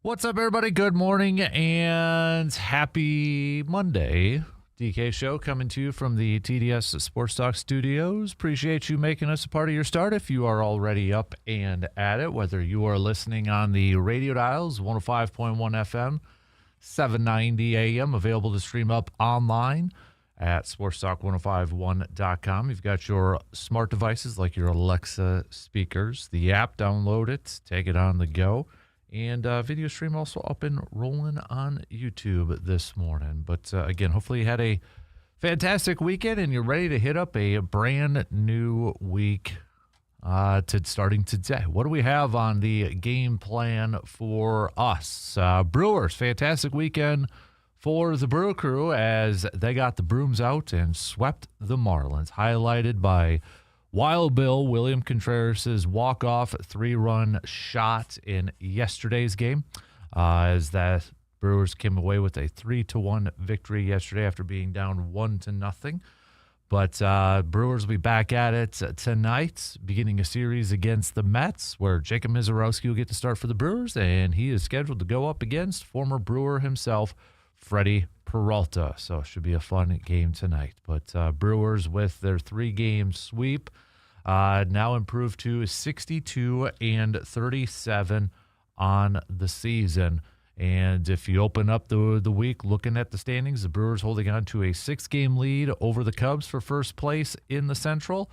What's up, everybody? Good morning and happy Monday. DK Show coming to you from the TDS Sports Talk Studios. Appreciate you making us a part of your start. If you are already up and at it, whether you are listening on the radio dials, 105.1 FM, 790 AM, available to stream up online at sportstalk1051.com. You've got your smart devices like your Alexa speakers, the app, download it, take it on the go. And video stream also up and rolling on YouTube this morning. But again, hopefully you had a fantastic weekend and you're ready to hit up a brand new week starting today. What do we have on the game plan for us? Brewers, fantastic weekend for the Brew Crew as they got the brooms out and swept the Marlins, highlighted by Wild Bill, William Contreras' walk-off 3-run shot in yesterday's game, as the Brewers came away with a 3-1 victory yesterday after being down 1-0. But Brewers will be back at it tonight, beginning a series against the Mets, where Jacob Mizorowski will get to start for the Brewers, and he is scheduled to go up against former Brewer himself, Freddie Peralta. So it should be a fun game tonight. But Brewers, with their 3-game sweep, now improved to 62-37 on the season. And if you open up the week looking at the standings, the Brewers holding on to a 6-game lead over the Cubs for first place in the Central,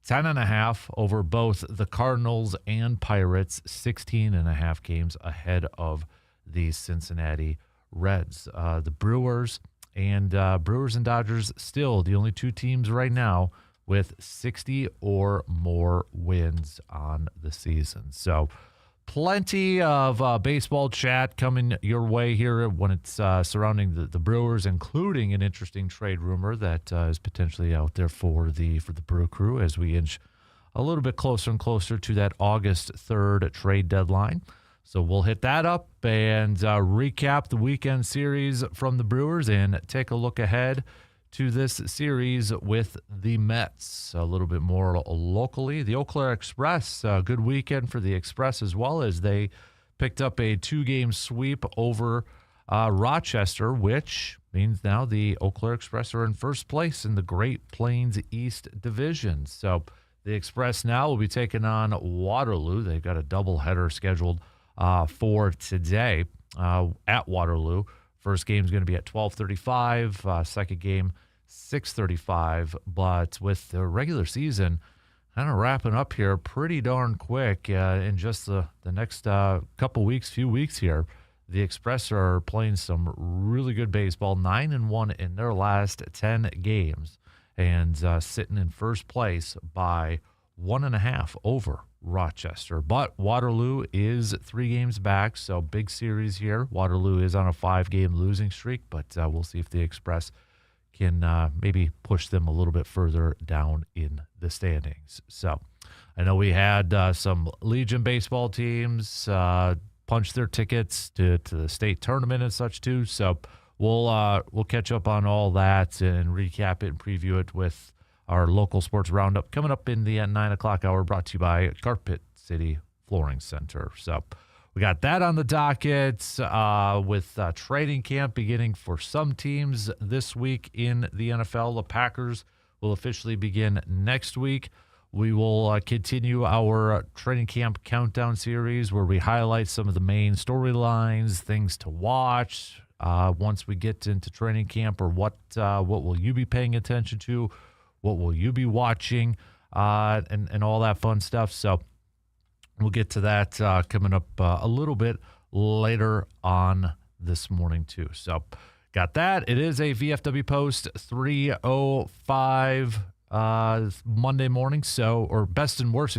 10.5 over both the Cardinals and Pirates, 16.5 games ahead of the Cincinnati Reds. The Brewers and Dodgers still the only two teams right now with 60 or more wins on the season. So plenty of baseball chat coming your way here when it's surrounding the Brewers, including an interesting trade rumor that is potentially out there for the Brew Crew as we inch a little bit closer and closer to that August 3rd trade deadline. So we'll hit that up and recap the weekend series from the Brewers and take a look ahead to this series with the Mets. A little bit more locally, the Eau Claire Express, a good weekend for the Express as well, as they picked up a 2-game sweep over Rochester, which means now the Eau Claire Express are in first place in the Great Plains East Division. So the Express now will be taking on Waterloo. They've got a doubleheader scheduled for today at Waterloo. First game is going to be at 12:35. Second game, 6:35. But with the regular season kind of wrapping up here pretty darn quick in just the next few weeks here, the Express are playing some really good baseball, 9-1 in their last 10 games, and sitting in first place by 1.5 over Rochester. But Waterloo is 3 games back, so big series here. Waterloo is on a 5-game losing streak, but we'll see if the Express can maybe push them a little bit further down in the standings. So I know we had some Legion baseball teams punch their tickets to the state tournament and such too. So we'll catch up on all that and recap it and preview it with our local sports roundup coming up in the 9 o'clock hour, brought to you by Carpet City Flooring Center. So we got that on the docket with training camp beginning for some teams this week in the NFL. The Packers will officially begin next week. We will continue our training camp countdown series where we highlight some of the main storylines, things to watch once we get into training camp, or what will you be paying attention to, what will you be watching, and all that fun stuff. So we'll get to that coming up a little bit later on this morning too. So got that. It is a VFW Post 305 Monday morning. Best and worst,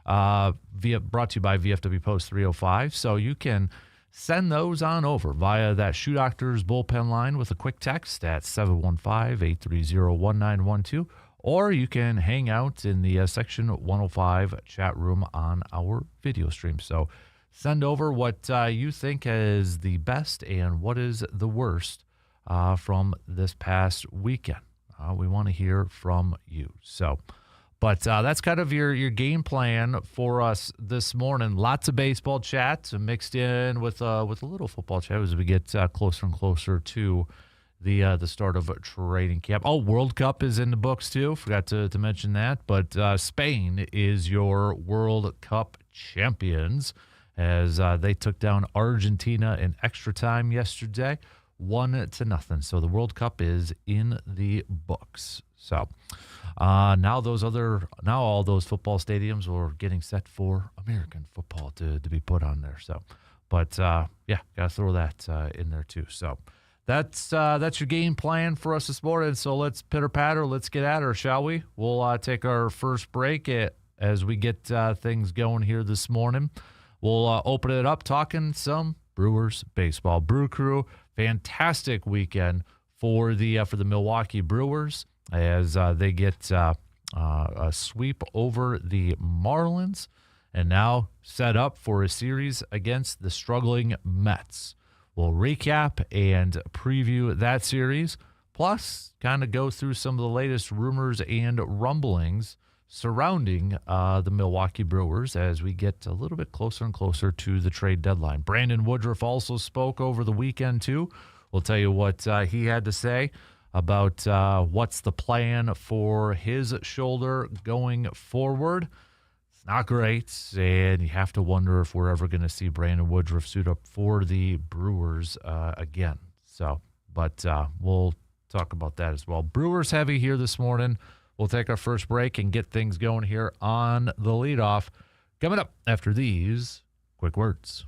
brought to you by VFW Post 305. So you can send those on over via that Shoe Doctors bullpen line with a quick text at 715-830-1912, or you can hang out in the Section 105 chat room on our video stream. So send over what you think is the best and what is the worst from this past weekend. We want to hear from you. So But that's kind of your game plan for us this morning. Lots of baseball chat mixed in with a little football chat as we get closer and closer to the start of training camp. Oh, World Cup is in the books too. Forgot to mention that. But Spain is your World Cup champions as they took down Argentina in extra time yesterday, 1-0. So the World Cup is in the books. So now all those football stadiums are getting set for American football to be put on there. So, but yeah, gotta throw that in there too. So that's your game plan for us this morning. So let's pitter patter, let's get at her, shall we? We'll take our first break as we get things going here this morning. We'll open it up talking some Brewers baseball. Brew Crew, fantastic weekend for the Milwaukee Brewers as they get a sweep over the Marlins and now set up for a series against the struggling Mets. We'll recap and preview that series, plus kind of go through some of the latest rumors and rumblings surrounding the Milwaukee Brewers as we get a little bit closer and closer to the trade deadline. Brandon Woodruff also spoke over the weekend, too. We'll tell you what he had to say about what's the plan for his shoulder going forward. It's not great, and you have to wonder if we're ever going to see Brandon Woodruff suit up for the Brewers again. So, but we'll talk about that as well. Brewers heavy here this morning. We'll take our first break and get things going here on the leadoff. Coming up after these quick words.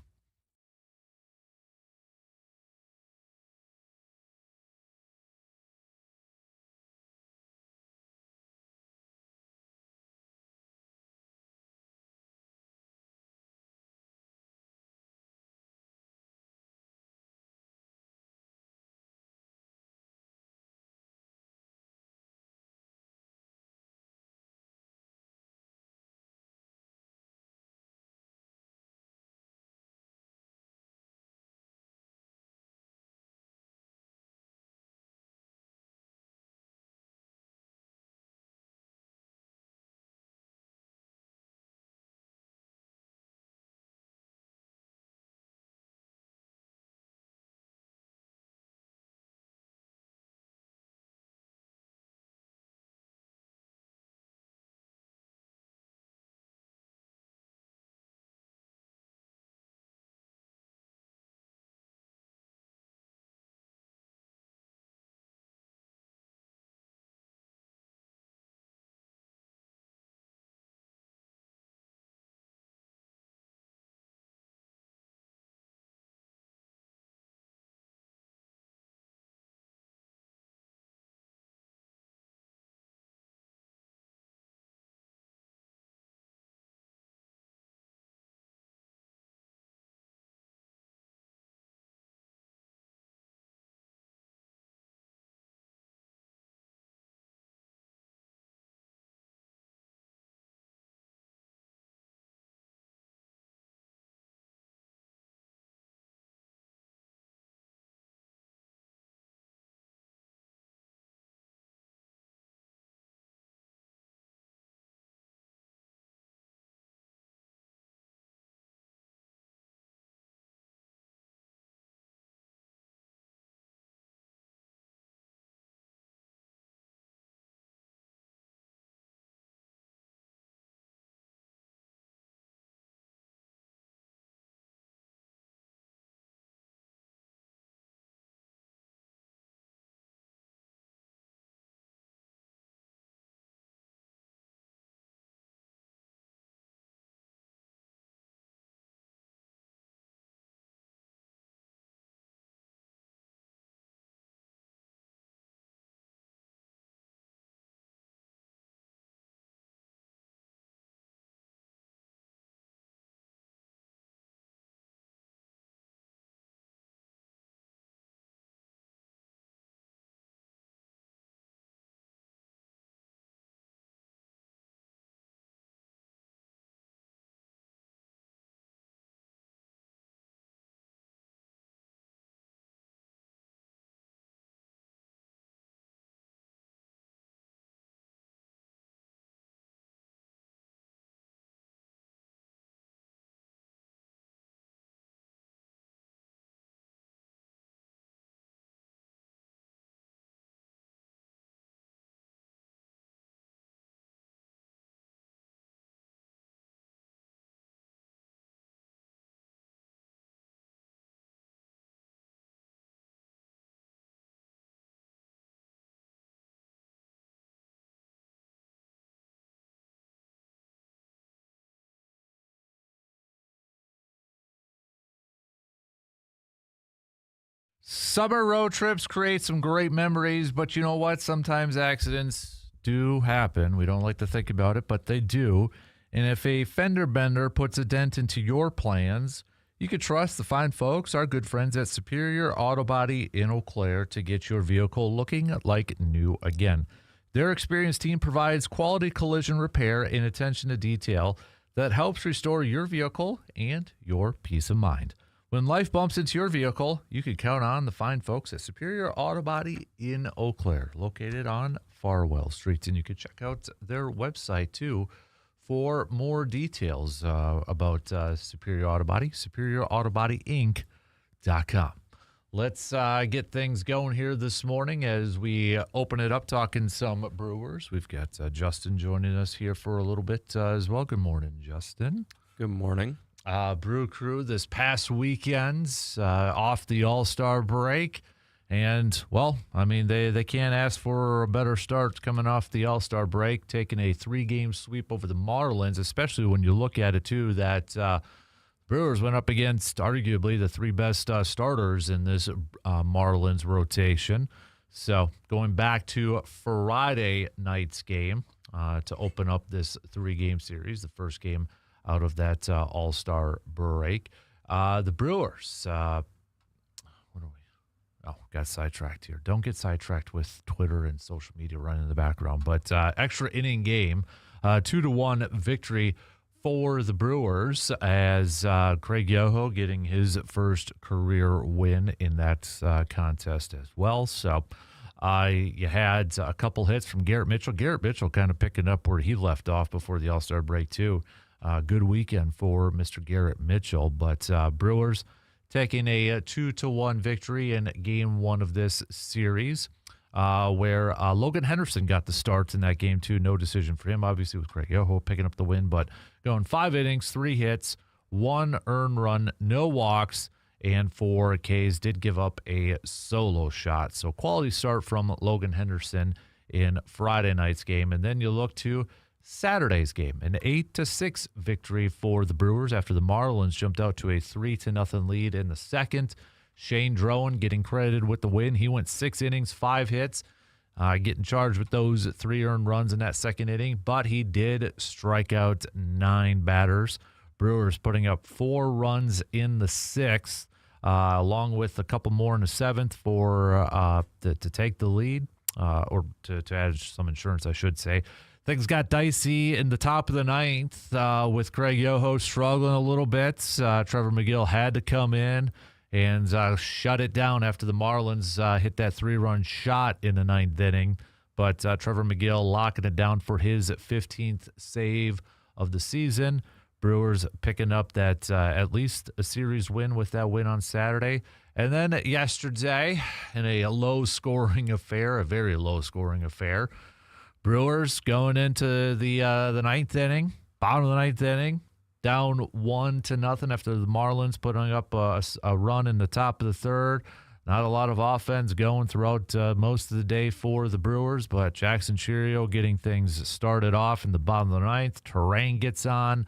Summer road trips create some great memories, but you know what? Sometimes accidents do happen. We don't like to think about it, but they do. And if a fender bender puts a dent into your plans, you can trust the fine folks, our good friends at Superior Auto Body in Eau Claire, to get your vehicle looking like new again. Their experienced team provides quality collision repair and attention to detail that helps restore your vehicle and your peace of mind. When life bumps into your vehicle, you can count on the fine folks at Superior Auto Body in Eau Claire, located on Farwell Street. And you can check out their website, too, for more details about Superior Auto Body, superiorautobodyinc.com. Let's get things going here this morning as we open it up, talking some Brewers. We've got Justin joining us here for a little bit as well. Good morning, Justin. Good morning. Brew Crew this past weekend off the All-Star break. And, well, I mean, they can't ask for a better start coming off the All-Star break, taking a 3-game sweep over the Marlins, especially when you look at it, too, that Brewers went up against arguably the 3 best starters in this Marlins rotation. So going back to Friday night's game to open up this 3-game series, the first game out of that All-Star break. The Brewers, got sidetracked here. Don't get sidetracked with Twitter and social media running in the background. But extra inning game, 2-1 victory for the Brewers as Craig Yoho getting his first career win in that contest as well. So you had a couple hits from Garrett Mitchell. Garrett Mitchell kind of picking up where he left off before the All-Star break, too. Good weekend for Mr. Garrett Mitchell. But Brewers taking a 2-1 victory in Game 1 of this series, where Logan Henderson got the start in that game, too. No decision for him, obviously, with Craig Yoho picking up the win. But going 5 innings, 3 hits, 1 earned run, no walks, and 4 Ks. Did give up a solo shot. So quality start from Logan Henderson in Friday night's game. And then you look to Saturday's game, an 8-6 victory for the Brewers after the Marlins jumped out to a 3-0 lead in the second. Shane Drowan getting credited with the win. He went 6 innings, 5 hits, getting charged with those 3 earned runs in that second inning, but he did strike out 9 batters. Brewers putting up 4 runs in the 6th, along with a couple more in the 7th for to take the lead, or to add some insurance, I should say. Things got dicey in the top of the 9th with Craig Yoho struggling a little bit. Trevor McGill had to come in and shut it down after the Marlins hit that 3-run shot in the 9th inning. But Trevor McGill locking it down for his 15th save of the season. Brewers picking up that at least a series win with that win on Saturday. And then yesterday, in a low-scoring affair, a very low-scoring affair, Brewers going into the 9th inning, bottom of the 9th inning, down 1-0 after the Marlins putting up a run in the top of the 3rd. Not a lot of offense going throughout most of the day for the Brewers, but Jackson Cheerio getting things started off in the bottom of the 9th. Terrain gets on.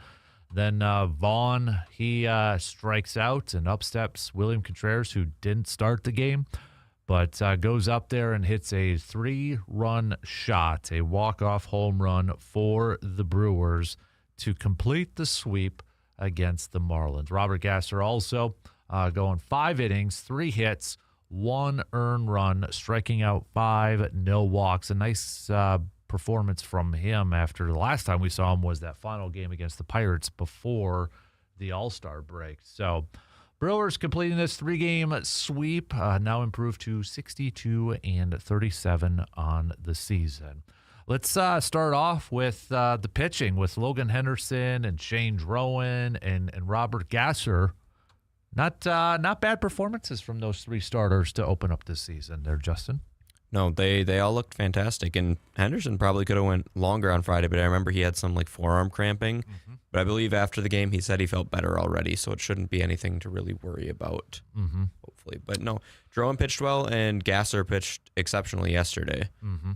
Then Vaughn, he strikes out, and up steps William Contreras, who didn't start the game, but goes up there and hits a 3-run shot, a walk-off home run for the Brewers to complete the sweep against the Marlins. Robert Gasser also going 5 innings, 3 hits, 1 earned run, striking out 5, no walks. A nice performance from him after the last time we saw him was that final game against the Pirates before the All-Star break. So Brewers completing this 3-game sweep, now improved to 62-37 on the season. Let's start off with the pitching with Logan Henderson and Shane Drowan and Robert Gasser. Not bad performances from those 3 starters to open up this season there, Justin. No, they all looked fantastic, and Henderson probably could have went longer on Friday, but I remember he had some forearm cramping. Mm-hmm. But I believe after the game he said he felt better already, so it shouldn't be anything to really worry about, hopefully. But no, Drowan pitched well, and Gasser pitched exceptionally yesterday. Mm-hmm.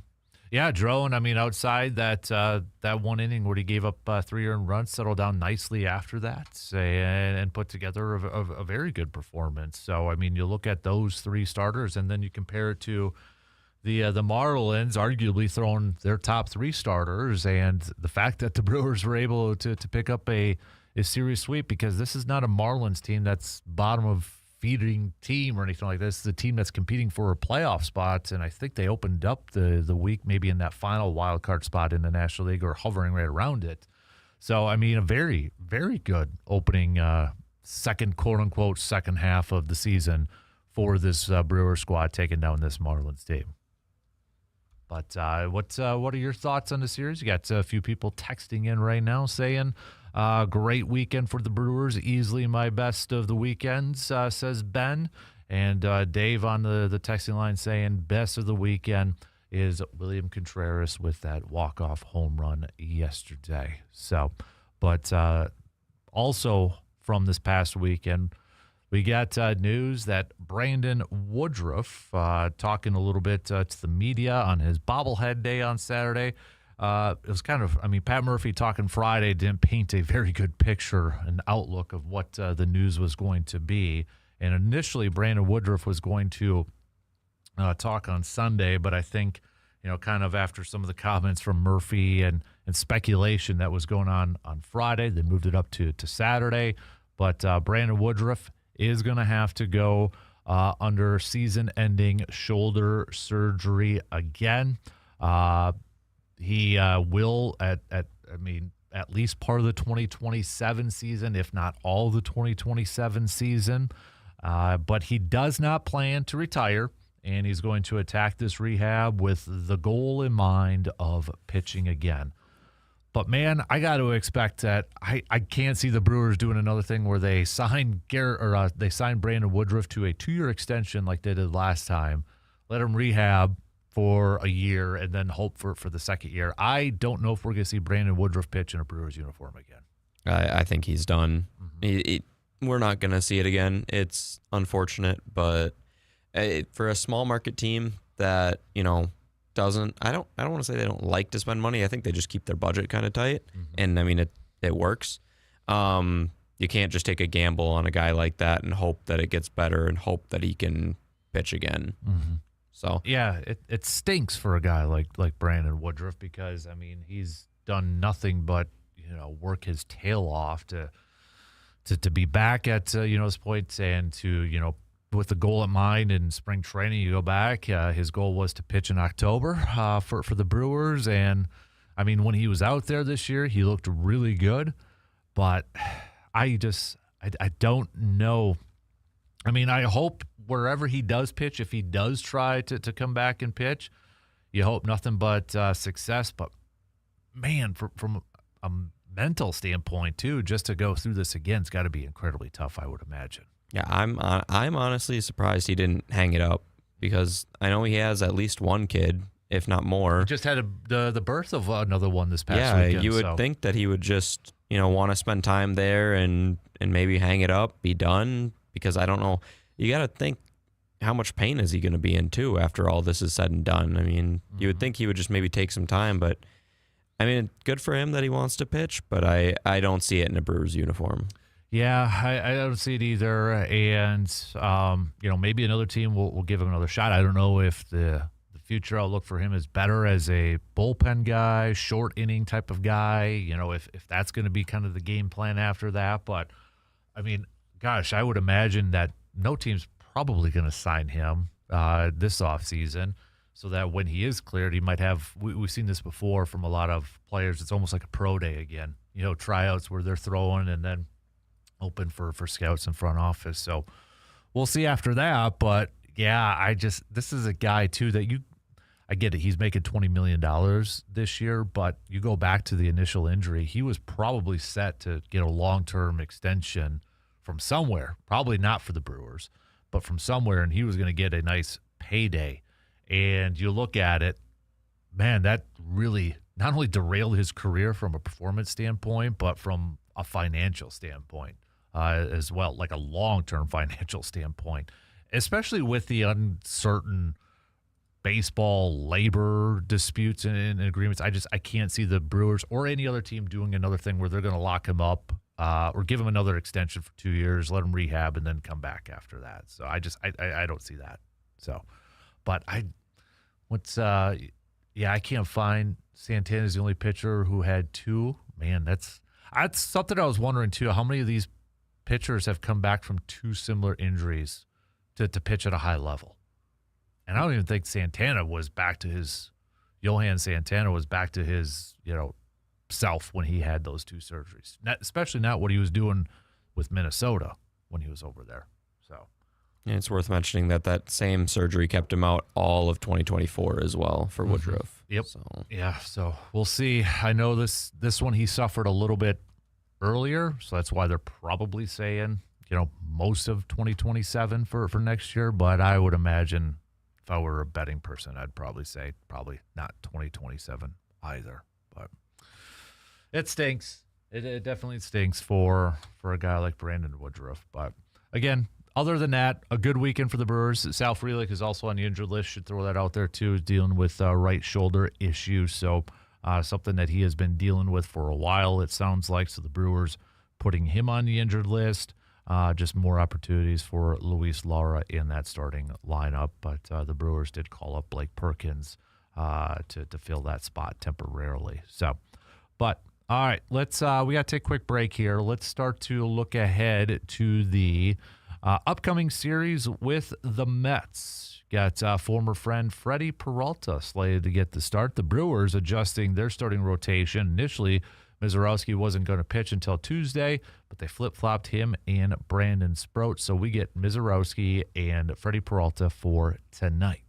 Yeah, Drone, I mean, outside that one inning where he gave up 3 earned runs, settled down nicely after that and put together a very good performance. So, I mean, you look at those 3 starters and then you compare it to the Marlins, arguably throwing their top 3 starters, and the fact that the Brewers were able to pick up a series sweep, because this is not a Marlins team that's bottom of feeding team or anything like this. It's a team that's competing for a playoff spot, and I think they opened up the week maybe in that final wild card spot in the National League or hovering right around it. So, I mean, a very, very good opening second, quote-unquote, second half of the season for this Brewer squad taking down this Marlins team. But what are your thoughts on the series? You got a few people texting in right now saying, great weekend for the Brewers, easily my best of the weekends, says Ben. And Dave on the texting line saying best of the weekend is William Contreras with that walk-off home run yesterday. So, but also from this past weekend, we got news that Brandon Woodruff, talking a little bit to the media on his bobblehead day on Saturday. It was kind of, I mean, Pat Murphy talking Friday didn't paint a very good picture and outlook of what the news was going to be. And initially, Brandon Woodruff was going to talk on Sunday, but I think, kind of after some of the comments from Murphy and speculation that was going on Friday, they moved it up to Saturday. But Brandon Woodruff is going to have to go under season-ending shoulder surgery again. He will at least part of the 2027 season, if not all the 2027 season. But he does not plan to retire, and he's going to attack this rehab with the goal in mind of pitching again. But, man, I got to expect that I can't see the Brewers doing another thing where they sign Brandon Woodruff to a 2-year extension like they did last time, let him rehab for a year, and then hope for the second year. I don't know if we're going to see Brandon Woodruff pitch in a Brewers uniform again. I think he's done. Mm-hmm. We're not going to see it again. It's unfortunate, but for a small market team that, doesn't, I don't want to say they don't like to spend money. I think they just keep their budget kind of tight. Mm-hmm. And I mean, it works. You can't just take a gamble on a guy like that and hope that it gets better and hope that he can pitch again. Mm-hmm. So yeah, it stinks for a guy like Brandon Woodruff, because I mean, he's done nothing but, work his tail off to be back at, this point, and to, with the goal in mind in spring training, you go back. His goal was to pitch in October for the Brewers. And, I mean, when he was out there this year, he looked really good. But I don't know. I mean, I hope wherever he does pitch, if he does try to come back and pitch, you hope nothing but success. But, man, from a mental standpoint, too, just to go through this again, it's got to be incredibly tough, I would imagine. Yeah, I'm honestly surprised he didn't hang it up, because I know he has at least one kid, if not more. He just had the birth of another one this past weekend. Yeah, you would think that he would just, want to spend time there and maybe hang it up, be done, because I don't know. You got to think, how much pain is he going to be in, too, after all this is said and done? I mean, you would think he would just maybe take some time, but, I mean, good for him that he wants to pitch, but I don't see it in a Brewers uniform. Yeah, I don't see it either, and maybe another team will give him another shot. I don't know if the future outlook for him is better as a bullpen guy, short inning type of guy, if that's going to be kind of the game plan after that. But, I mean, gosh, I would imagine that no team's probably going to sign him this offseason, so that when he is cleared, he might have – we've seen this before from a lot of players. It's almost like a pro day again, tryouts where they're throwing and then – open for scouts and front office. So we'll see after that. But yeah, this is a guy too that I get it. He's making $20 million this year, but you go back to the initial injury, he was probably set to get a long-term extension from somewhere, probably not for the Brewers, but from somewhere. And he was going to get a nice payday. And you look at it, man, that really not only derailed his career from a performance standpoint, but from a financial standpoint as well, like a long-term financial standpoint, especially with the uncertain baseball labor disputes and agreements. I can't see the Brewers or any other team doing another thing where they're going to lock him up or give him another extension for 2 years, let him rehab, and then come back after that. So I don't see that. So, but I can't find Santana's the only pitcher who had 2. Man, that's something I was wondering too. How many of these pitchers have come back from 2 similar injuries to pitch at a high level? And I don't even think Johan Santana was back to his, self when he had those 2 surgeries. Especially not what he was doing with Minnesota when he was over there. So, and it's worth mentioning that same surgery kept him out all of 2024 as well for Woodruff. Yep. So. Yeah. So we'll see. I know this one he suffered a little bit earlier, so that's why they're probably saying, most of 2027 for next year. But I would imagine if I were a betting person, I'd probably say probably not 2027 either. But it stinks. It definitely stinks for a guy like Brandon Woodruff. But again, other than that, a good weekend for the Brewers. Sal Frelick is also on the injured list. Should throw that out there too. Is dealing with right shoulder issues. So something that he has been dealing with for a while, it sounds like. So the Brewers putting him on the injured list. Just more opportunities for Luis Lara in that starting lineup. But the Brewers did call up Blake Perkins to fill that spot temporarily. So, but all right, we got to take a quick break here. Let's start to look ahead to the upcoming series with the Mets. Got former friend Freddie Peralta slated to get the start. The Brewers adjusting their starting rotation. Initially, Mizorowski wasn't going to pitch until Tuesday, but they flip-flopped him and Brandon Sproat. So we get Mizorowski and Freddie Peralta for tonight.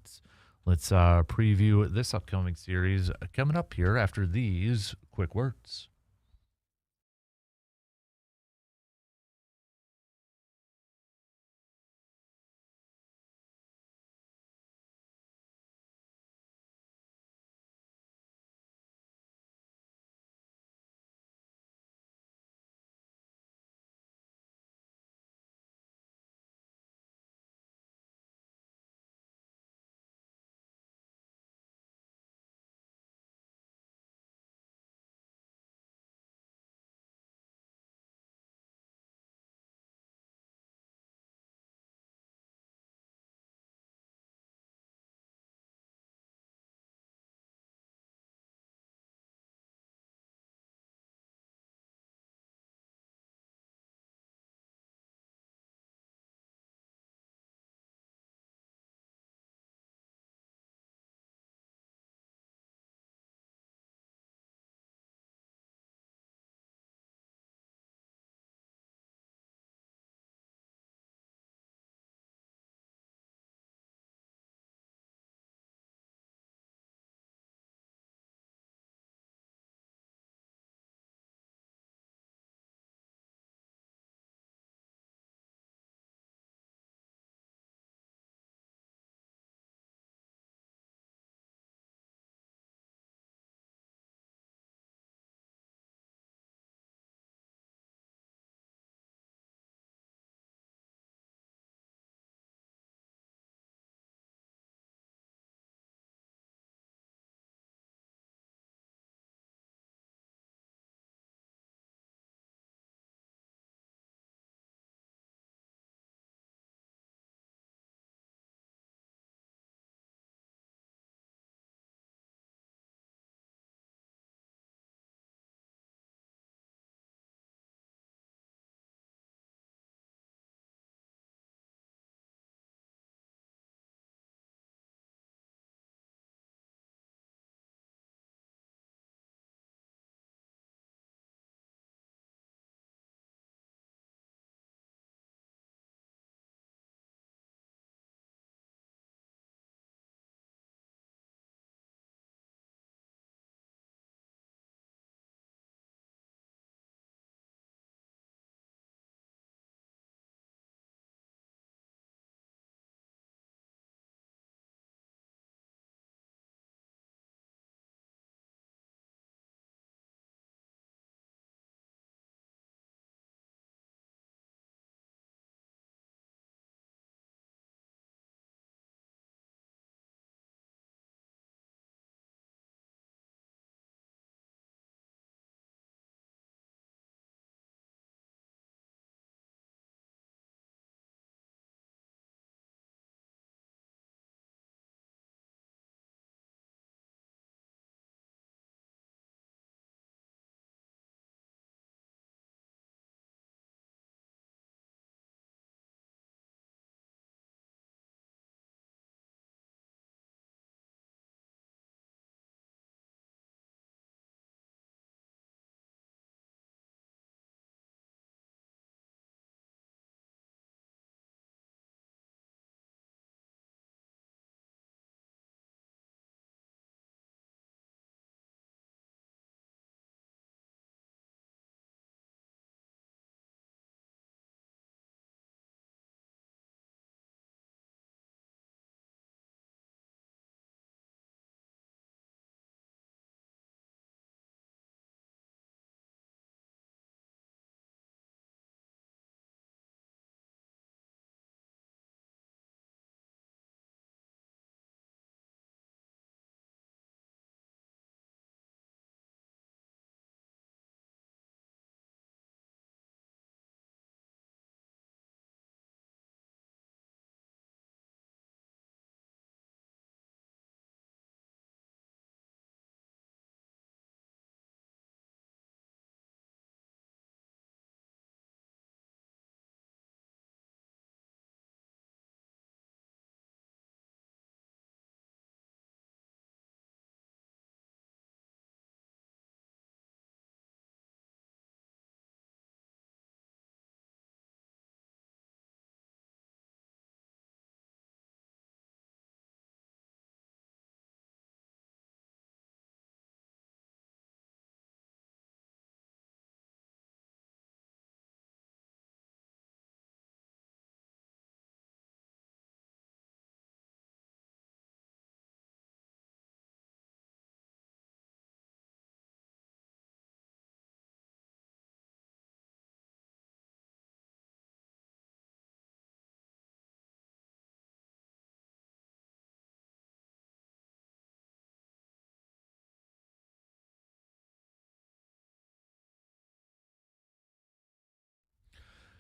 Let's preview this upcoming series coming up here after these quick words.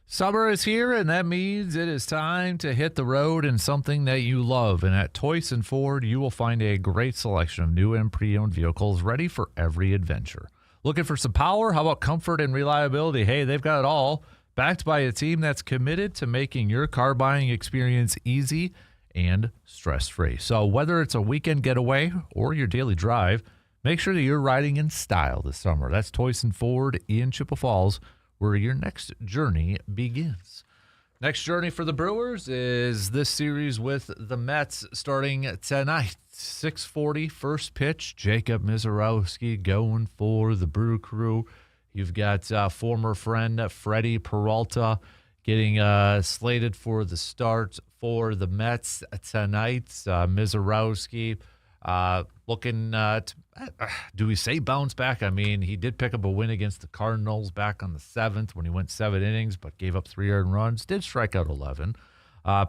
Summer is here, and that means it is time to hit the road in something that you love. And at Toyson Ford, you will find a great selection of new and pre-owned vehicles ready for every adventure. Looking for some power? How about comfort and reliability? Hey, they've got it all. Backed by a team that's committed to making your car buying experience easy and stress-free. So whether it's a weekend getaway or your daily drive, make sure that you're riding in style this summer. That's Toyson Ford in Chippewa Falls, where your next journey begins. Next journey for the Brewers is this series with the Mets starting tonight. 6:40 first pitch. Jacob Misiorowski going for the Brew Crew. You've got former friend Freddie Peralta getting slated for the start for the Mets tonight. Misiorowski looking do we say bounce back? I mean, he did pick up a win against the Cardinals back on the 7th when he went 7 innings, but gave up 3 earned runs, did strike out 11.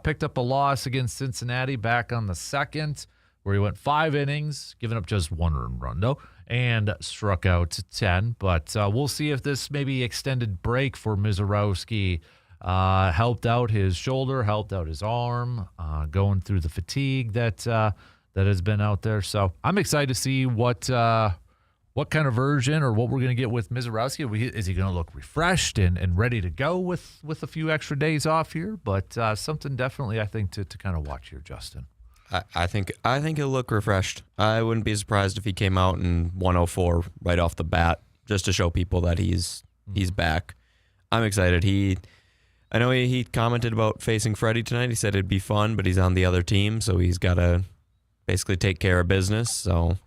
Picked up a loss against Cincinnati back on the 2nd, where he went 5 innings, giving up just 1 earned run, though, and struck out 10. But we'll see if this maybe extended break for Misiorowski helped out his shoulder, helped out his arm, going through the fatigue that has been out there. So I'm excited to see what kind of version or what we're going to get with Misiorowski. Is he going to look refreshed and ready to go with a few extra days off here? But something definitely, I think, to kind of watch here, Justin. I think he'll look refreshed. I wouldn't be surprised if he came out in 104 right off the bat, just to show people that he's back. I'm excited. I know he commented about facing Freddie tonight. He said it'd be fun, but he's on the other team, so he's got to basically take care of business. So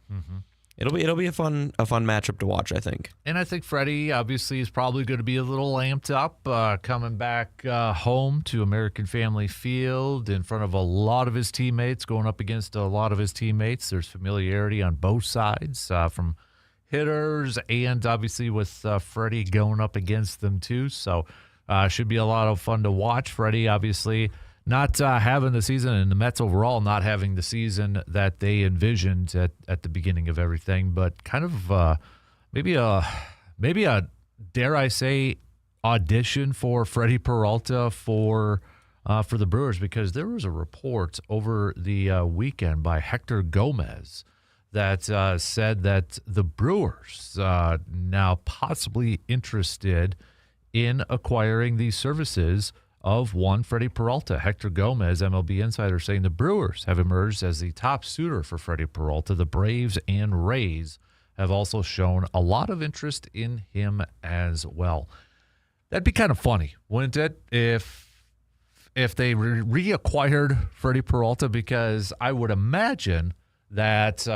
it'll be a fun matchup to watch, I think. And I think Freddie obviously is probably going to be a little amped up, coming back home to American Family Field in front of a lot of his teammates, going up against a lot of his teammates. There's familiarity on both sides from hitters and obviously with Freddie going up against them too. So should be a lot of fun to watch. Freddie obviously not having the season, and the Mets overall not having the season that they envisioned at the beginning of everything, but kind of maybe a dare I say audition for Freddie Peralta for the Brewers, because there was a report over the weekend by Hector Gomez that said that the Brewers now possibly interested in acquiring these services of one Freddie Peralta. Hector Gomez, MLB Insider, saying the Brewers have emerged as the top suitor for Freddie Peralta. The Braves and Rays have also shown a lot of interest in him as well. That'd be kind of funny, wouldn't it, if they reacquired Freddie Peralta? Because I would imagine that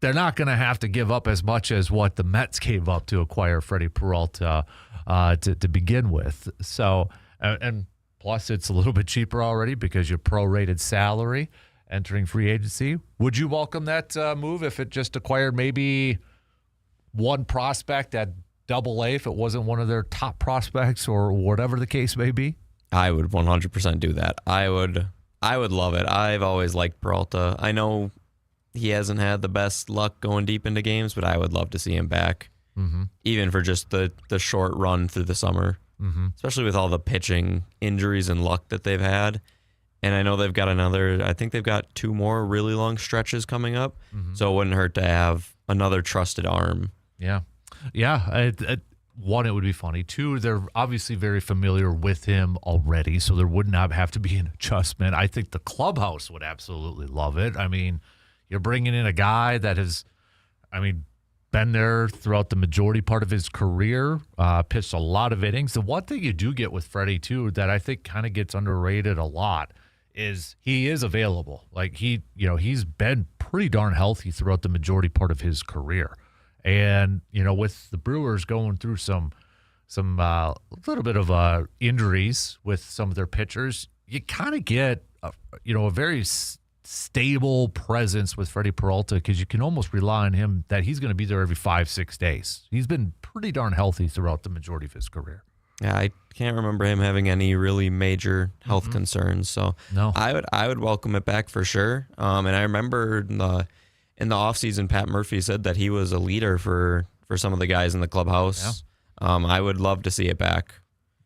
they're not going to have to give up as much as what the Mets gave up to acquire Freddie Peralta to begin with. So, and plus it's a little bit cheaper already because you prorated salary entering free agency. Would you welcome that move if it just acquired maybe one prospect at Double-A if it wasn't one of their top prospects or whatever the case may be? I would 100% do that. I would love it. I've always liked Peralta. I know he hasn't had the best luck going deep into games, but I would love to see him back, even for just the short run through the summer, especially with all the pitching injuries and luck that they've had. And I know they've got I think they've got 2 more really long stretches coming up, so it wouldn't hurt to have another trusted arm. Yeah. One, it would be funny. 2, they're obviously very familiar with him already, so there would not have to be an adjustment. I think the clubhouse would absolutely love it. I mean, you're bringing in a guy that has, been there throughout the majority part of his career, pitched a lot of innings. The one thing you do get with Freddie, too, that I think kind of gets underrated a lot is he is available. Like, he's been pretty darn healthy throughout the majority part of his career. And, with the Brewers going through some little bit of injuries with some of their pitchers, you kind of get, a very stable presence with Freddie Peralta, because you can almost rely on him that he's going to be there every 5-6 days. He's been pretty darn healthy throughout the majority of his career. Yeah, I can't remember him having any really major health concerns. So no. I would welcome it back for sure. And I remember in the offseason, Pat Murphy said that he was a leader for some of the guys in the clubhouse. I would love to see it back.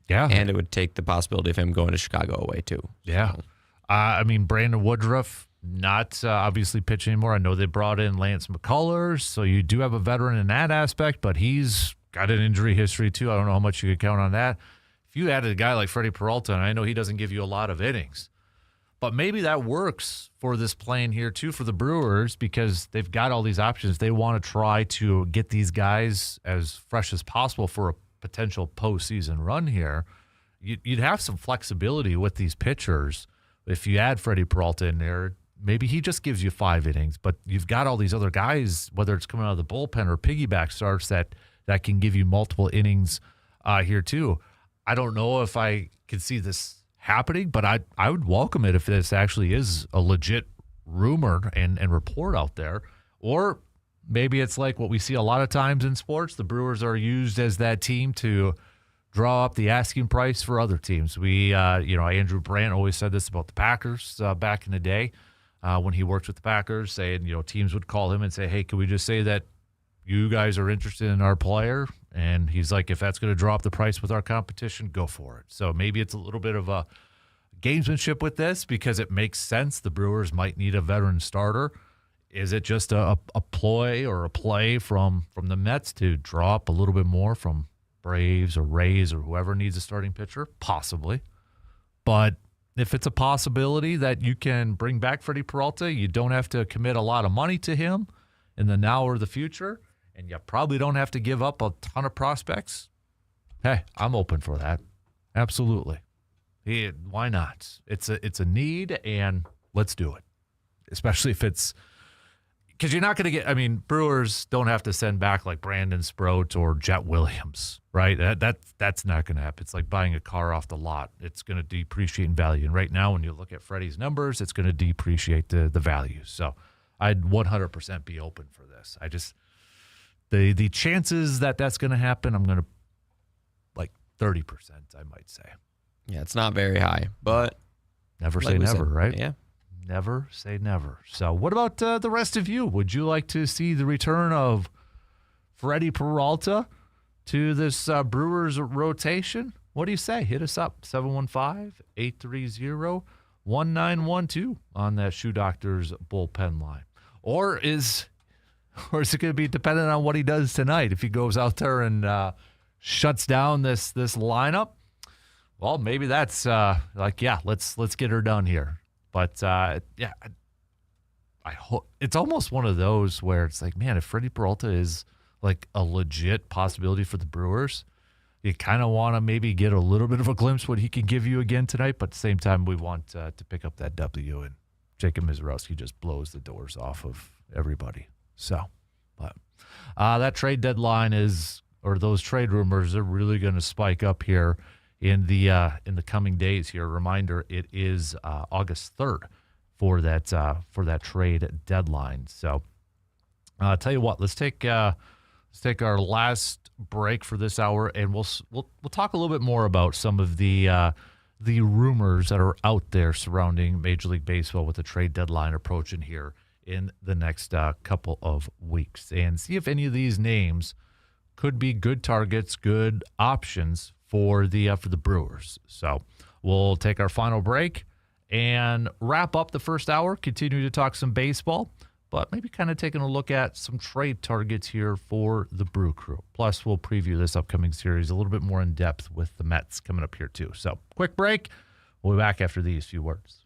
Yeah. And it would take the possibility of him going to Chicago away, too. Yeah. So. I mean, Brandon Woodruff, not obviously pitching anymore. I know they brought in Lance McCullers, so you do have a veteran in that aspect, but he's got an injury history, too. I don't know how much you could count on that. If you added a guy like Freddie Peralta, and I know he doesn't give you a lot of innings, but maybe that works for this plan here, too, for the Brewers, because they've got all these options. They want to try to get these guys as fresh as possible for a potential postseason run here. You'd have some flexibility with these pitchers. If you add Freddie Peralta in there, maybe he just gives you 5 innings, but you've got all these other guys, whether it's coming out of the bullpen or piggyback starts, that can give you multiple innings here too. I don't know if I could see this happening, but I would welcome it if this actually is a legit rumor and report out there. Or maybe it's like what we see a lot of times in sports. The Brewers are used as that team to draw up the asking price for other teams. Andrew Brandt always said this about the Packers back in the day when he worked with the Packers, saying, teams would call him and say, hey, can we just say that you guys are interested in our player? And he's like, if that's going to draw up the price with our competition, go for it. So maybe it's a little bit of a gamesmanship with this because it makes sense. The Brewers might need a veteran starter. Is it just a ploy or a play from the Mets to draw up a little bit more from Braves or Rays or whoever needs a starting pitcher? Possibly. But if it's a possibility that you can bring back Freddie Peralta, you don't have to commit a lot of money to him in the now or the future, and you probably don't have to give up a ton of prospects. Hey, I'm open for that. Absolutely. Why not? It's a need, and let's do it. Especially if it's because you're not going to get. Brewers don't have to send back like Brandon Sproat or Jet Williams, right? That's not going to happen. It's like buying a car off the lot. It's going to depreciate in value. And right now, when you look at Freddie's numbers, it's going to depreciate the value. So I'd 100% be open for this. I just the chances that that's going to happen, I'm going to like 30%, I might say. Yeah, it's not very high, but never say never, right? Yeah. Never say never. So what about the rest of you? Would you like to see the return of Freddie Peralta to this Brewers rotation? What do you say? Hit us up, 715-830-1912 on that Shoe Doctor's bullpen line. Or is it going to be dependent on what he does tonight? If he goes out there and shuts down this lineup, well, maybe that's let's get her done here. But, I hope it's almost one of those where it's like, man, if Freddie Peralta is like a legit possibility for the Brewers, you kind of want to maybe get a little bit of a glimpse what he can give you again tonight. But at the same time, we want to pick up that W, and Jacob Mizorowski just blows the doors off of everybody. So, but that trade deadline those trade rumors are really going to spike up here in the coming days here. Reminder, it is August 3rd for that trade deadline. So I'll tell you what, let's take our last break for this hour, and we'll talk a little bit more about some of the rumors that are out there surrounding Major League Baseball with the trade deadline approaching here in the next couple of weeks, and see if any of these names could be good targets, good options for the Brewers. So we'll take our final break and wrap up the first hour, continue to talk some baseball, but maybe kind of taking a look at some trade targets here for the Brew Crew. Plus, we'll preview this upcoming series a little bit more in depth with the Mets coming up here too. So quick break. We'll be back after these few words.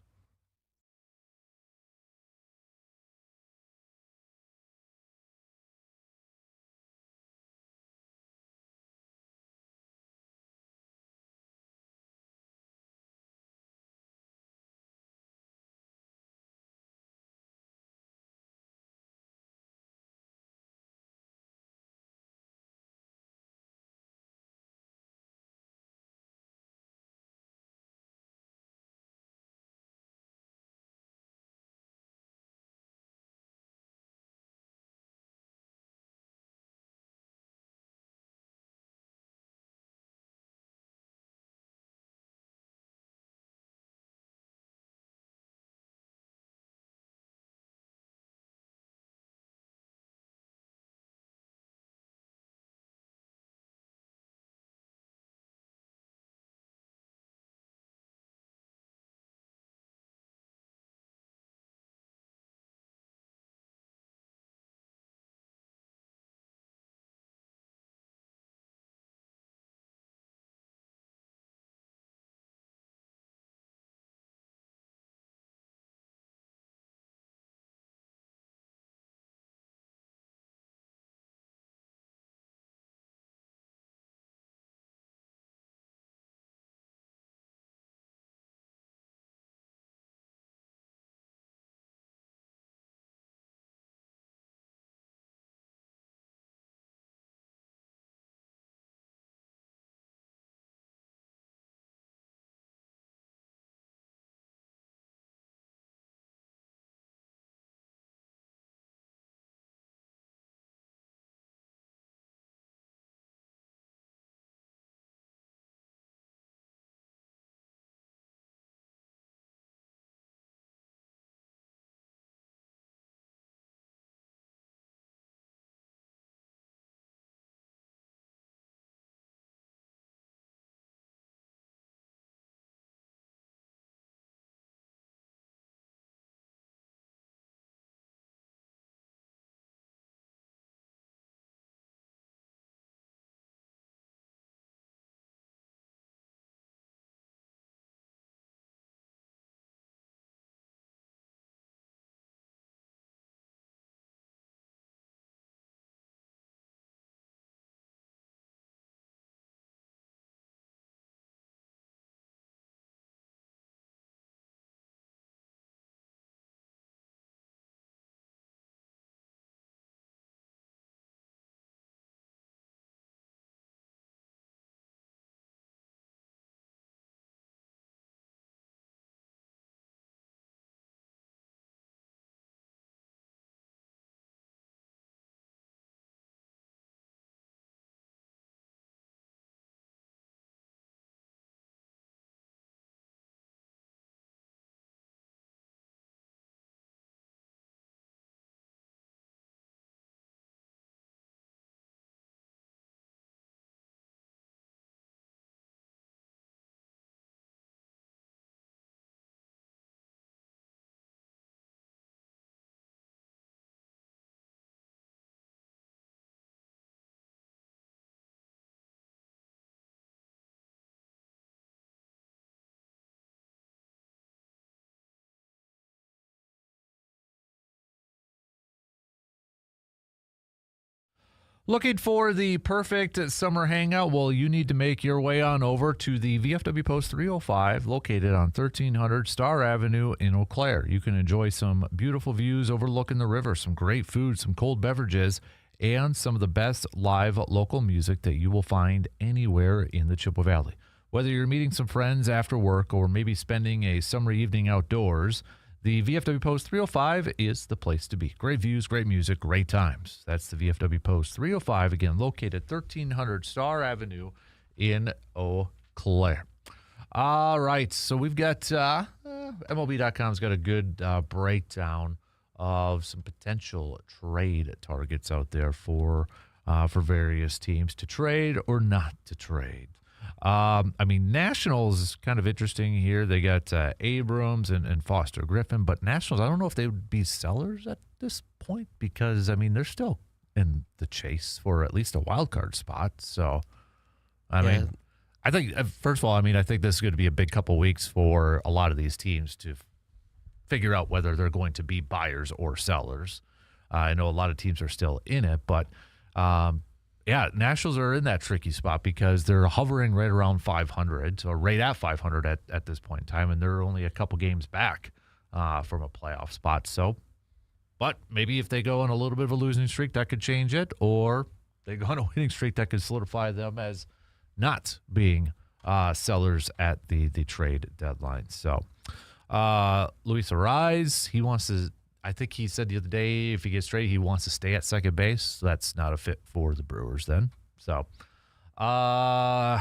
Looking for the perfect summer hangout? Well, you need to make your way on over to the VFW Post 305, located on 1300 Star Avenue in Eau Claire. You can enjoy some beautiful views overlooking the river, some great food, some cold beverages, and some of the best live local music that you will find anywhere in the Chippewa Valley. Whether you're meeting some friends after work or maybe spending a summer evening outdoors, the VFW Post 305 is the place to be. Great views, great music, great times. That's the VFW Post 305, again, located 1300 Star Avenue in Eau Claire. All right, so we've got MLB.com's got a good breakdown of some potential trade targets out there for various teams to trade or not to trade. Nationals is kind of interesting here. They got Abrams and Foster Griffin, but Nationals, I don't know if they would be sellers at this point because, they're still in the chase for at least a wild card spot. So, I think, first of all, I think this is going to be a big couple weeks for a lot of these teams to figure out whether they're going to be buyers or sellers. I know a lot of teams are still in it, but Nationals are in that tricky spot because they're hovering right around 500, or right at 500 at this point in time, and they're only a couple games back from a playoff spot. So, but maybe if they go on a little bit of a losing streak, that could change it, or they go on a winning streak, that could solidify them as not being sellers at the trade deadline. So, Luis Arraez, he wants to. I think he said the other day, if he gets traded, he wants to stay at second base. So that's not a fit for the Brewers then. So, otherwise,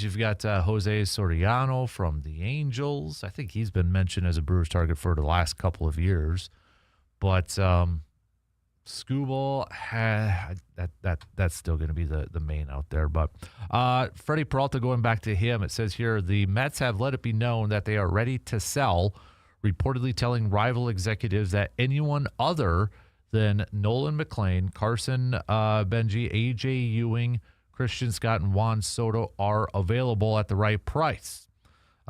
you've got Jose Soriano from the Angels. I think he's been mentioned as a Brewers target for the last couple of years. But Skubal, that's still going to be the main out there. But Freddie Peralta, going back to him, it says here, the Mets have let it be known that they are ready to sell, reportedly telling rival executives that anyone other than Nolan McLean, Carson Benji, A.J. Ewing, Christian Scott, and Juan Soto are available at the right price.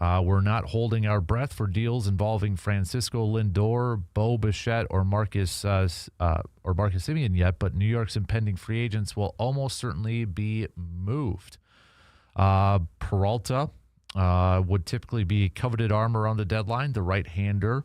We're not holding our breath for deals involving Francisco Lindor, Bo Bichette, or Marcus Semien yet, but New York's impending free agents will almost certainly be moved. Peralta would typically be coveted arm around the deadline. The right-hander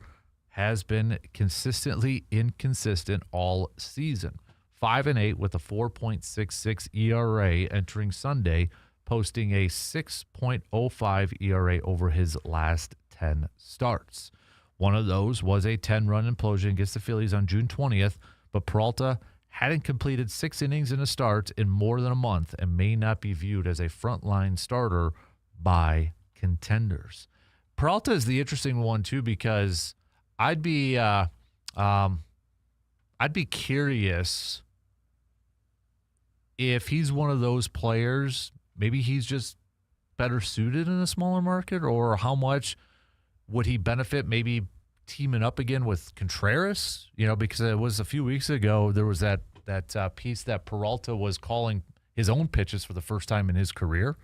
has been consistently inconsistent all season. 5-8 with a 4.66 ERA entering Sunday, posting a 6.05 ERA over his last 10 starts. One of those was a 10-run implosion against the Phillies on June 20th, but Peralta hadn't completed 6 innings in a start in more than a month and may not be viewed as a frontline starter by contenders. Peralta is the interesting one too, because I'd be curious if he's one of those players. Maybe he's just better suited in a smaller market, or how much would he benefit maybe teaming up again with Contreras? Because it was a few weeks ago, there was that piece that Peralta was calling his own pitches for the first time in his career.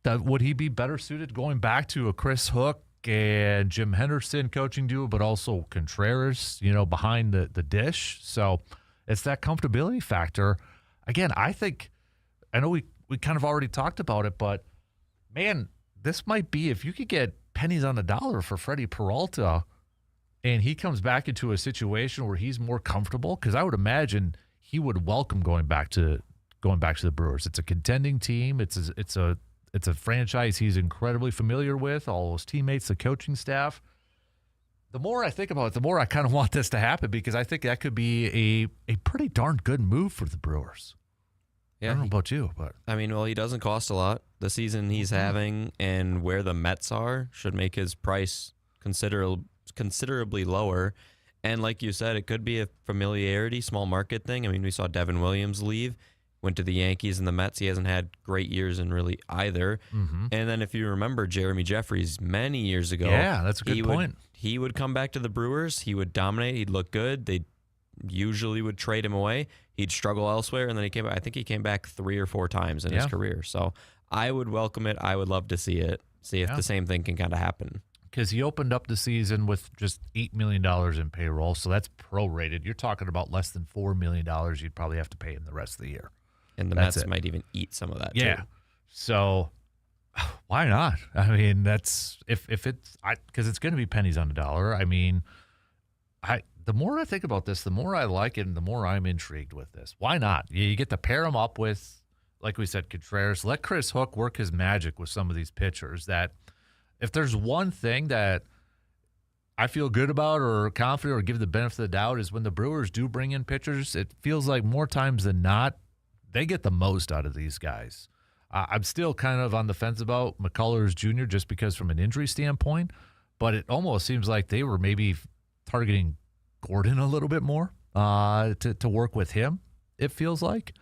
Would he be better suited going back to a Chris Hook and Jim Henderson coaching duo, but also Contreras, behind the dish? So it's that comfortability factor. Again, I know we kind of already talked about it, but man, this might be, if you could get pennies on the dollar for Freddie Peralta and he comes back into a situation where he's more comfortable, because I would imagine he would welcome going back to the Brewers. It's a contending team. It's a franchise he's incredibly familiar with, all those teammates, the coaching staff. The more I think about it, the more I kind of want this to happen, because I think that could be a pretty darn good move for the Brewers. Yeah, I don't know about you, but he doesn't cost a lot. The season he's having and where the Mets are should make his price considerably lower. And like you said, it could be a familiarity, small market thing. We saw Devin Williams leave, went to the Yankees and the Mets. He hasn't had great years in really either. Mm-hmm. And then if you remember Jeremy Jeffries many years ago, yeah, that's a good point. He would come back to the Brewers. He would dominate. He'd look good. They usually would trade him away. He'd struggle elsewhere, and then I think he came back 3 or 4 times in his career. So I would welcome it. I would love to see it. See if the same thing can kind of happen. because he opened up the season with just $8 million in payroll, so that's prorated. You're talking about less than $4 million you'd probably have to pay him the rest of the year. And the Mets might even eat some of that, too. So why not? I mean, that's if it's because it's going to be pennies on the dollar. I mean, the more I think about this, the more I like it, and the more I'm intrigued with this. Why not? You get to pair him up with, like we said, Contreras. Let Chris Hook work his magic with some of these pitchers. That if there's one thing that I feel good about or confident or give the benefit of the doubt is when the Brewers do bring in pitchers, it feels like more times than not, they get the most out of these guys. I'm still kind of on the fence about McCullers Jr. just because from an injury standpoint, but it almost seems like they were maybe targeting Gordon a little bit more to work with him, it feels like.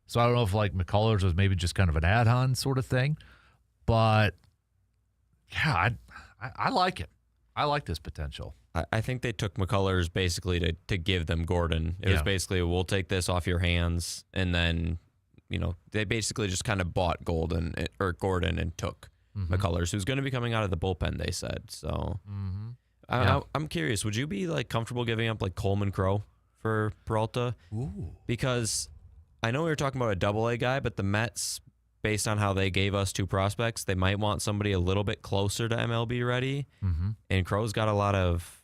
So I don't know if like McCullers was maybe just kind of an add-on sort of thing, but yeah, I like it. I like this potential. I think they took McCullers basically to give them Gordon. It was basically, we'll take this off your hands, and then they basically just kind of bought Gordon and took McCullers, who's going to be coming out of the bullpen, they said. So I'm curious, would you be like comfortable giving up like Coleman Crow for Peralta? Ooh. Because I know we were talking about a double-A guy, but the Mets, based on how they gave us two prospects, they might want somebody a little bit closer to MLB ready. And Crow's got a lot of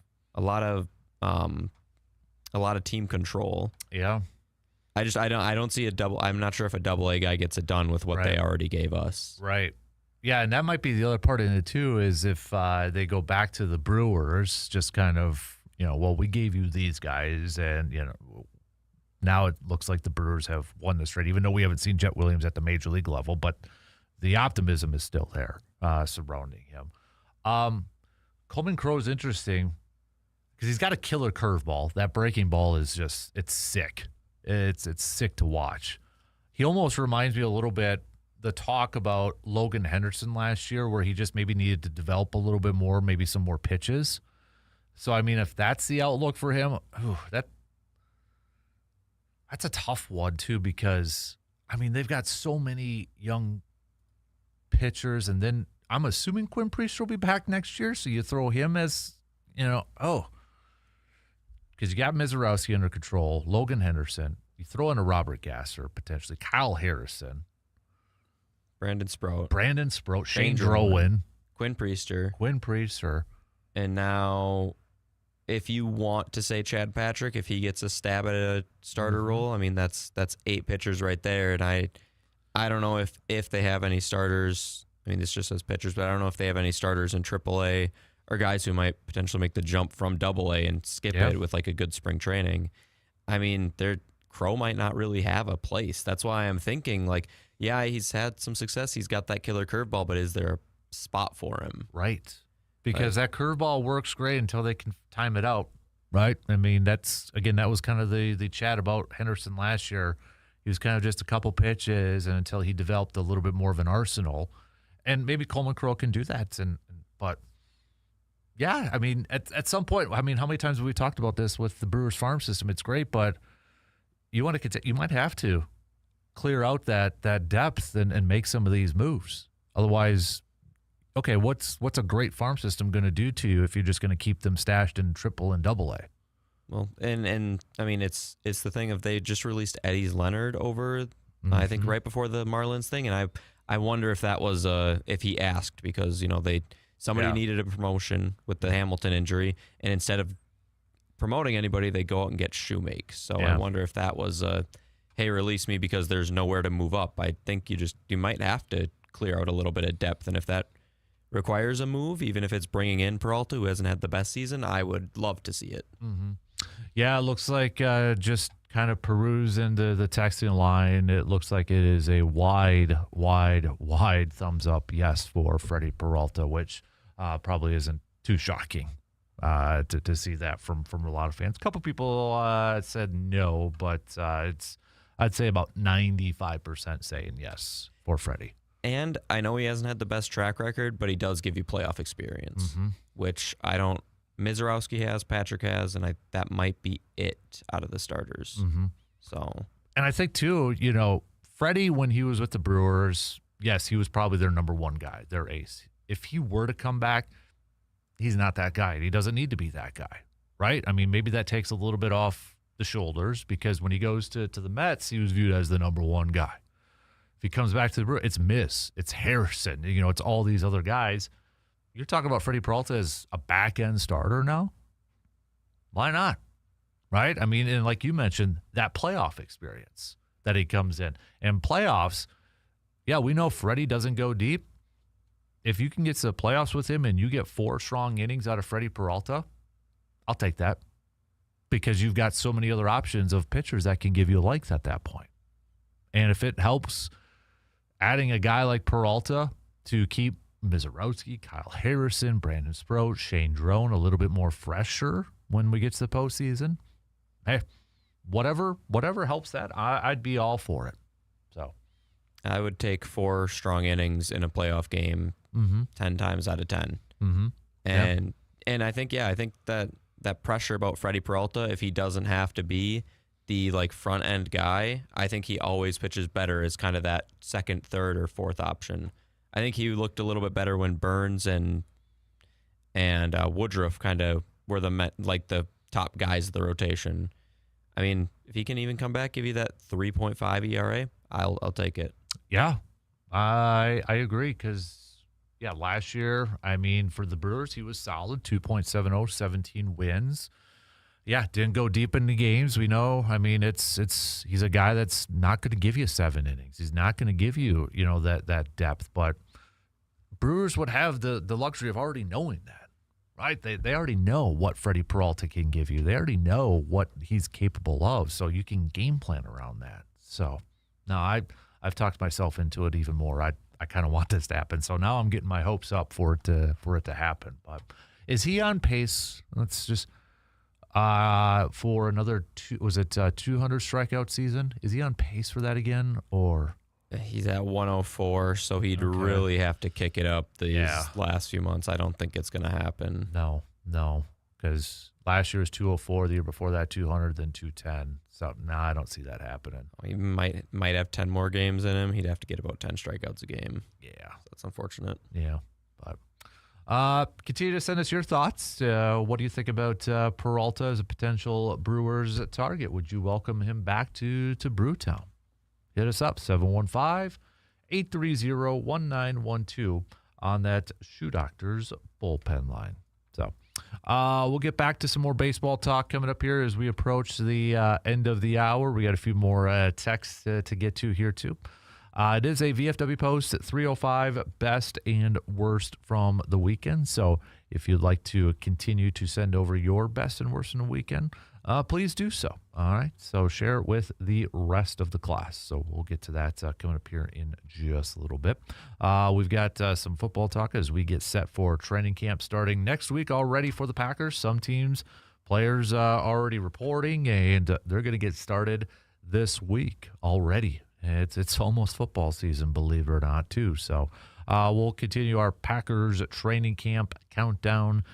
team control. Yeah. I don't see a double. I'm not sure if a double-A guy gets it done with what they already gave us. Right. Yeah, and that might be the other part in it too, is if they go back to the Brewers, just kind of, well, we gave you these guys, and now it looks like the Brewers have won this trade, even though we haven't seen Jet Williams at the major league level, but the optimism is still there surrounding him. Coleman Crow is interesting because he's got a killer curveball. That breaking ball is it's sick. It's sick to watch. He almost reminds me a little bit the talk about Logan Henderson last year, where he just maybe needed to develop a little bit more, maybe some more pitches. So, I mean, if that's the outlook for him, that's a tough one, too, because, I mean, they've got so many young pitchers, and then I'm assuming Quinn Priester will be back next year, so you throw him as, because you got Mizorowski under control, Logan Henderson, you throw in a Robert Gasser, potentially, Kyle Harrison, Brandon Sproat, Shane Drowan, Quinn Priester. And now, if you want to say Chad Patrick, if he gets a stab at a starter role, I mean, that's 8 pitchers right there. And I don't know if they have any starters. I mean, this just says pitchers, but I don't know if they have any starters in AAA or guys who might potentially make the jump from AA and skip it with like a good spring training. I mean, Crow might not really have a place. That's why I'm thinking, like, yeah, he's had some success. He's got that killer curveball, but is there a spot for him? Right. Because that curveball works great until they can time it out, right? I mean, that was kind of the chat about Henderson last year. He was kind of just a couple pitches, and until he developed a little bit more of an arsenal. And maybe Coleman Crow can do that. But, yeah, I mean, at some point, I mean, how many times have we talked about this with the Brewers farm system? It's great, but you might have to clear out that depth and make some of these moves. Otherwise, okay, what's a great farm system going to do to you if you're just going to keep them stashed in AAA and AA? Well, and I mean, it's the thing of they just released Eddie Leonard over, I think, right before the Marlins thing, and I wonder if that was if he asked because somebody needed a promotion with the Hamilton injury, and instead of promoting anybody, they go out and get Shoemake. So I wonder if that was hey, release me because there's nowhere to move up. I think you might have to clear out a little bit of depth, and if that requires a move, even if it's bringing in Peralta, who hasn't had the best season, I would love to see it. Yeah, it looks like just kind of peruse into the texting line. It looks like it is a wide thumbs up yes for Freddie Peralta, which probably isn't too shocking to see that from a lot of fans. A couple people said no, but I'd say about 95% saying yes for Freddie. And I know he hasn't had the best track record, but he does give you playoff experience, which I don't. Mizorowski has, Patrick has, and that might be it out of the starters. So, and I think too, Freddie, when he was with the Brewers, yes, he was probably their number one guy, their ace. If he were to come back, he's not that guy. He doesn't need to be that guy, right? I mean, maybe that takes a little bit off the shoulders because when he goes to the Mets, he was viewed as the number one guy. If he comes back to the Brewers, it's Miss, it's Harrison, it's all these other guys. You're talking about Freddie Peralta as a back-end starter now? Why not? Right? I mean, and like you mentioned, that playoff experience that he comes in. And playoffs, yeah, we know Freddie doesn't go deep. If you can get to the playoffs with him and you get 4 strong innings out of Freddie Peralta, I'll take that because you've got so many other options of pitchers that can give you length at that point. And if it helps adding a guy like Peralta to keep Mizorowski, Kyle Harrison, Brandon Sproat, Shane Drone a little bit more fresher when we get to the postseason, hey, whatever helps that, I'd be all for it. So I would take 4 strong innings in a playoff game 10 times out of 10. Mm-hmm. And I think that pressure about Freddie Peralta, if he doesn't have to be the front end guy, I think he always pitches better as kind of that second, third, or fourth option. I think he looked a little bit better when Burns and Woodruff kind of were the top guys of the rotation. I mean, if he can even come back, give you that 3.5 ERA, I'll take it. Yeah, I agree because, last year, I mean, for the Brewers, he was solid, 2.70, 17 wins. Yeah, didn't go deep into games. We know, I mean, he's a guy that's not going to give you 7 innings. He's not going to give you, that depth. But Brewers would have the luxury of already knowing that, right? They already know what Freddie Peralta can give you. They already know what he's capable of, so you can game plan around that. So, no, I've talked myself into it even more. I kind of want this to happen. So now I'm getting my hopes up for it to happen. But is he on pace? Let's just for another 200 strikeout season? Is he on pace for that again, or? He's at 104, so he'd really have to kick it up these last few months. I don't think it's going to happen. No, because last year was 204, the year before that 200, then 210. So, I don't see that happening. He might have 10 more games in him. He'd have to get about 10 strikeouts a game. Yeah. So that's unfortunate. Yeah, but continue to send us your thoughts. What do you think about Peralta as a potential Brewers target? Would you welcome him back to Brewtown? Hit us up, 715-830-1912 on that Shoe Doctors bullpen line. So we'll get back to some more baseball talk coming up here as we approach the end of the hour. We got a few more texts to get to here, too. It is a VFW post at 3:05, best and worst from the weekend. So if you'd like to continue to send over your best and worst from the weekend, please do so. All right. So share it with the rest of the class. So we'll get to that coming up here in just a little bit. We've got some football talk as we get set for training camp starting next week already for the Packers. Some teams, players already reporting, and they're going to get started this week already. It's almost football season, believe it or not, too. So we'll continue our Packers training camp countdown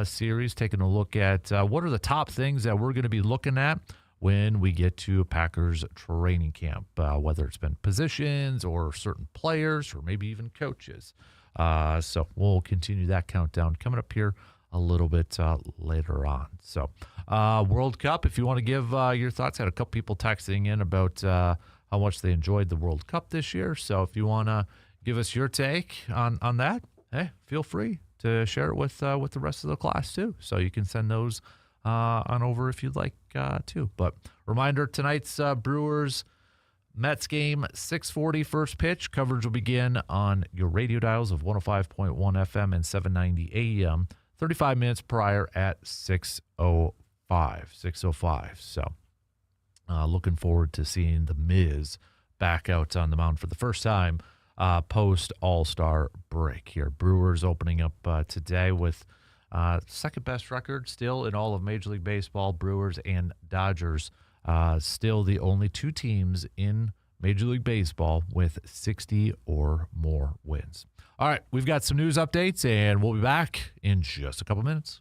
series, taking a look at what are the top things that we're going to be looking at when we get to Packers training camp, whether it's been positions or certain players or maybe even coaches. So we'll continue that countdown coming up here a little bit later on. So World Cup, if you want to give your thoughts, I had a couple people texting in about how much they enjoyed the World Cup this year. So if you want to give us your take on that, hey, feel free to share it with the rest of the class too. So you can send those on over if you'd like to. But reminder, tonight's Brewers Mets game, 6:40 first pitch. Coverage will begin on your radio dials of 105.1 FM and 790 AM, 35 minutes prior at 6:05. So looking forward to seeing the Miz back out on the mound for the first time post All-Star break here. Brewers opening up today with second best record still in all of Major League Baseball. Brewers and Dodgers still the only two teams in Major League Baseball with 60 or more wins. All right, we've got some news updates, and we'll be back in just a couple minutes.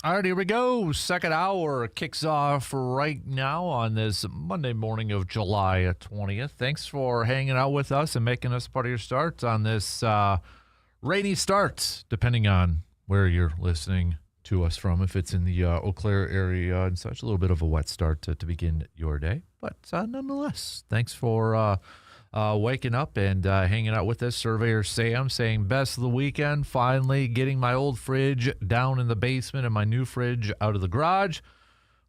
All right, here we go. Second hour kicks off right now on this Monday morning of July 20th. Thanks for hanging out with us and making us part of your start on this rainy start, depending on where you're listening to us from. If it's in the Eau Claire area and such, a little bit of a wet start to begin your day. But nonetheless, thanks for waking up and hanging out with us. Surveyor Sam saying best of the weekend. Finally getting my old fridge down in the basement and my new fridge out of the garage.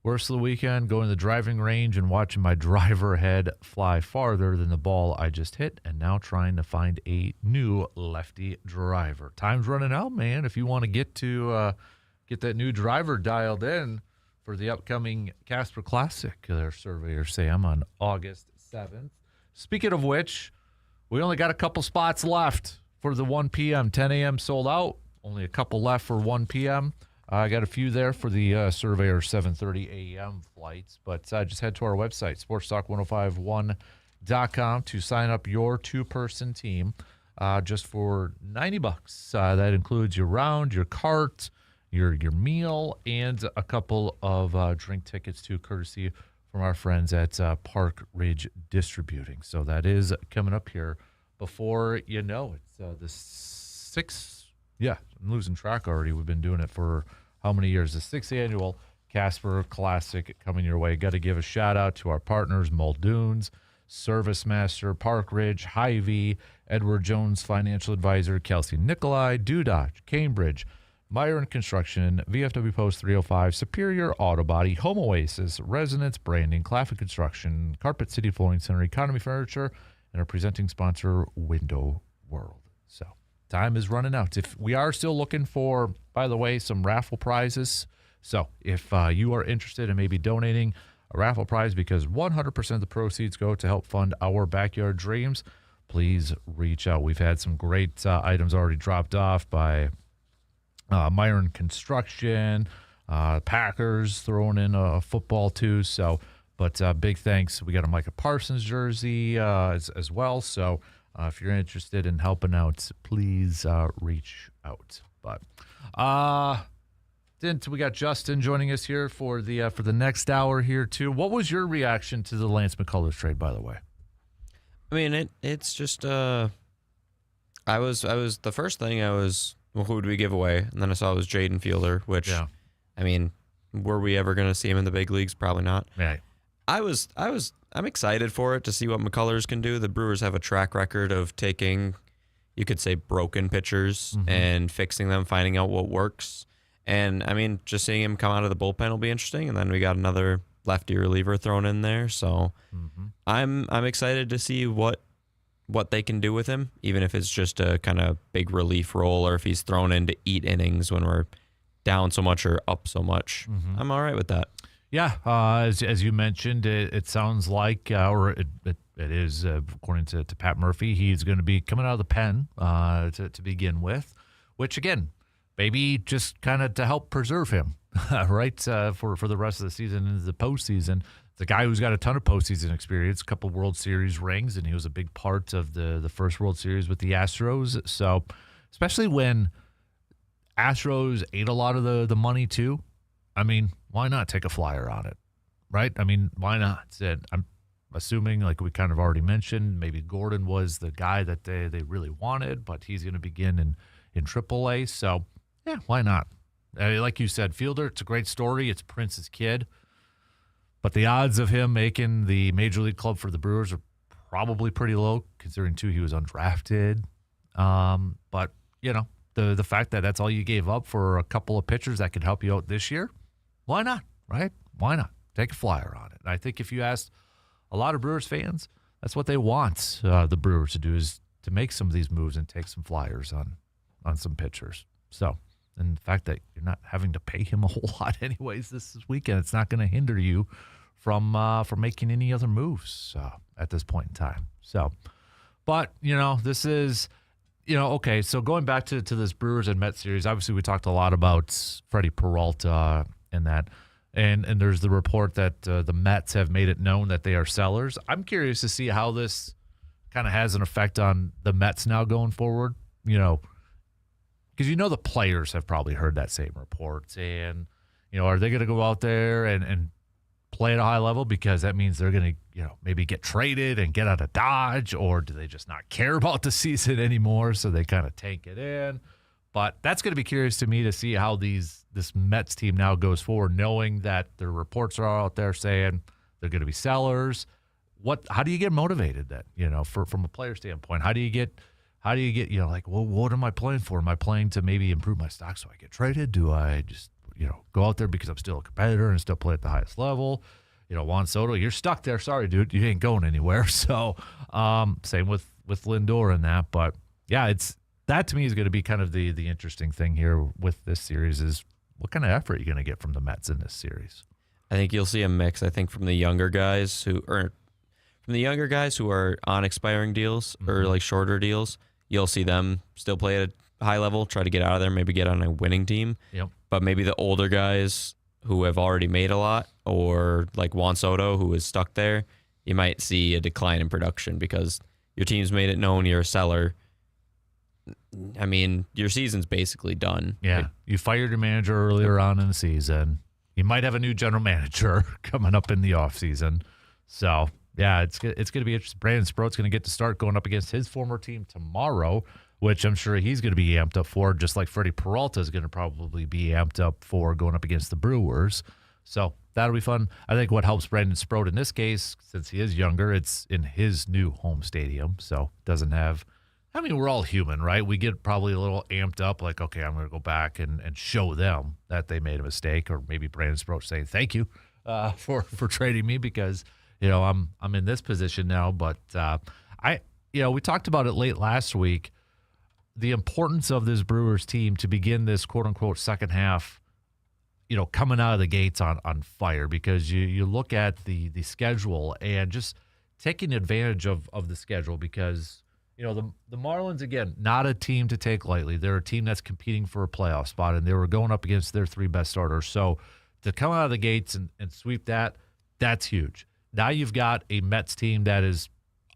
Worst of the weekend, going to the driving range and watching my driver head fly farther than the ball I just hit, and now trying to find a new lefty driver. Time's running out, man. If you want to get that new driver dialed in for the upcoming Kasper Classic, their Surveyor Sam on August 7th. Speaking of which, we only got a couple spots left for the 1 p.m. 10 a.m. sold out. Only a couple left for 1 p.m. I got a few there for the Surveyor 7:30 a.m. flights. But just head to our website, sportstalk1051.com, to sign up your two-person team just for $90. That includes your round, your cart, your meal, and a couple of drink tickets too, courtesy from our friends at Park Ridge Distributing. So that is coming up here before you know it. The 6th, I'm losing track already. We've been doing it for how many years? The 6th annual Kasper Classic coming your way. Got to give a shout out to our partners, Muldoon's, Service Master, Park Ridge, Hy-Vee, Edward Jones Financial Advisor, Kelsey Nicolai, Dodge, Cambridge, Myron Construction, VFW Post 305, Superior Auto Body, Home Oasis, Resonance Branding, Claflin Construction, Carpet City Flooring Center, Economy Furniture, and our presenting sponsor, Window World. So time is running out. If we are still looking for, by the way, some raffle prizes. So if you are interested in maybe donating a raffle prize, because 100% of the proceeds go to help fund our backyard dreams, please reach out. We've had some great items already dropped off by Myron Construction, Packers throwing in a football too. So, but big thanks. We got a Micah Parsons jersey as well. So if you're interested in helping out, please reach out. But we got Justin joining us here for the next hour here too. What was your reaction to the Lance McCullers trade, by the way? I mean, it's just I was the first thing I was, well, who would we give away? And then I saw it was Jaden Fielder, which, I mean, were we ever going to see him in the big leagues? Probably not. Right. I'm excited for it to see what McCullers can do. The Brewers have a track record of taking, you could say, broken pitchers and fixing them, finding out what works. And, I mean, just seeing him come out of the bullpen will be interesting. And then we got another lefty reliever thrown in there. So I'm excited to see what they can do with him, even if it's just a kind of big relief role or if he's thrown in to eat innings when we're down so much or up so much. I'm all right with that. Yeah, as you mentioned, it sounds like, or it is, according to Pat Murphy, he's going to be coming out of the pen to begin with, which, again, maybe just kind of to help preserve him, right, for the rest of the season into the postseason. The guy who's got a ton of postseason experience, a couple World Series rings, and he was a big part of the first World Series with the Astros. So, especially when Astros ate a lot of the money too, I mean, why not take a flyer on it, right? I mean, why not? And I'm assuming, like we kind of already mentioned, maybe Gordon was the guy that they really wanted, but he's going to begin in AAA. So, yeah, why not? Like you said, Fielder, it's a great story. It's Prince's kid. But the odds of him making the Major League club for the Brewers are probably pretty low, considering, too, he was undrafted. But, you know, the fact that that's all you gave up for a couple of pitchers that could help you out this year, why not, right? Why not? Take a flyer on it. And I think if you asked a lot of Brewers fans, that's what they want the Brewers to do, is to make some of these moves and take some flyers on some pitchers. So, and the fact that you're not having to pay him a whole lot anyways this weekend, it's not going to hinder you from making any other moves at this point in time. So, but, you know, this is, you know, okay, so going back to this Brewers and Mets series, obviously we talked a lot about Freddie Peralta and that, and there's the report that the Mets have made it known that they are sellers. I'm curious to see how this kind of has an effect on the Mets now going forward, you know, because you know the players have probably heard that same report, and Are they going to go out there and play at a high level because that means they're going to, maybe get traded and get out of Dodge, or do they just not care about the season anymore, so they kind of tank it in? But that's going to be curious to me to see how this Mets team now goes forward, knowing that their reports are out there saying they're going to be sellers. How do you get motivated then, from a player standpoint? How do you get, like, well, what am I playing for? Am I playing to maybe improve my stock so I get traded? Do I just, go out there because I'm still a competitor and still play at the highest level? Juan Soto, you're stuck there. Sorry, dude. You ain't going anywhere. So same with Lindor and that. But, yeah, that to me is going to be kind of the interesting thing here with this series is what kind of effort you're going to get from the Mets in this series. I think you'll see a mix. I think from the younger guys who are on expiring deals or like shorter deals, you'll see them still play at a high level, try to get out of there, maybe get on a winning team. Yep. But maybe the older guys who have already made a lot, or like Juan Soto who is stuck there, you might see a decline in production because your team's made it known you're a seller. I mean, your season's basically done. Yeah, you fired your manager earlier on in the season. You might have a new general manager coming up in the offseason. So, yeah, it's going to be interesting. Brandon Sproat's going to get to start going up against his former team tomorrow, which I'm sure he's going to be amped up for, just like Freddie Peralta is going to probably be amped up for going up against the Brewers. So that'll be fun. I think what helps Brandon Sproat in this case, since he is younger, it's in his new home stadium, so doesn't have – I mean, we're all human, right? We get probably a little amped up, like, okay, I'm going to go back and show them that they made a mistake, or maybe Brandon Sproat saying thank you for trading me because, I'm in this position now. But we talked about it late last week, the importance of this Brewers team to begin this quote-unquote second half, coming out of the gates on fire, because you look at the schedule and just taking advantage of the schedule because – the Marlins, again, not a team to take lightly. They're a team that's competing for a playoff spot, and they were going up against their three best starters. So to come out of the gates and sweep that's huge. Now you've got a Mets team that is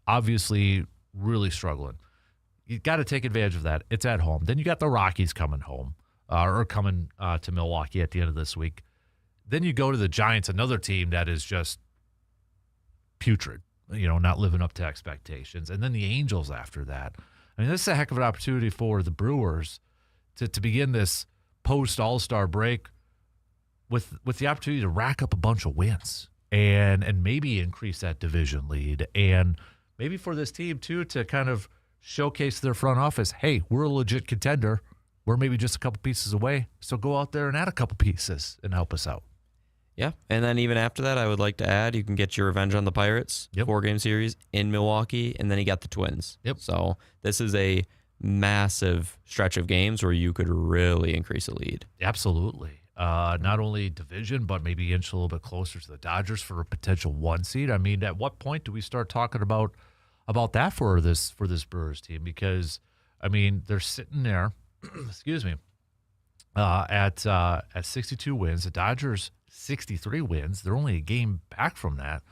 obviously really struggling. You've got to take advantage of that. It's at home. Then you got the Rockies coming home or coming to Milwaukee at the end of this week. Then you go to the Giants, another team that is just putrid. Not living up to expectations. And then the Angels after that. I mean, this is a heck of an opportunity for the Brewers to begin this post-All-Star break with the opportunity to rack up a bunch of wins and maybe increase that division lead. And maybe for this team, too, to kind of showcase their front office, hey, we're a legit contender. We're maybe just a couple pieces away. So go out there and add a couple pieces and help us out. Yeah, and then even after that, I would like to add, you can get your revenge on the Pirates, 4-game series in Milwaukee, and then you got the Twins. Yep. So this is a massive stretch of games where you could really increase a lead. Absolutely. Not only division, but maybe inch a little bit closer to the Dodgers for a potential 1 seed. I mean, at what point do we start talking about that for this Brewers team? Because, I mean, they're sitting there, excuse me, at 62 wins. The Dodgers 63 wins. They're only a game back from that.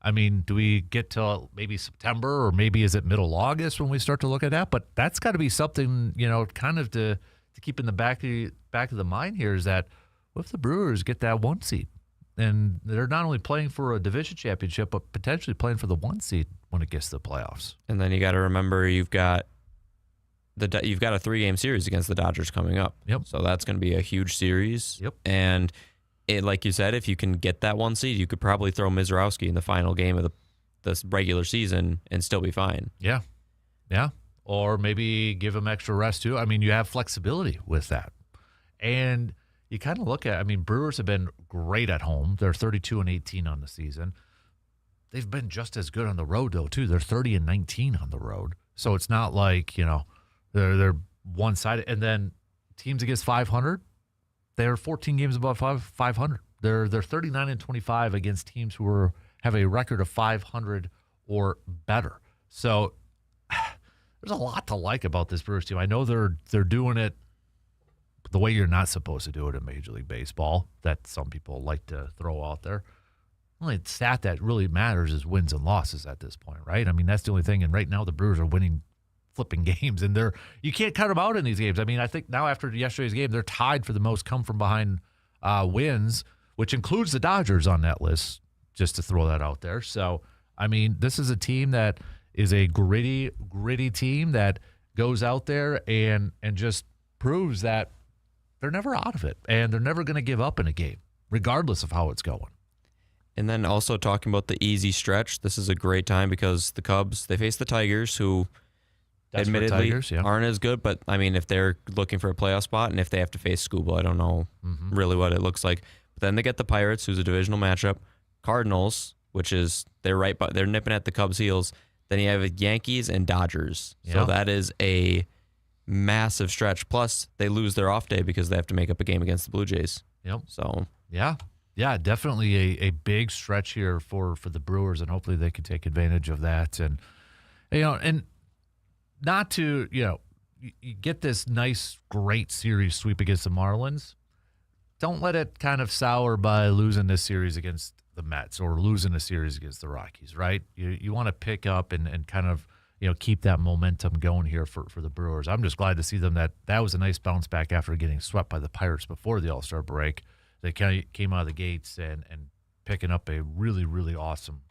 I mean, do we get to maybe September, or maybe is it middle August when we start to look at that? But that's got to be something, kind of to keep in the back of the mind here, is that what if the Brewers get that 1 seed? And they're not only playing for a division championship, but potentially playing for the 1 seed when it gets to the playoffs. And then you got to remember you've got a 3-game series against the Dodgers coming up. Yep. So that's going to be a huge series. Yep. And like you said, if you can get that 1 seed, you could probably throw Mizrowski in the final game of the regular season and still be fine. Yeah. Yeah. Or maybe give him extra rest too. I mean, you have flexibility with that. And you kind of look at, I mean, Brewers have been great at home. They're 32-18 on the season. They've been just as good on the road though too. They're 30-19 on the road. So it's not like, they're one-sided. And then teams against 500, they're 14 games above 500. They're 39-25 against teams who have a record of 500 or better. So there's a lot to like about this Brewers team. I know they're doing it the way you're not supposed to do it in Major League Baseball, that some people like to throw out there. The only stat that really matters is wins and losses at this point, right? I mean, that's the only thing. And right now the Brewers are winning flipping games, and you can't cut them out in these games. I mean, I think now after yesterday's game, they're tied for the most come from behind wins, which includes the Dodgers on that list, just to throw that out there. So, I mean, this is a team that is a gritty team that goes out there and just proves that they're never out of it, and they're never going to give up in a game, regardless of how it's going. And then also talking about the easy stretch, this is a great time because the Cubs, they face the Tigers, who admittedly aren't as good. But, I mean, if they're looking for a playoff spot and if they have to face Scuba, I don't know really what it looks like. But then they get the Pirates, who's a divisional matchup, Cardinals, which is they're nipping at the Cubs' heels. Then you have Yankees and Dodgers. Yeah. So that is a massive stretch. Plus, they lose their off day because they have to make up a game against the Blue Jays. Yep. So yeah, definitely a big stretch here for the Brewers, and hopefully they can take advantage of that. And and not to you get this nice, great series sweep against the Marlins. Don't let it kind of sour by losing this series against the Mets or losing a series against the Rockies, right? You want to pick up and kind of keep that momentum going here for the Brewers. I'm just glad to see them that was a nice bounce back after getting swept by the Pirates before the All-Star break. They kind of came out of the gates and picking up a really, really awesome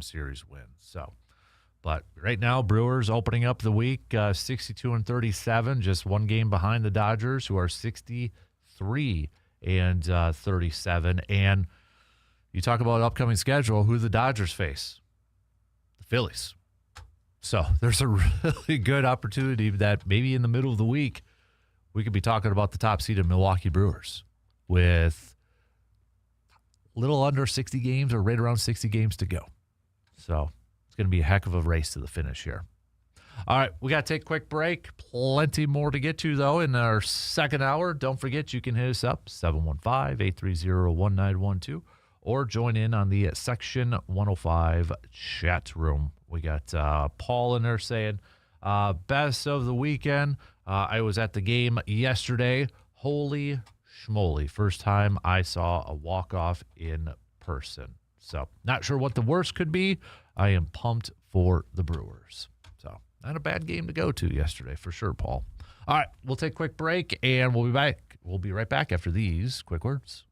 series win. So, but right now, Brewers opening up the week 62-37, just one game behind the Dodgers, who are 63-37. And you talk about upcoming schedule, who the Dodgers face? The Phillies. So there's a really good opportunity that maybe in the middle of the week, we could be talking about the top seeded Milwaukee Brewers with a little under 60 games or right around 60 games to go. So it's going to be a heck of a race to the finish here. All right, we got to take a quick break. Plenty more to get to, though, in our second hour. Don't forget, you can hit us up, 715-830-1912, or join in on the Section 105 chat room. We got Paul in there saying, best of the weekend. I was at the game yesterday. Holy schmoly. First time I saw a walk-off in person. So not sure what the worst could be. I am pumped for the Brewers. So not a bad game to go to yesterday for sure, Paul. All right, we'll take a quick break, and we'll be back. We'll be right back after these quick words.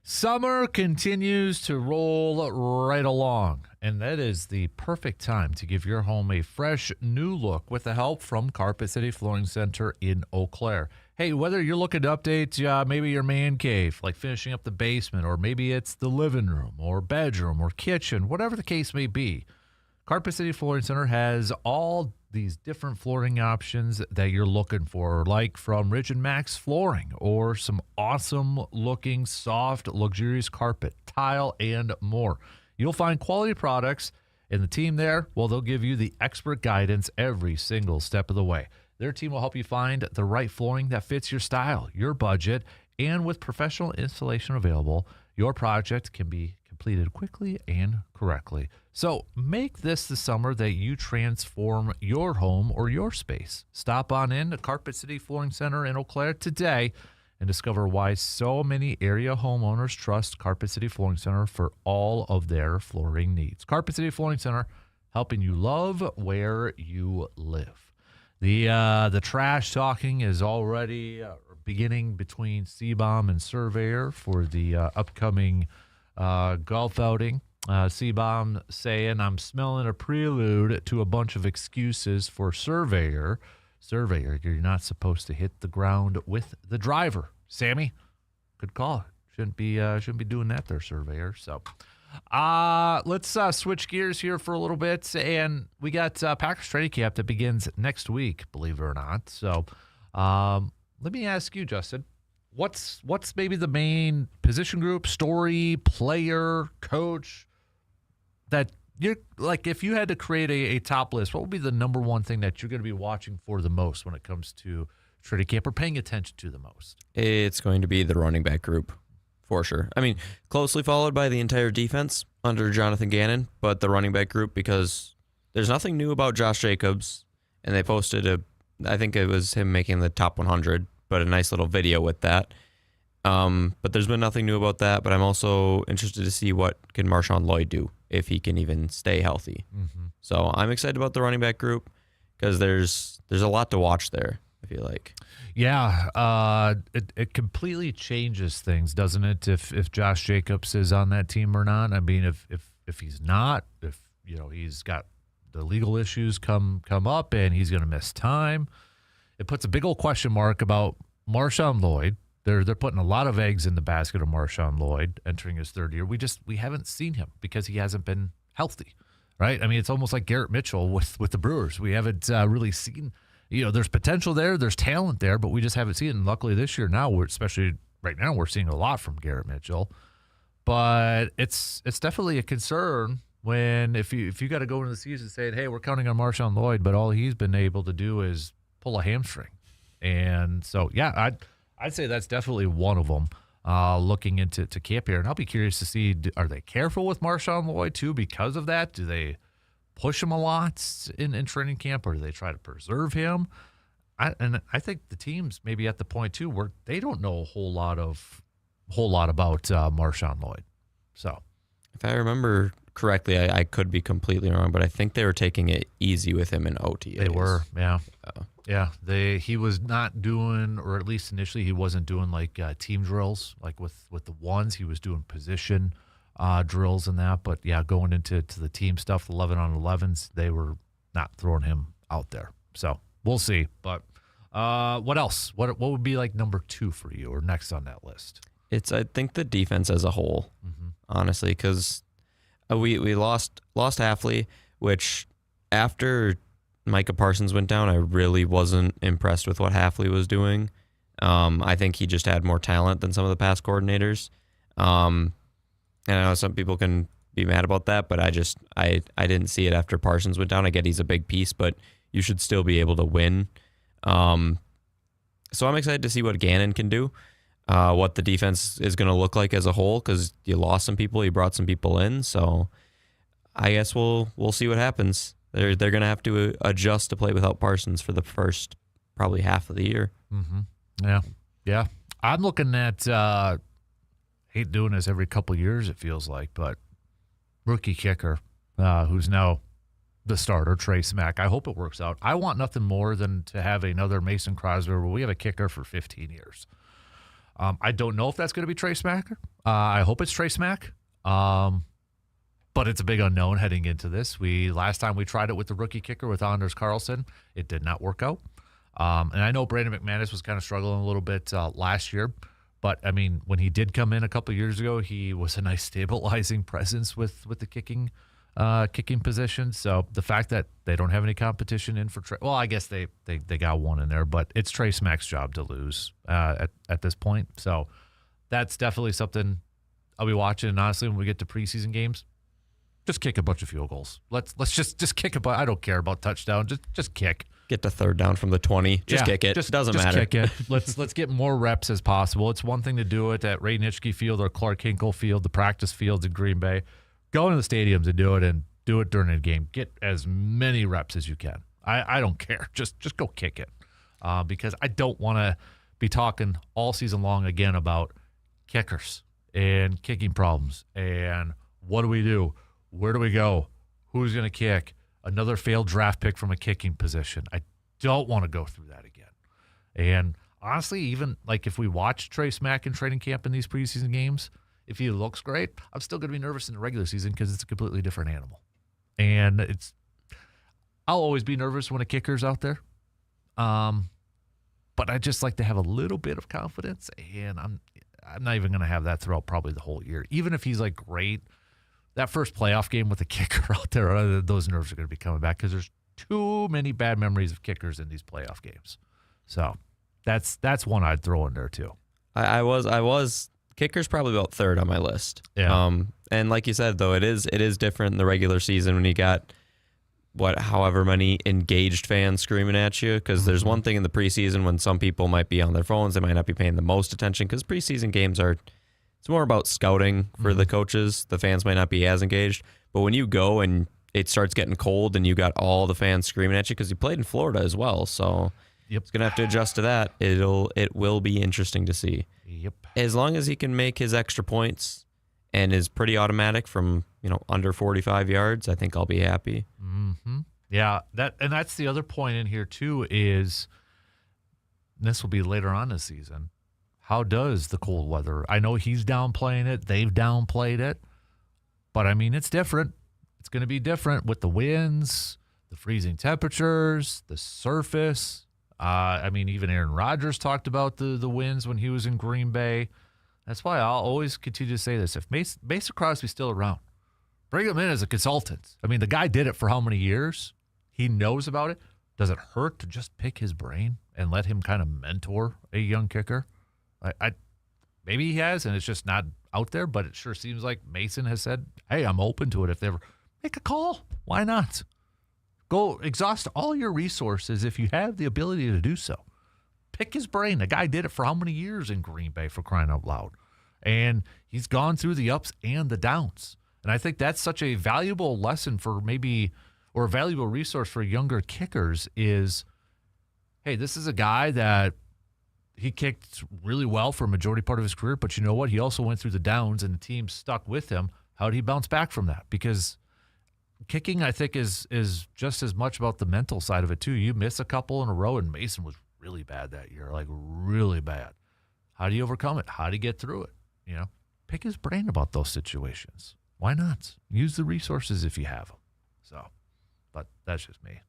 Summer continues to roll right along, and that is the perfect time to give your home a fresh new look with the help from Carpet City Flooring Center in Eau Claire. Hey, whether you're looking to update maybe your man cave, like finishing up the basement, or maybe it's the living room or bedroom or kitchen, whatever the case may be, Carpet City Flooring Center has all these different flooring options that you're looking for, like from Rigid Max flooring or some awesome looking soft luxurious carpet, tile, and more. You'll find quality products, and the team there, well, they'll give you the expert guidance every single step of the way. Their team will help you find the right flooring that fits your style, your budget, and with professional installation available, your project can be completed quickly and correctly. So make this the summer that you transform your home or your space. Stop on in to Carpet City Flooring Center in Eau Claire today and discover why so many area homeowners trust Carpet City Flooring Center for all of their flooring needs. Carpet City Flooring Center, helping you love where you live. The trash talking is already beginning between C-Bomb and Surveyor for the upcoming golf outing. C-Bomb saying, I'm smelling a prelude to a bunch of excuses for Surveyor. Surveyor, you're not supposed to hit the ground with the driver. Sammy, good call. Shouldn't be doing that there, Surveyor. So let's switch gears here for a little bit. And we got Packers training camp that begins next week, believe it or not. So let me ask you, Justin, what's maybe the main position group, story, player, coach that you're like, if you had to create a top list, what would be the number one thing that you're going to be watching for the most when it comes to training camp or paying attention to the most? It's going to be the running back group, for sure. I mean, closely followed by the entire defense under Jonathan Gannon, but the running back group, because there's nothing new about Josh Jacobs, and they posted I think it was him making the top 100, but a nice little video with that. But there's been nothing new about that, but I'm also interested to see what can Marshawn Lloyd do if he can even stay healthy. Mm-hmm. So I'm excited about the running back group because there's a lot to watch there, I feel like. Yeah, it completely changes things, doesn't it? If Josh Jacobs is on that team or not. I mean, if he's not, if he's got the legal issues come up and he's going to miss time, it puts a big old question mark about Marshawn Lloyd. They're putting a lot of eggs in the basket of Marshawn Lloyd entering his third year. We haven't seen him because he hasn't been healthy, right? I mean, it's almost like Garrett Mitchell with the Brewers. We haven't really seen. There's potential there, there's talent there, but we just haven't seen it. And luckily this year now, especially right now, we're seeing a lot from Garrett Mitchell. But it's definitely a concern when if you got to go into the season saying, hey, we're counting on Marshawn Lloyd, but all he's been able to do is pull a hamstring. And so, yeah, I'd say that's definitely one of them looking into camp here. And I'll be curious to see, are they careful with Marshawn Lloyd too because of that? Do they push him a lot in training camp, or do they try to preserve him? I think the team's maybe at the point too where they don't know a whole lot about Marshawn Lloyd. So, if I remember correctly, I could be completely wrong, but I think they were taking it easy with him in OTAs. They were, yeah. Yeah, he was not doing, or at least initially he wasn't doing like team drills, like with the ones. He was doing position drills and that. But yeah, going into the team stuff, the 11-on-11s, they were not throwing him out there. So we'll see. But what else? What would be like number 2 for you or next on that list? I think the defense as a whole, honestly, because we lost Halfley, which after Micah Parsons went down, I really wasn't impressed with what Halfley was doing. I think he just had more talent than some of the past coordinators. And I know some people can be mad about that, but I didn't see it after Parsons went down. I get he's a big piece, but you should still be able to win. So I'm excited to see what Gannon can do, what the defense is going to look like as a whole, because you lost some people, you brought some people in. So I guess we'll see what happens. They're going to have to adjust to play without Parsons for the first probably half of the year. Mm-hmm. Yeah. I'm looking at hate doing this every couple of years, it feels like, but rookie kicker who's now the starter, Trey Smack. I hope it works out. I want nothing more than to have another Mason Crosby where we have a kicker for 15 years. I don't know if that's going to be Trey Smacker. I hope it's Trace Mack. But it's a big unknown heading into this. Last time we tried it with the rookie kicker with Anders Carlson, it did not work out. And I know Brandon McManus was kind of struggling a little bit last year. But, I mean, when he did come in a couple of years ago, he was a nice stabilizing presence with the kicking position. So the fact that they don't have any competition in for well, I guess they got one in there, but it's Trace Mack's job to lose at this point. So that's definitely something I'll be watching. And honestly, when we get to preseason games, just kick a bunch of field goals. Let's just kick a bunch. I don't care about touchdown. Just kick. Get the third down from the 20. Just kick it. Doesn't matter. Kick it. Let's get more reps as possible. It's one thing to do it at Ray Nitschke Field or Clark Hinkle Field, the practice fields in Green Bay. Go into the stadiums and do it during a game. Get as many reps as you can. I don't care. Just go kick it, because I don't want to be talking all season long again about kickers and kicking problems and what do we do, where do we go, who's going to kick. Another failed draft pick from a kicking position. I don't want to go through that again. And honestly, even like if we watch Trace Mack in training camp in these preseason games, if he looks great, I'm still going to be nervous in the regular season because it's a completely different animal. And I'll always be nervous when a kicker's out there. But I just like to have a little bit of confidence, and I'm not even going to have that throughout probably the whole year. Even if he's like great, that first playoff game with a kicker out there, those nerves are going to be coming back because there's too many bad memories of kickers in these playoff games. So that's one I'd throw in there too. I was kicker's probably about third on my list. Yeah. And like you said, though, it is different in the regular season when you got however many engaged fans screaming at you, because there's one thing in the preseason when some people might be on their phones, they might not be paying the most attention because preseason games it's more about scouting for the coaches. The fans might not be as engaged. But when you go and it starts getting cold and you got all the fans screaming at you, because you played in Florida as well, so it's going to have to adjust to that. It will be interesting to see. Yep. As long as he can make his extra points and is pretty automatic from under 45 yards, I think I'll be happy. Mm-hmm. Yeah, that's the other point in here too is this will be later on this season. How does the cold weather? I know he's downplaying it. They've downplayed it. But, I mean, it's different. It's going to be different with the winds, the freezing temperatures, the surface. I mean, even Aaron Rodgers talked about the winds when he was in Green Bay. That's why I'll always continue to say this. If Mason Crosby's still around, bring him in as a consultant. I mean, the guy did it for how many years? He knows about it. Does it hurt to just pick his brain and let him kind of mentor a young kicker? Maybe he has, and it's just not out there, but it sure seems like Mason has said, hey, I'm open to it. If they ever make a call, why not? Go exhaust all your resources if you have the ability to do so. Pick his brain. The guy did it for how many years in Green Bay, for crying out loud? And he's gone through the ups and the downs. And I think that's such a valuable lesson for or a valuable resource for younger kickers is, hey, this is a guy that he kicked really well for a majority part of his career, but you know what? He also went through the downs, and the team stuck with him. How did he bounce back from that? Because kicking, I think, is just as much about the mental side of it, too. You miss a couple in a row, and Mason was really bad that year, like really bad. How do you overcome it? How do you get through it? Pick his brain about those situations. Why not? Use the resources if you have them. So, but that's just me.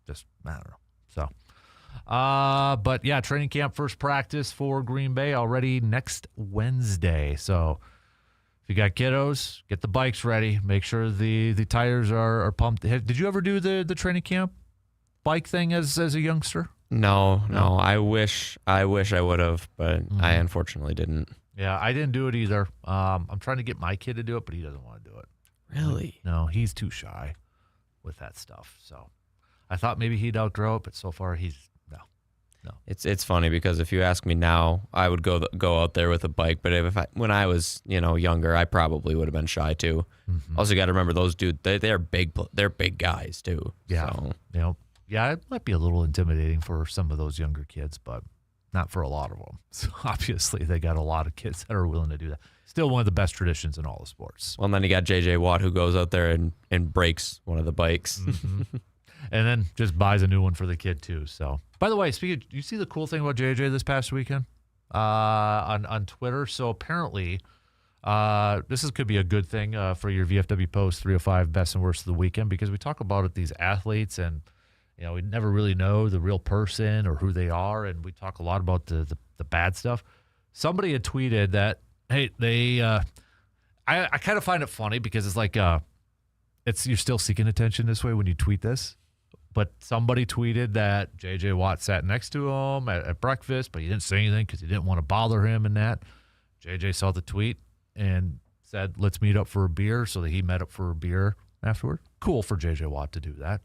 I don't know. So. But yeah, training camp first practice for Green Bay already next Wednesday. So if you got kiddos, get the bikes ready. Make sure the tires are pumped. Did you ever do the training camp bike thing as a youngster? No. I wish I would have, but I unfortunately didn't. Yeah, I didn't do it either. I'm trying to get my kid to do it, but he doesn't want to do it. Really? No, he's too shy with that stuff. So I thought maybe he'd outgrow it, but so far he's no. It's funny because if you ask me now, I would go out there with a bike. But when I was younger, I probably would have been shy too. Mm-hmm. Also, got to remember those dudes. They're big. They're big guys too. Yeah. So. Yeah, it might be a little intimidating for some of those younger kids, but not for a lot of them. So obviously, they got a lot of kids that are willing to do that. Still one of the best traditions in all the sports. Well, and then you got J.J. Watt who goes out there and breaks one of the bikes. Mm-hmm. And then just buys a new one for the kid, too. So, by the way, you see the cool thing about JJ this past weekend on Twitter? So, apparently, Could be a good thing for your VFW Post 305 best and worst of the weekend, because we talk about these athletes, and we never really know the real person or who they are, and we talk a lot about the bad stuff. Somebody had tweeted that, hey, I kind of find it funny because it's like you're still seeking attention this way when you tweet this. But somebody tweeted that J.J. Watt sat next to him at breakfast, but he didn't say anything because he didn't want to bother him and that. J.J. saw the tweet and said, let's meet up for a beer, so that he met up for a beer afterward. Cool for J.J. Watt to do that.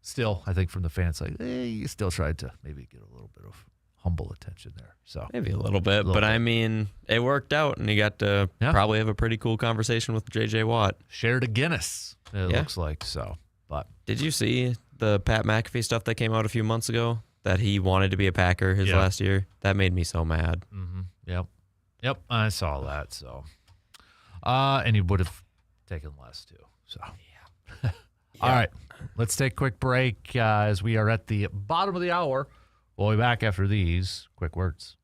Still, I think from the fans, you still tried to maybe get a little bit of humble attention there. So maybe a little bit, but I mean, it worked out, and he got to probably have a pretty cool conversation with J.J. Watt. Shared a Guinness, it looks like. So, but did you see the Pat McAfee stuff that came out a few months ago, that he wanted to be a Packer his last year? That made me so mad. Mm-hmm. Yep, I saw that. So, and he would have taken less too. So, All right, let's take a quick break as we are at the bottom of the hour. We'll be back after these quick words.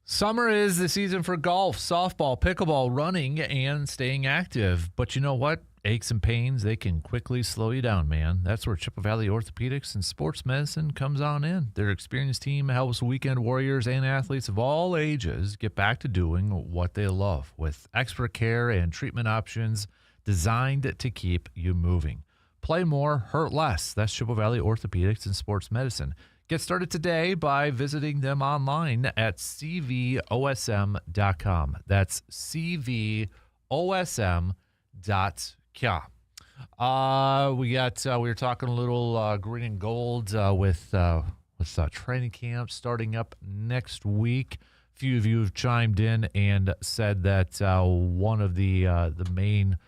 Summer is the season for golf, softball, pickleball, running, and staying active. But you know what? Aches and pains, they can quickly slow you down, man. That's where Chippewa Valley Orthopedics and Sports Medicine comes on in. Their experienced team helps weekend warriors and athletes of all ages get back to doing what they love with expert care and treatment options designed to keep you moving. Play more, hurt less. That's Chippewa Valley Orthopedics and Sports Medicine. Get started today by visiting them online at cvosm.com. That's cvosm.com. We were talking a little green and gold with training camp starting up next week. A few of you have chimed in and said that one of the main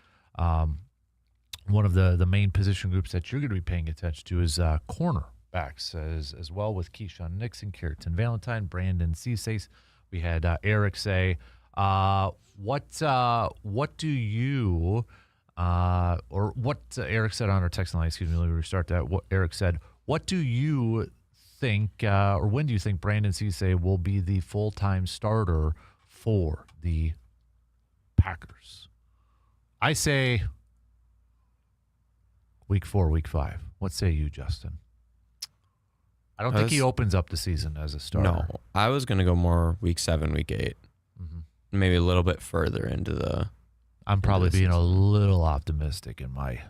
position groups that you're going to be paying attention to is cornerbacks as well, with Keyshawn Nixon, Carrington Valentine, Brandon Cisse. We had Eric say, what do you or what Eric said on our text line, excuse me, let me restart that. What Eric said, what do you think, or when do you think Brandon Cisse will be the full-time starter for the Packers? I say week 4, week 5. What say you, Justin? I don't think he opens up the season as a starter. No, I was going to go more week 7, week 8. Mm-hmm. Maybe a little bit further into the... I'm probably being a little optimistic in my...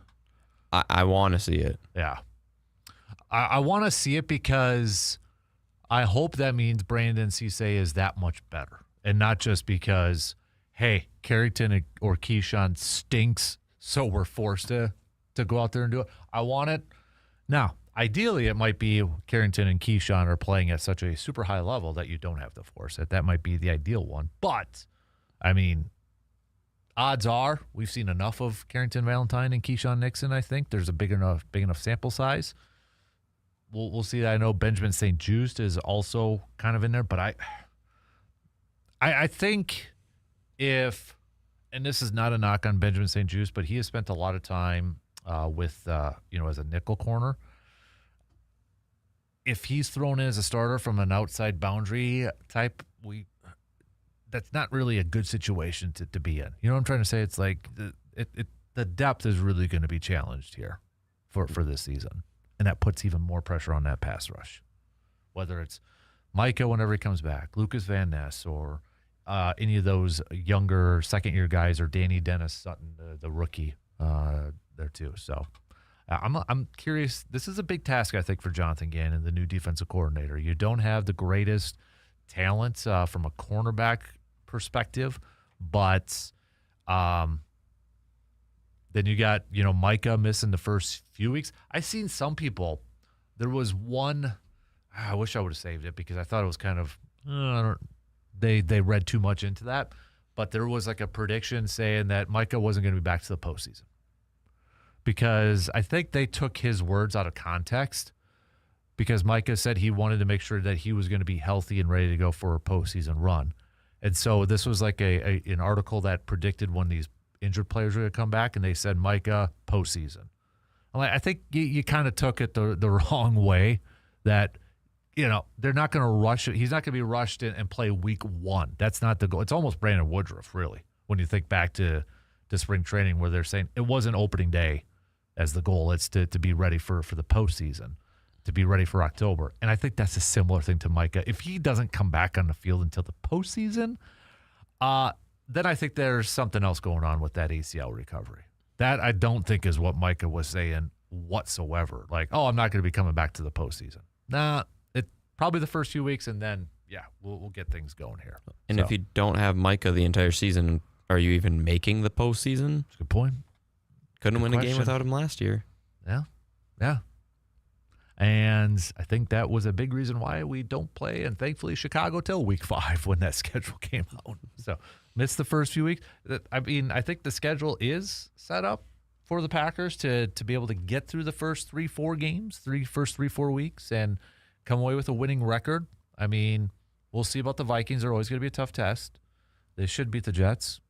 I want to see it. Yeah. I want to see it because I hope that means Brandon Cisse is that much better. And not just because, hey, Carrington or Keyshawn stinks, so we're forced to go out there and do it. I want it. Now, ideally, it might be Carrington and Keyshawn are playing at such a super high level that you don't have to force it. That might be the ideal one. But, I mean, odds are we've seen enough of Carrington Valentine and Keyshawn Nixon, I think. There's a big enough sample size. We'll see that. I know Benjamin St. Juste is also kind of in there, but I think if, and this is not a knock on Benjamin St. Juste, but he has spent a lot of time with as a nickel corner. If he's thrown in as a starter from an outside boundary type, that's not really a good situation to be in. You know what I'm trying to say? It's like the depth is really going to be challenged here for this season. And that puts even more pressure on that pass rush. Whether it's Micah whenever he comes back, Lucas Van Ness, or any of those younger second-year guys, or Danny Dennis Sutton, the rookie there too. So I'm curious. This is a big task, I think, for Jonathan Gannon, the new defensive coordinator. You don't have the greatest talent from a cornerback perspective, but then you got, Micah missing the first few weeks. I seen some people, there was one, I wish I would have saved it because I thought it was kind of, they read too much into that, but there was like a prediction saying that Micah wasn't going to be back to the postseason because I think they took his words out of context because Micah said he wanted to make sure that he was going to be healthy and ready to go for a postseason run. And so this was like an article that predicted when these injured players were going to come back, and they said Micah postseason. I think you kind of took it the wrong way that, they're not going to rush it. He's not going to be rushed in and play week 1. That's not the goal. It's almost Brandon Woodruff, really, when you think back to spring training where they're saying it wasn't opening day as the goal. It's to be ready for the postseason, to be ready for October. And I think that's a similar thing to Micah. If he doesn't come back on the field until the postseason, then I think there's something else going on with that ACL recovery. That I don't think is what Micah was saying whatsoever. Like, I'm not going to be coming back to the postseason. Nah, it probably the first few weeks, and then, we'll get things going here. And if you don't have Micah the entire season, are you even making the postseason? That's a good point. Couldn't win a game without him last year. Yeah. And I think that was a big reason why we don't play, and thankfully Chicago till week 5 when that schedule came out. So missed the first few weeks. I mean, I think the schedule is set up for the Packers to be able to get through the first 3-4 games, first 3-4 weeks, and come away with a winning record. I mean, we'll see about the Vikings. They're always going to be a tough test. They should beat the Jets.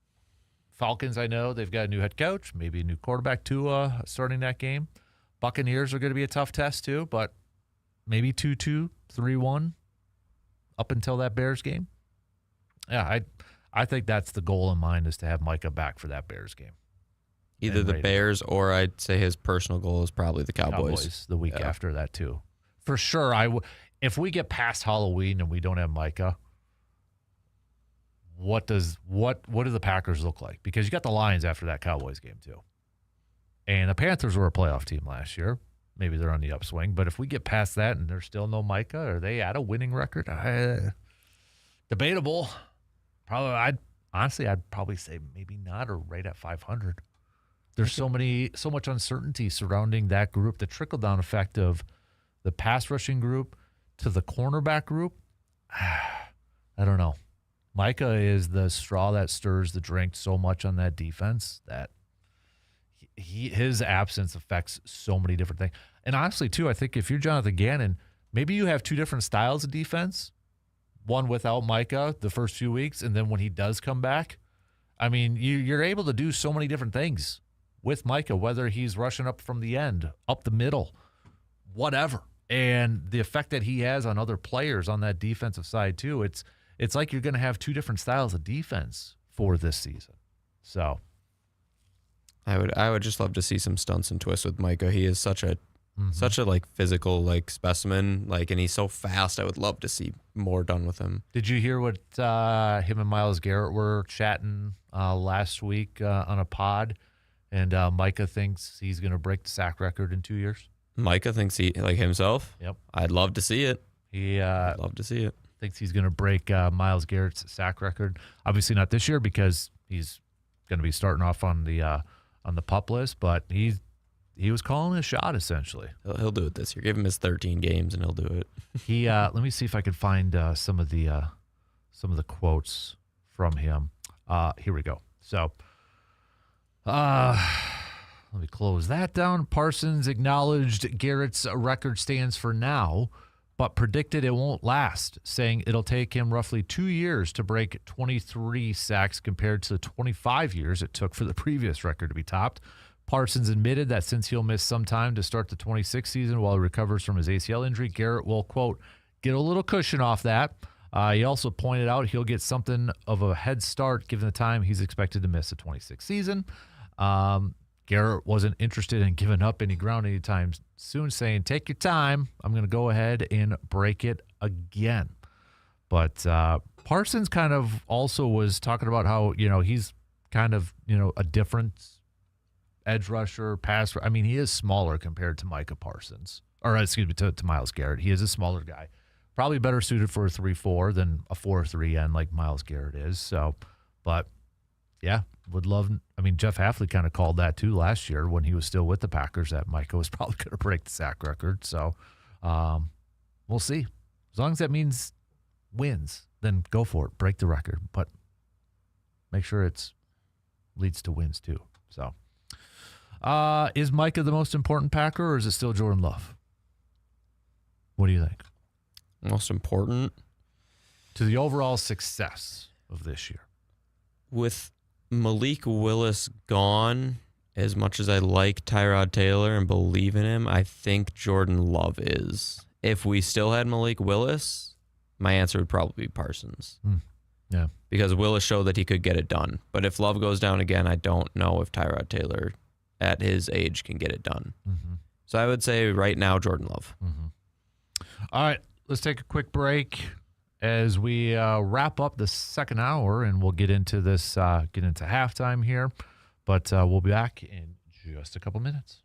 Falcons, I know they've got a new head coach, maybe a new quarterback, Tua, starting that game. Buccaneers are going to be a tough test too, but maybe 2-2, 3-1 up until that Bears game. Yeah, I think that's the goal in mind, is to have Micah back for that Bears game. Either the Bears or I'd say his personal goal is probably the Cowboys. The week after that too. For sure, if we get past Halloween and we don't have Micah, what do the Packers look like? Because you got the Lions after that Cowboys game too. And the Panthers were a playoff team last year. Maybe they're on the upswing, but if we get past that and there's still no Micah, are they at a winning record? Debatable. I'd probably say maybe not, or right at 500. There's so much uncertainty surrounding that group. The trickle-down effect of the pass rushing group to the cornerback group, I don't know. Micah is the straw that stirs the drink so much on that defense that his absence affects so many different things. And honestly, too, I think if you're Jonathan Gannon, maybe you have two different styles of defense, one without Micah the first few weeks, and then when he does come back, I mean, you're able to do so many different things with Micah, whether he's rushing up from the end, up the middle, whatever. And the effect that he has on other players on that defensive side too, it's like you're going to have two different styles of defense for this season. So I would just love to see some stunts and twists with Micah. He is such a like physical like specimen, like, and he's so fast. I would love to see more done with him. Did you hear what him and Myles Garrett were chatting last week on a pod? And Micah thinks he's going to break the sack record in 2 years. Micah thinks he, like himself? Yep. I'd love to see it. I'd love to see it. Thinks he's going to break Myles Garrett's sack record. Obviously not this year because he's going to be starting off on the PUP list, but he was calling a shot essentially. He'll do it this year. Give him his 13 games and he'll do it. Let me see if I can find some of the quotes from him. Here we go. So. Let me close that down. Parsons acknowledged Garrett's record stands for now, but predicted it won't last, saying it'll take him roughly 2 years to break 23 sacks compared to the 25 years it took for the previous record to be topped. Parsons admitted that since he'll miss some time to start the 26th season while he recovers from his ACL injury, Garrett will, quote, get a little cushion off that. He also pointed out he'll get something of a head start given the time he's expected to miss the 26th season. Garrett wasn't interested in giving up any ground anytime soon, saying, take your time. I'm going to go ahead and break it again. But Parsons kind of also was talking about how, he's kind of, a different edge rusher, pass. I mean, he is smaller compared to Micah Parsons. Or, excuse me, to Myles Garrett. He is a smaller guy. Probably better suited for a 3-4 than a 4-3 end like Myles Garrett is. So, but, yeah, would love. I mean, Jeff Hafley kind of called that too last year when he was still with the Packers, that Micah was probably going to break the sack record. So we'll see. As long as that means wins, then go for it. Break the record. But make sure it leads to wins too. So is Micah the most important Packer, or is it still Jordan Love? What do you think? Most important? To the overall success of this year. With Malik Willis gone, as much as I like Tyrod Taylor and believe in him, I think Jordan Love is. If we still had Malik Willis, my answer would probably be Parsons. Yeah. Because Willis showed that he could get it done. But if Love goes down again, I don't know if Tyrod Taylor at his age can get it done. Mm-hmm. So I would say right now, Jordan Love. Mm-hmm. All right, let's take a quick break as we wrap up the second hour, and we'll get into this, get into halftime here. But we'll be back in just a couple minutes.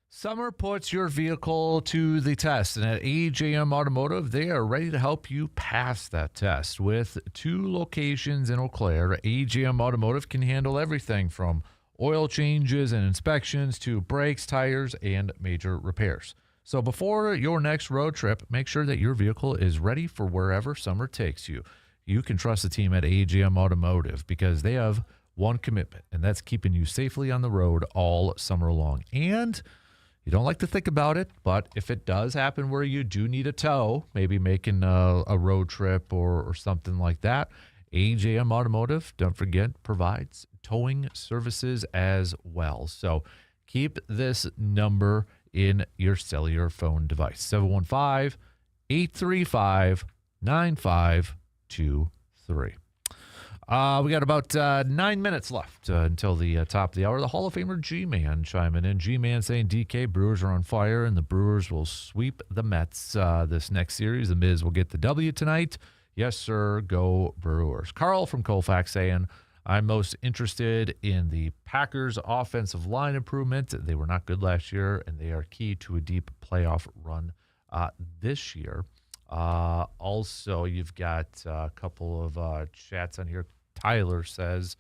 Summer puts your vehicle to the test, and at AJM Automotive, they are ready to help you pass that test. With 2 locations in Eau Claire, AJM Automotive can handle everything from oil changes and inspections to brakes, tires, and major repairs. So before your next road trip, make sure that your vehicle is ready for wherever summer takes you. You can trust the team at AJM Automotive because they have one commitment, and that's keeping you safely on the road all summer long. And you don't like to think about it, but if it does happen where you do need a tow, maybe making a road trip or something like that, AJM Automotive, don't forget, provides towing services as well. So keep this number in your cellular phone device, 715-835-9523. We got about 9 minutes left until the top of the hour. The Hall of Famer G-Man chiming in. G-Man saying, DK, Brewers are on fire, and the Brewers will sweep the Mets this next series. The Miz will get the W tonight. Yes, sir. Go Brewers. Carl from Colfax saying, I'm most interested in the Packers' offensive line improvement. They were not good last year, and they are key to a deep playoff run this year. Also, you've got a couple of chats on here. Tyler says,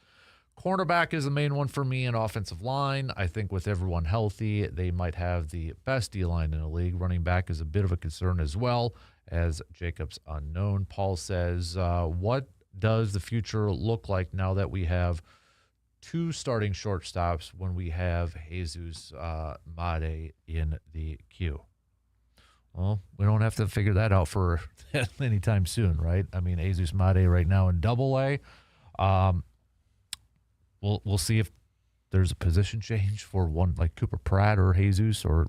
cornerback is the main one for me in offensive line. I think with everyone healthy, they might have the best D-line in the league. Running back is a bit of a concern as well as Jacobs unknown. Paul says, what does the future look like now that we have 2 starting shortstops when we have Jesus Made in the queue? Well, we don't have to figure that out for anytime soon, right? I mean, Jesus Made right now in Double-A. We'll see if there's a position change for one like Cooper Pratt or Jesus or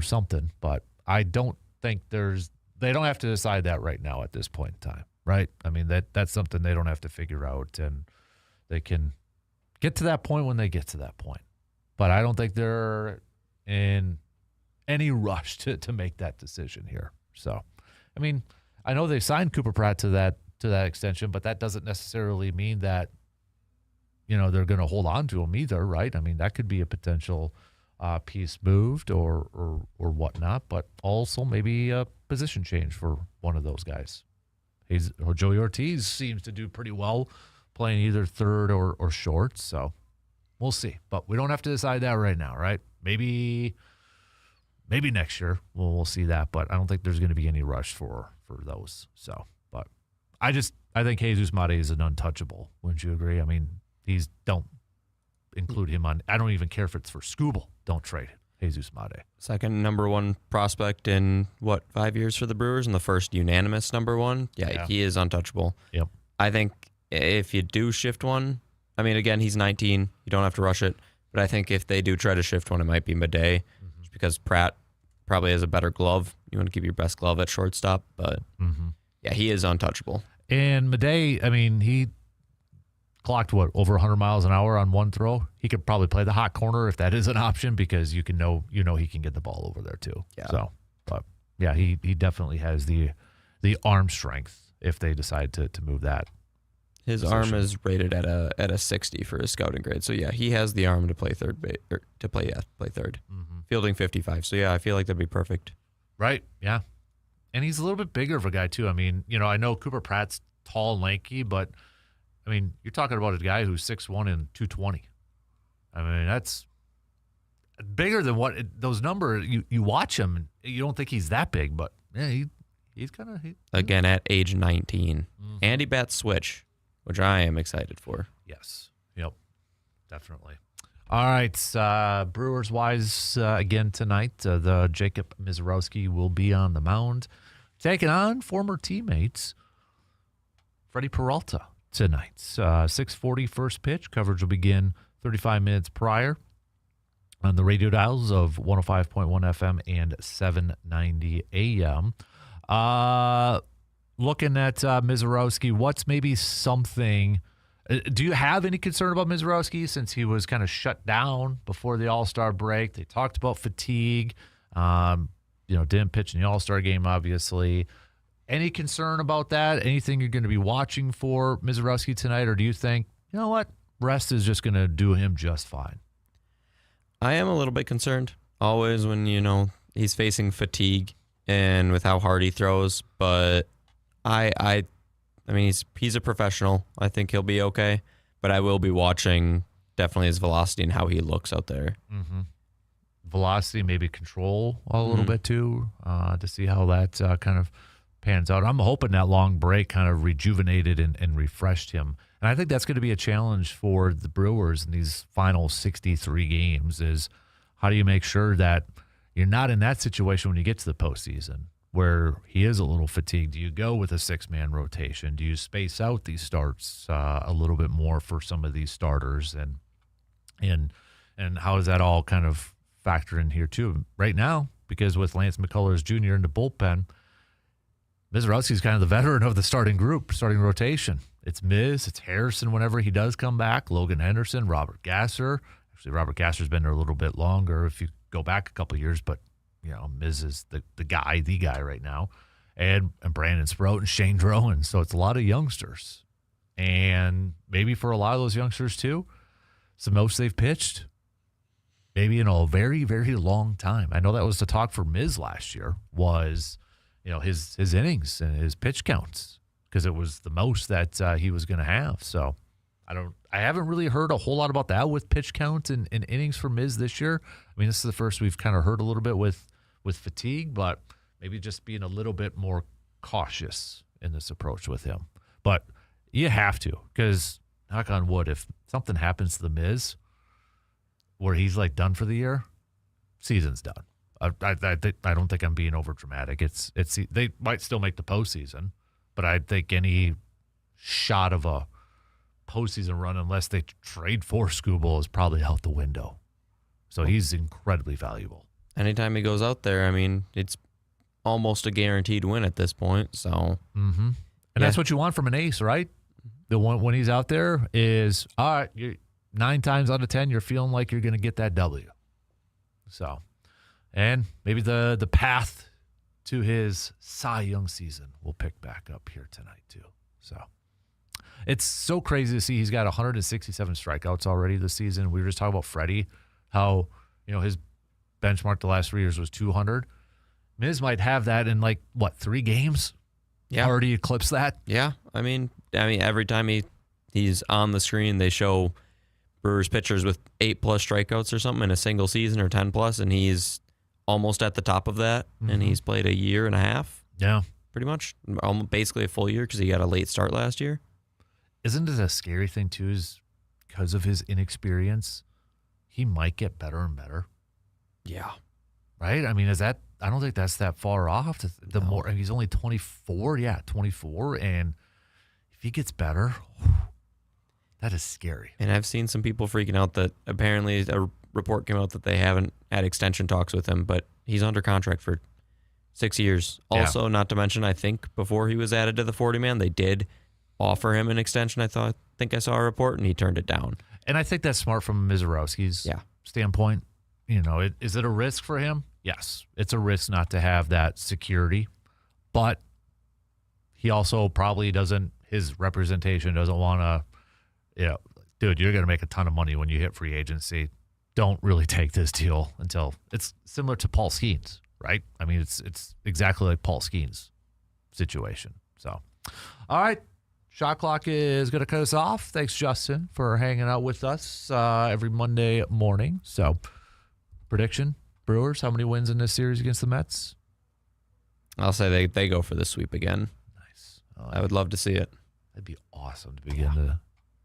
something, but I don't think they don't have to decide that right now at this point in time, right? I mean, that's something they don't have to figure out, and they can get to that point when they get to that point. But I don't think they're in any rush to make that decision here. So, I mean, I know they signed Cooper Pratt to that extension, but that doesn't necessarily mean that, you know, they're going to hold on to him either, right? I mean, that could be a potential piece moved or whatnot, but also maybe a position change for one of those guys. Joey Ortiz seems to do pretty well playing either third or short, so we'll see. But we don't have to decide that right now, right? Maybe next year we'll see that, but I don't think there's going to be any rush for those. So, but I think Jesus Mate is an untouchable. Wouldn't you agree? I mean, don't include him on. I don't even care if it's for Scooble. Don't trade Jesus Mate. Second number 1 prospect in 5 years for the Brewers, and the first unanimous number 1. Yeah, he is untouchable. Yep. I think if you do shift one, I mean, again, he's 19. You don't have to rush it. But I think if they do try to shift one, it might be Made, just because Pratt probably has a better glove. You want to keep your best glove at shortstop, but yeah, he is untouchable. And Made, I mean, he clocked over 100 miles an hour on one throw. He could probably play the hot corner if that is an option, because he can get the ball over there too. Yeah. So, but yeah, he definitely has the arm strength if they decide to move that. His arm is rated at a 60 for his scouting grade. So yeah, he has the arm to play third play third. Fielding 55. So yeah, I feel like that'd be perfect. Right. Yeah. And he's a little bit bigger of a guy too. I mean, I know Cooper Pratt's tall and lanky, but I mean, you're talking about a guy who's 6'1" and 220. I mean, that's bigger than what those numbers. You watch him, and you don't think he's that big, but yeah, he's kind of again at age 19. Andy bats switch, which I am excited for. Yes. Yep. Definitely. All right. Brewers wise again tonight. The Jacob Mizorowski will be on the mound, taking on former teammates Freddie Peralta tonight. 6:40 first pitch. Coverage will begin 35 minutes prior on the radio dials of 105.1 FM and 790 AM. Looking at Mizorowski, what's maybe something? Do you have any concern about Mizorowski since he was kind of shut down before the All-Star break? They talked about fatigue. Didn't pitch in the All-Star game, obviously. Any concern about that? Anything you're going to be watching for Mizorowski tonight, or do you think, you know what, rest is just going to do him just fine? I am a little bit concerned. always when, he's facing fatigue and with how hard he throws. But I mean, he's a professional. I think he'll be okay. But I will be watching definitely his velocity and how he looks out there. Mm-hmm. Velocity, maybe control a little bit too, to see how that kind of pans out. I'm hoping that long break kind of rejuvenated and refreshed him. And I think that's going to be a challenge for the Brewers in these final 63 games is how do you make sure that you're not in that situation when you get to the postseason where he is a little fatigued? Do you go with a six-man rotation? Do you space out these starts a little bit more for some of these starters? And how does that all kind of factor in here too? Right now, because with Lance McCullers Jr. in the bullpen, Mizorowski's kind of the veteran of the starting rotation. It's Miz, it's Harrison whenever he does come back, Logan Henderson, Robert Gasser. Actually, Robert Gasser's been there a little bit longer if you go back a couple of years, but Miz is the guy right now. And Brandon Sproat and Shane Drowan. So it's a lot of youngsters. And maybe for a lot of those youngsters too, it's the most they've pitched maybe in a very, very long time. I know that was the talk for Miz last year was, his innings and his pitch counts because it was the most that he was going to have. So I haven't really heard a whole lot about that with pitch count and innings for Miz this year. I mean, this is the first we've kind of heard a little bit with fatigue, but maybe just being a little bit more cautious in this approach with him. But you have to, because knock on wood, if something happens to the Miz where he's like done for the year, season's done. I don't think I'm being over dramatic. It's they might still make the postseason, but I think any shot of a postseason run, unless they trade for Skubal, is probably out the window. So he's incredibly valuable. Anytime he goes out there, I mean, it's almost a guaranteed win at this point. So, and that's what you want from an ace, right? The one when he's out there is all right. 9 times out of 10, you're feeling like you're going to get that W. So, and maybe the path to his Cy Young season will pick back up here tonight too. So, it's so crazy to see he's got 167 strikeouts already this season. We were just talking about Freddie, how his benchmark the last 3 years was 200. Miz might have that in 3 games? Yeah, already eclipsed that. Yeah, I mean, every time he's on the screen, they show Brewers pitchers with 8+ strikeouts or something in a single season or 10+, and he's almost at the top of that. And he's played a year and a half. Yeah, pretty much, basically a full year because he got a late start last year. Isn't it a scary thing too? Is because of his inexperience, he might get better and better. Yeah, right. I mean, I don't think that's that far off. The No. more he's only 24. Yeah, 24, and if he gets better. That is scary. And I've seen some people freaking out that apparently a report came out that they haven't had extension talks with him, but he's under contract for 6 years. Also, not to mention, I think before he was added to the 40-man, they did offer him an extension. I think I saw a report, and he turned it down. And I think that's smart from Mizorowski's standpoint. Is it a risk for him? Yes, it's a risk not to have that security, but he also probably doesn't. His representation doesn't want to. Dude, you're going to make a ton of money when you hit free agency. Don't really take this deal until it's similar to Paul Skeens, right? I mean, it's exactly like Paul Skeens' situation. So, all right, shot clock is going to cut us off. Thanks, Justin, for hanging out with us every Monday morning. So, prediction, Brewers, how many wins in this series against the Mets? I'll say they go for the sweep again. Nice. I would love to see it. That'd be awesome to begin the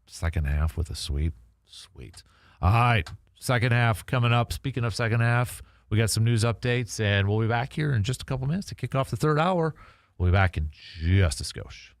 second half with a sweep. Sweet. All right. Second half coming up. Speaking of second half, we got some news updates, and we'll be back here in just a couple minutes to kick off the third hour. We'll be back in just a skosh.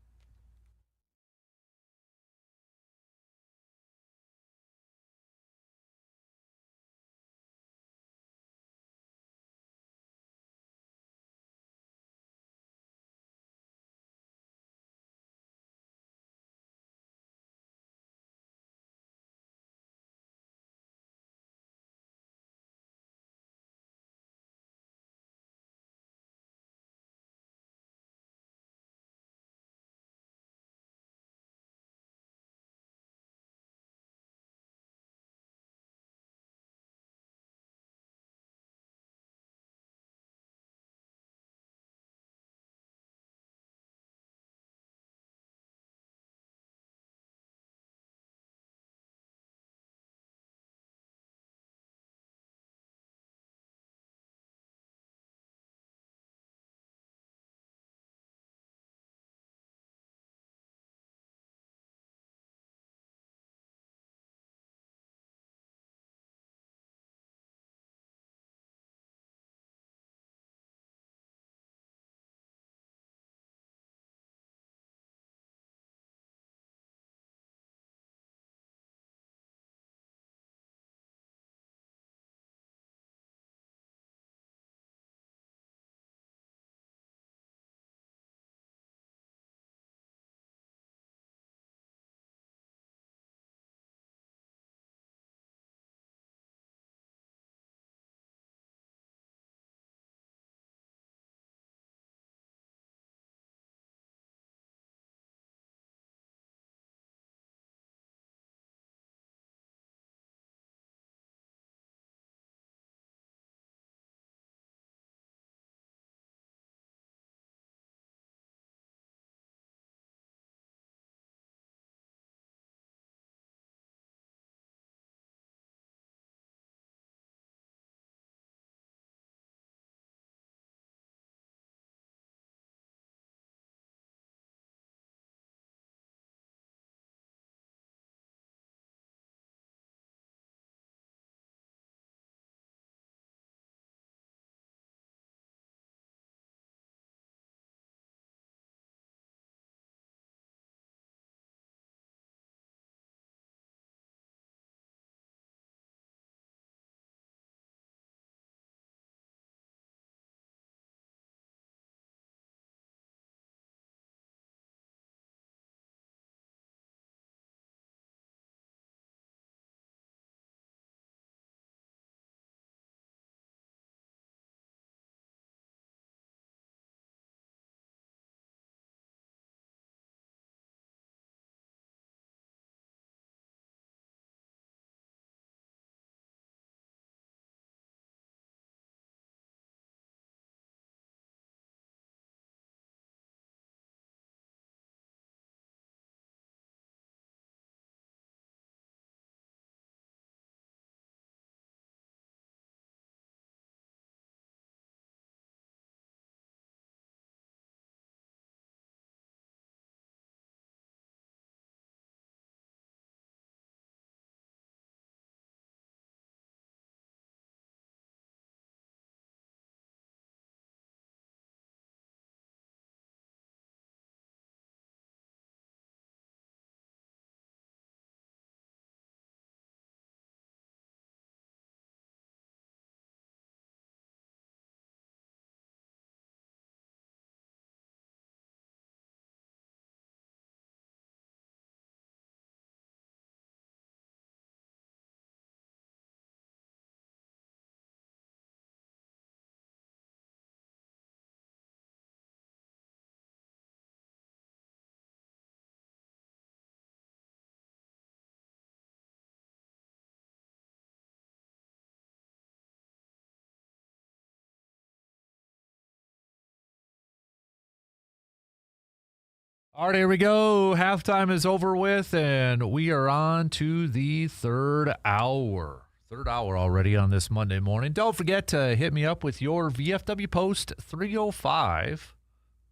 All right, here we go. Halftime is over with, and we are on to the third hour. Third hour already on this Monday morning. Don't forget to hit me up with your VFW Post 305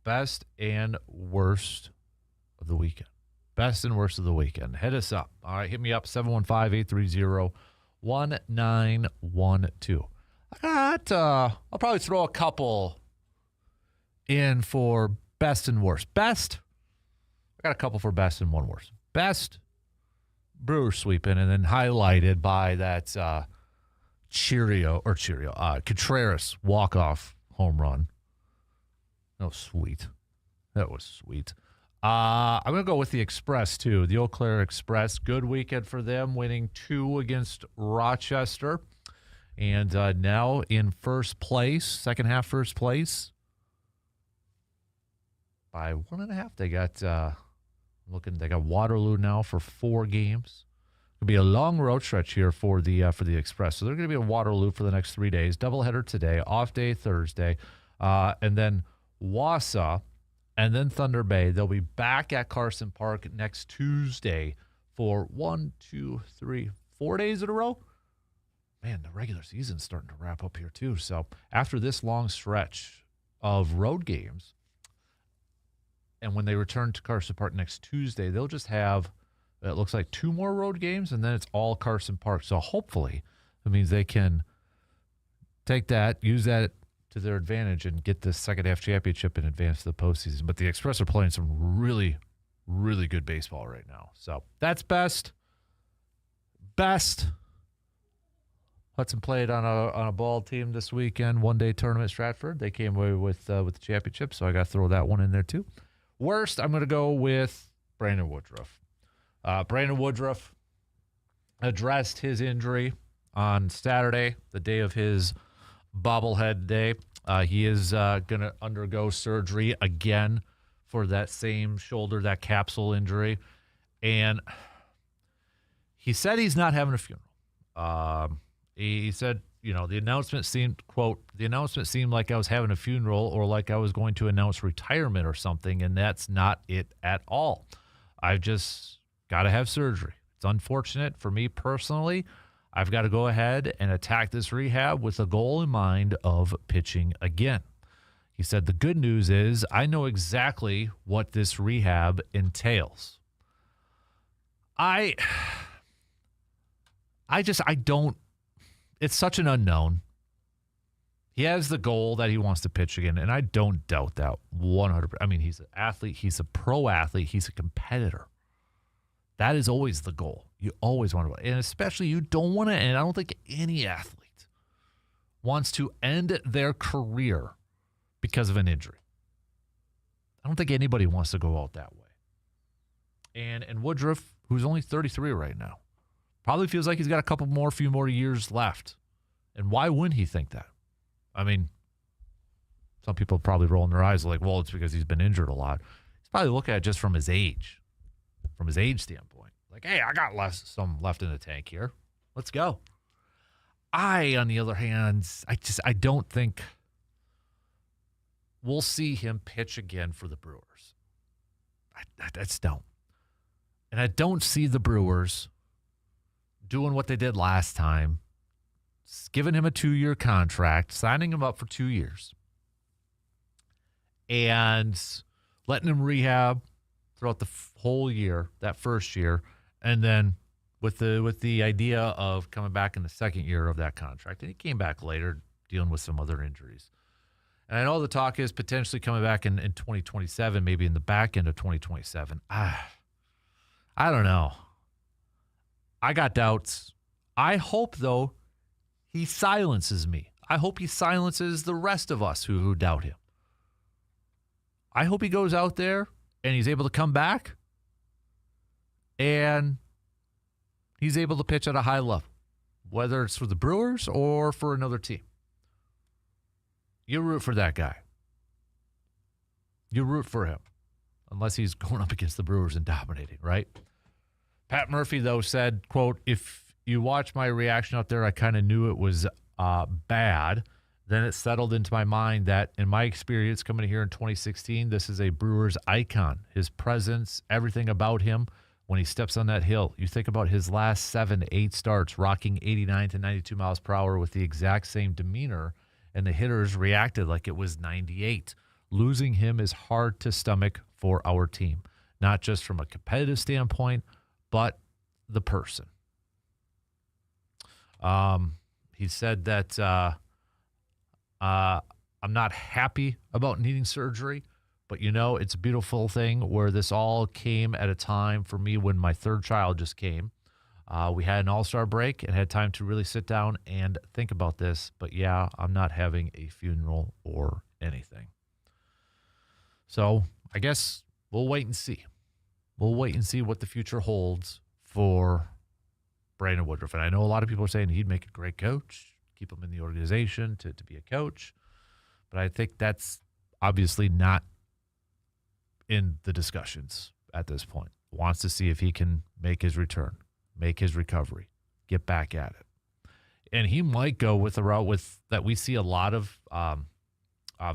best and worst of the weekend. Best and worst of the weekend. Hit us up. All right, hit me up, 715-830-1912. I'll probably throw a couple in for best and worst. Best, I got a couple for best and one worst. Best, Brewers sweeping, and then highlighted by that Contreras walk-off home run. That was sweet. That was sweet. I'm going to go with the Express, too. The Eau Claire Express. Good weekend for them, winning 2 against Rochester. And now in first place, second half first place. By 1.5, they got they got Waterloo now for 4 games. It'll be a long road stretch here for the Express. So they're going to be in Waterloo for the next 3 days. Doubleheader today, off day Thursday, and then Wausau, and then Thunder Bay. They'll be back at Carson Park next Tuesday for 4 days in a row. Man, the regular season's starting to wrap up here too. So after this long stretch of road games, and when they return to Carson Park next Tuesday, they'll just have, it looks like, 2 more road games, and then it's all Carson Park. So hopefully it means they can take that, use that to their advantage, and get this second half championship and advance to the postseason. But the Express are playing some really, really good baseball right now. So that's best. Best. Hudson played on a ball team this weekend, one-day tournament, Stratford. They came away with the championship, so I got to throw that one in there too. Worst, I'm going to go with Brandon Woodruff. Brandon Woodruff addressed his injury on Saturday, the day of his bobblehead day. He is going to undergo surgery again for that same shoulder, that capsule injury. And he said he's not having a funeral. He said, the announcement seemed, quote, the announcement seemed like I was having a funeral or like I was going to announce retirement or something, and that's not it at all. I've just got to have surgery. It's unfortunate for me personally. I've got to go ahead and attack this rehab with a goal in mind of pitching again. He said, the good news is I know exactly what this rehab entails. I don't. It's such an unknown. He has the goal that he wants to pitch again, and I don't doubt that 100%. I mean, he's an athlete. He's a pro athlete. He's a competitor. That is always the goal. You always want to, and especially you don't want to, and I don't think any athlete wants to end their career because of an injury. I don't think anybody wants to go out that way. And Woodruff, who's only 33 right now, probably feels like he's got a few more years left. And why wouldn't he think that? I mean, some people probably rolling their eyes like, well, it's because he's been injured a lot. He's probably looking at it just from his age standpoint. Like, hey, I got some left in the tank here. Let's go. On the other hand, I don't think we'll see him pitch again for the Brewers. I just don't. And I don't see the Brewers doing what they did last time, giving him a 2-year contract, signing him up for 2 years, and letting him rehab throughout the whole year, that first year, and then with the idea of coming back in the second year of that contract. And he came back later dealing with some other injuries. And I know the talk is potentially coming back in 2027, maybe in the back end of 2027. I don't know. I got doubts. I hope, though, he silences me. I hope he silences the rest of us who doubt him. I hope he goes out there and he's able to come back and he's able to pitch at a high level, whether it's for the Brewers or for another team. You root for that guy. You root for him, unless he's going up against the Brewers and dominating, right? Pat Murphy, though, said, quote, if you watch my reaction out there, I kind of knew it was bad. then it settled into my mind that in my experience coming here in 2016, this is a Brewers icon. His presence, everything about him when he steps on that hill. You think about his last 7 to 8 starts, rocking 89 to 92 miles per hour with the exact same demeanor, and the hitters reacted like it was 98. Losing him is hard to stomach for our team, not just from a competitive standpoint, but the person. He said that I'm not happy about needing surgery, but it's a beautiful thing where this all came at a time for me when my third child just came. We had an all-star break and had time to really sit down and think about this. But yeah, I'm not having a funeral or anything. So I guess we'll wait and see. We'll wait and see what the future holds for Brandon Woodruff. And I know a lot of people are saying he'd make a great coach, keep him in the organization to be a coach. But I think that's obviously not in the discussions at this point. Wants to see if he can make his return, make his recovery, get back at it. And he might go with the route that we see a lot of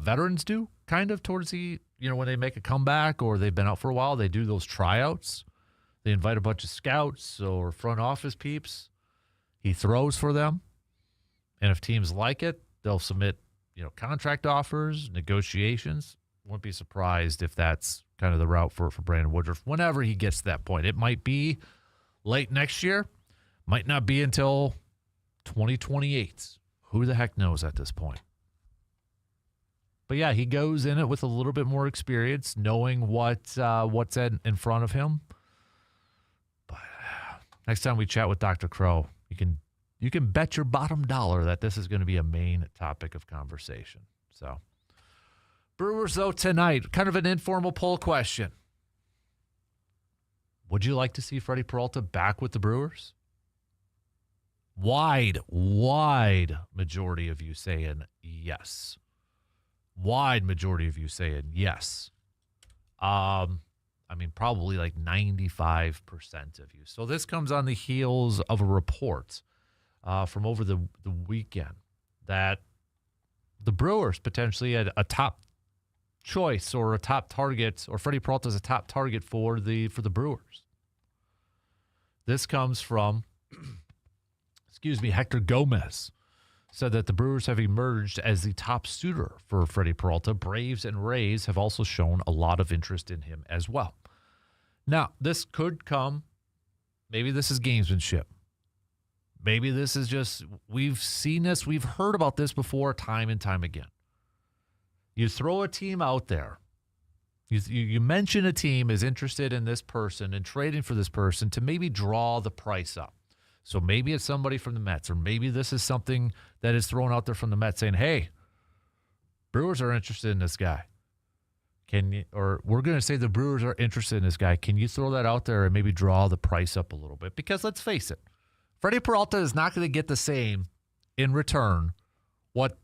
veterans do, kind of towards the, when they make a comeback or they've been out for a while, they do those tryouts. They invite a bunch of scouts or front office peeps. He throws for them. And if teams like it, they'll submit, contract offers, negotiations. Wouldn't be surprised if that's kind of the route for Brandon Woodruff whenever he gets to that point. It might be late next year, might not be until 2028. Who the heck knows at this point? But yeah, he goes in it with a little bit more experience, knowing what's in front of him. But next time we chat with Dr. Crow, you can bet your bottom dollar that this is going to be a main topic of conversation. So, Brewers, though, tonight, kind of an informal poll question. Would you like to see Freddie Peralta back with the Brewers? Wide majority of you saying yes. Wide majority of you saying yes. Probably like 95% of you. So this comes on the heels of a report from over the weekend that the Brewers potentially had a top choice or a top target, or Freddie Peralta is a top target for the Brewers. This comes from, Hector Gomez said that the Brewers have emerged as the top suitor for Freddie Peralta. Braves and Rays have also shown a lot of interest in him as well. Now, this could come, maybe this is gamesmanship. Maybe this is just, we've seen this, we've heard about this before time and time again. You throw a team out there, you mention a team is interested in this person and trading for this person to maybe draw the price up. So maybe it's somebody from the Mets, or maybe this is something that is thrown out there from the Mets saying, hey, Brewers are interested in this guy. Or we're going to say the Brewers are interested in this guy. Can you throw that out there and maybe draw the price up a little bit? Because let's face it, Freddie Peralta is not going to get the same in return what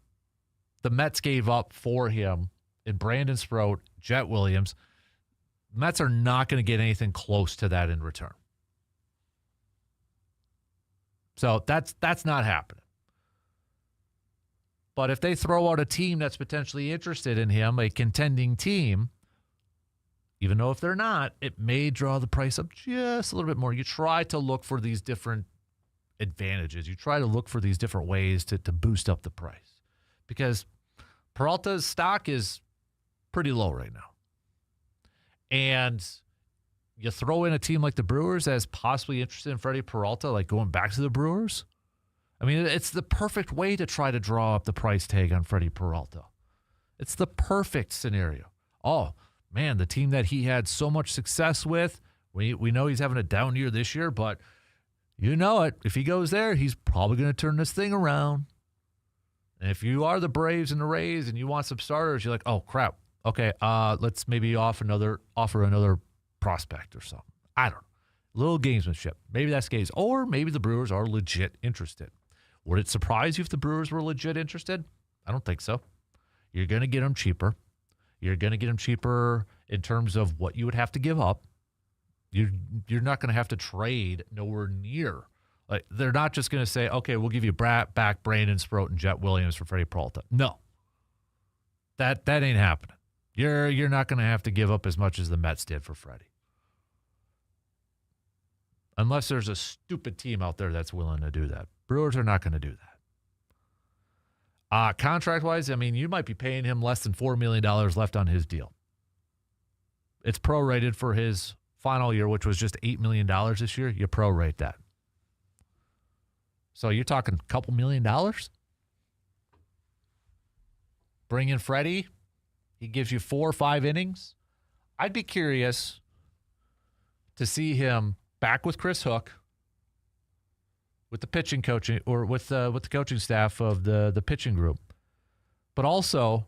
the Mets gave up for him in Brandon Sproat, Jet Williams. Mets are not going to get anything close to that in return. So that's not happening. But if they throw out a team that's potentially interested in him, a contending team, even though if they're not, it may draw the price up just a little bit more. You try to look for these different advantages. You try to look for these different ways to boost up the price. Because Peralta's stock is pretty low right now. And you throw in a team like the Brewers as possibly interested in Freddie Peralta, like going back to the Brewers. I mean, it's the perfect way to try to draw up the price tag on Freddie Peralta. It's the perfect scenario. Oh, man, the team that he had so much success with, we know he's having a down year this year, but you know it. If he goes there, he's probably going to turn this thing around. And if you are the Braves and the Rays and you want some starters, you're like, oh, crap. Okay, let's maybe offer another prospect or something. I don't know. Little gamesmanship. Maybe that's the case. Or maybe the Brewers are legit interested. Would it surprise you if the Brewers were legit interested? I don't think so. You're going to get them cheaper. You're going to get them cheaper in terms of what you would have to give up. You're not going to have to trade nowhere near Like, they're not just going to say, okay, we'll give you back Brandon Sproat and Jet Williams for Freddie Peralta. No. That ain't happening. You're not going to have to give up as much as the Mets did for Freddie. Unless there's a stupid team out there that's willing to do that. Brewers are not going to do that. Contract-wise, I mean, you might be paying him less than $4 million left on his deal. It's prorated for his final year, which was just $8 million this year. You prorate that. So you're talking a couple $1 million? Bring in Freddie. He gives you 4 or 5 innings. I'd be curious to see him back with Chris Hook, with the pitching coaching, or with the coaching staff of the pitching group, but also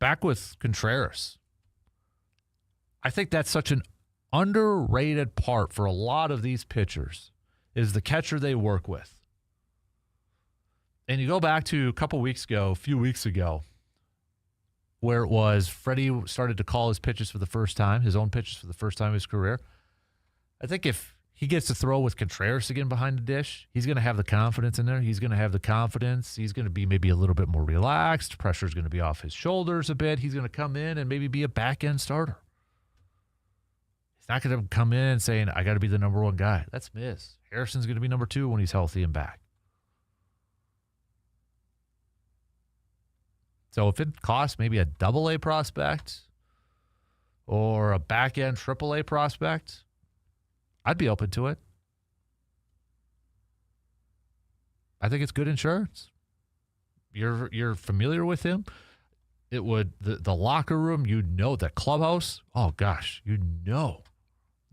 back with Contreras. I think that's such an underrated part for a lot of these pitchers is the catcher they work with. And you go back to a few weeks ago, where it was Freddie started to call his pitches for the first time, his own pitches for the first time in his career. I think if he gets to throw with Contreras again behind the dish, he's going to have the confidence in there. He's going to have the confidence. He's going to be maybe a little bit more relaxed. Pressure's going to be off his shoulders a bit. He's going to come in and maybe be a back-end starter. He's not going to come in saying, I got to be the number 1 guy. That's miss. Harrison's going to be number 2 when he's healthy and back. So if it costs maybe a double-A prospect or a back-end triple-A prospect, I'd be open to it. I think it's good insurance. You're familiar with him. It would the locker room, the clubhouse. Oh gosh,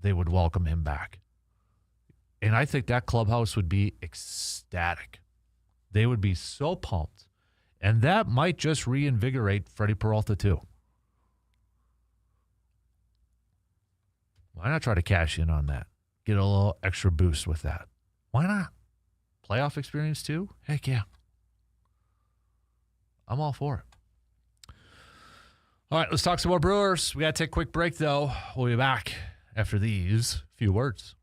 they would welcome him back. And I think that clubhouse would be ecstatic. They would be so pumped. And that might just reinvigorate Freddie Peralta too. Why not try to cash in on that? Get a little extra boost with that. Why not? Playoff experience too? Heck yeah. I'm all for it. All right, let's talk some more Brewers. We got to take a quick break, though. We'll be back after these few words.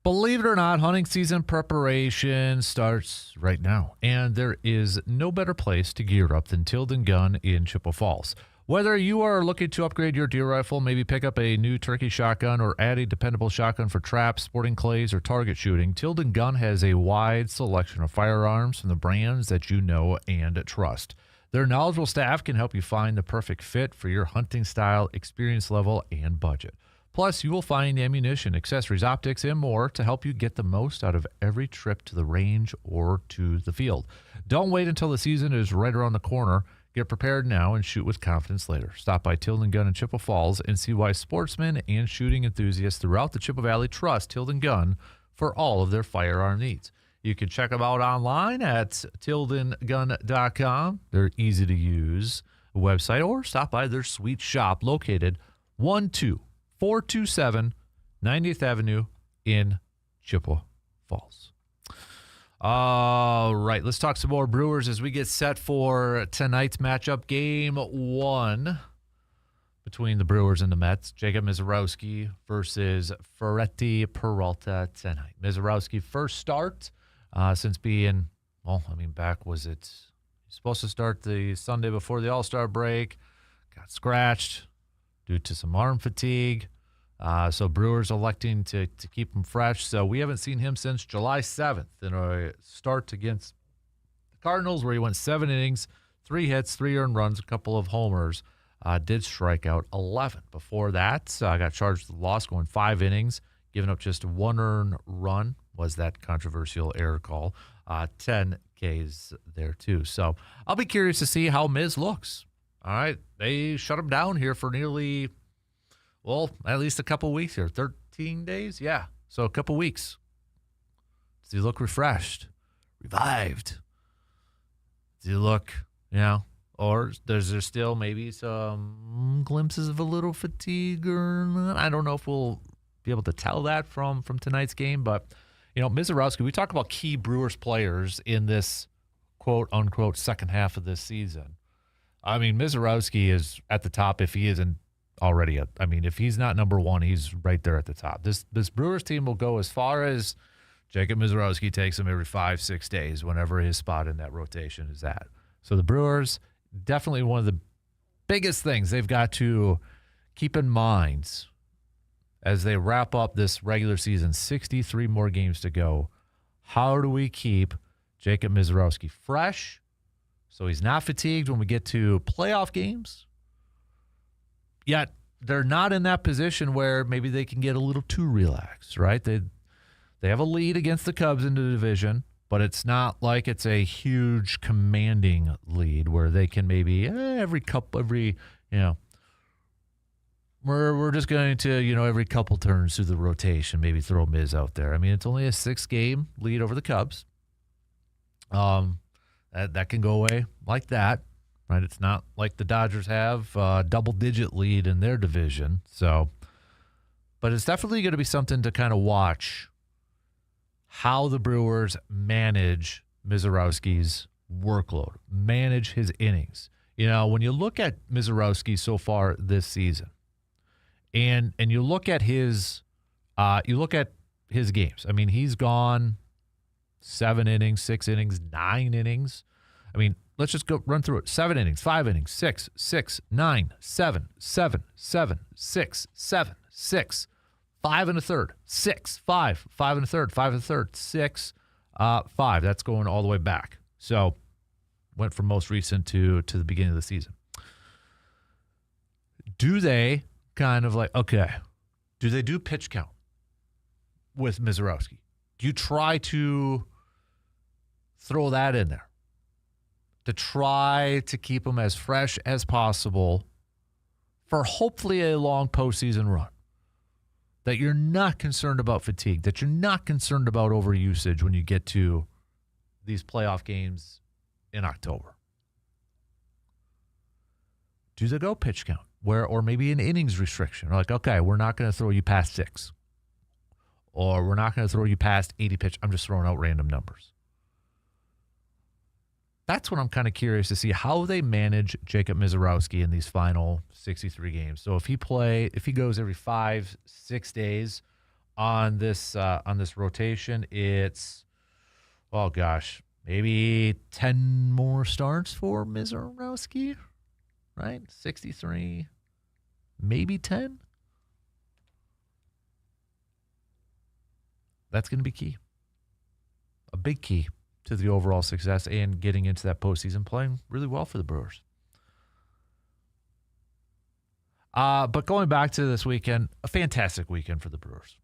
Believe it or not, hunting season preparation starts right now, and there is no better place to gear up than Tilden Gun in Chippewa Falls. Whether you are looking to upgrade your deer rifle, maybe pick up a new turkey shotgun, or add a dependable shotgun for traps, sporting clays, or target shooting, Tilden Gun has a wide selection of firearms from the brands that you know and trust. Their knowledgeable staff can help you find the perfect fit for your hunting style, experience level, and budget. Plus, you will find ammunition, accessories, optics, and more to help you get the most out of every trip to the range or to the field. Don't wait until the season is right around the corner. Get prepared now and shoot with confidence later. Stop by Tilden Gun in Chippewa Falls and see why sportsmen and shooting enthusiasts throughout the Chippewa Valley trust Tilden Gun for all of their firearm needs. You can check them out online at tildengun.com. They're easy to use website, or stop by their sweet shop located 12427 90th Avenue in Chippewa Falls. All right, let's talk some more Brewers as we get set for tonight's matchup. Game 1 between the Brewers and the Mets. Jacob Misiorowski versus Ferretti Peralta tonight. Misiorowski first start since being, back was it supposed to start the Sunday before the All-Star break. Got scratched due to some arm fatigue. So Brewers electing to keep him fresh. So we haven't seen him since July 7th in a start against the Cardinals where he went 7 innings, 3 hits, 3 earned runs, a couple of homers. Did strike out 11. Before that, got charged with the loss, going 5 innings, giving up just 1 earned run. Was that controversial error call. 10 Ks there too. So I'll be curious to see how Miz looks. All right, they shut him down here for nearly, at least a couple weeks here. 13 days? Yeah. So a couple weeks. Does he look refreshed? Revived? Does he look, or there's there still maybe some glimpses of a little fatigue or not? I don't know if we'll be able to tell that from tonight's game, but, Misiorowski, we talk about key Brewers players in this quote-unquote second half of this season. I mean, Misiorowski is at the top if he isn't already. If he's not number 1, he's right there at the top. This Brewers team will go as far as Jacob Misiorowski takes him every 5-6 days, whenever his spot in that rotation is at. So the Brewers, definitely one of the biggest things they've got to keep in mind as they wrap up this regular season, 63 more games to go. How do we keep Jacob Misiorowski fresh so he's not fatigued when we get to playoff games? Yet they're not in that position where maybe they can get a little too relaxed, right? They have a lead against the Cubs in the division, but it's not like it's a huge commanding lead where they can maybe we're just going to, every couple turns through the rotation, maybe throw Miz out there. It's only a 6-game lead over the Cubs. That can go away like that, right? It's not like the Dodgers have a double-digit lead in their division. So, but it's definitely going to be something to kind of watch how the Brewers manage Misiorowski's workload, manage his innings. When you look at Misiorowski so far this season, and you look at his games. He's gone 7 innings, 6 innings, 9 innings. Let's just go run through it. 7 innings, 5 innings, 6, 9, 7, 7, 7, 6, 7, 6, 5 1/3, 6, 5, 5 1/3, 5 1/3, 6, 5. That's going all the way back. So went from most recent to the beginning of the season. Do they do they do pitch count with Misiorowski? Do you try to throw that in there to try to keep him as fresh as possible for hopefully a long postseason run? That you're not concerned about fatigue, that you're not concerned about overusage when you get to these playoff games in October. Do they go pitch count? Or maybe an innings restriction. Like, okay, we're not going to throw you past 6. Or we're not going to throw you past 80 pitch. I'm just throwing out random numbers. That's what I'm kind of curious to see, how they manage Jacob Misiorowski in these final 63 games. So if he goes every 5-6 days, on this rotation. It's, oh gosh, maybe 10 more starts for Mizorowski, right? 63, maybe 10. That's going to be key. A big key to the overall success and getting into that postseason, playing really well for the Brewers. But going back to this weekend, a fantastic weekend for the Brewers.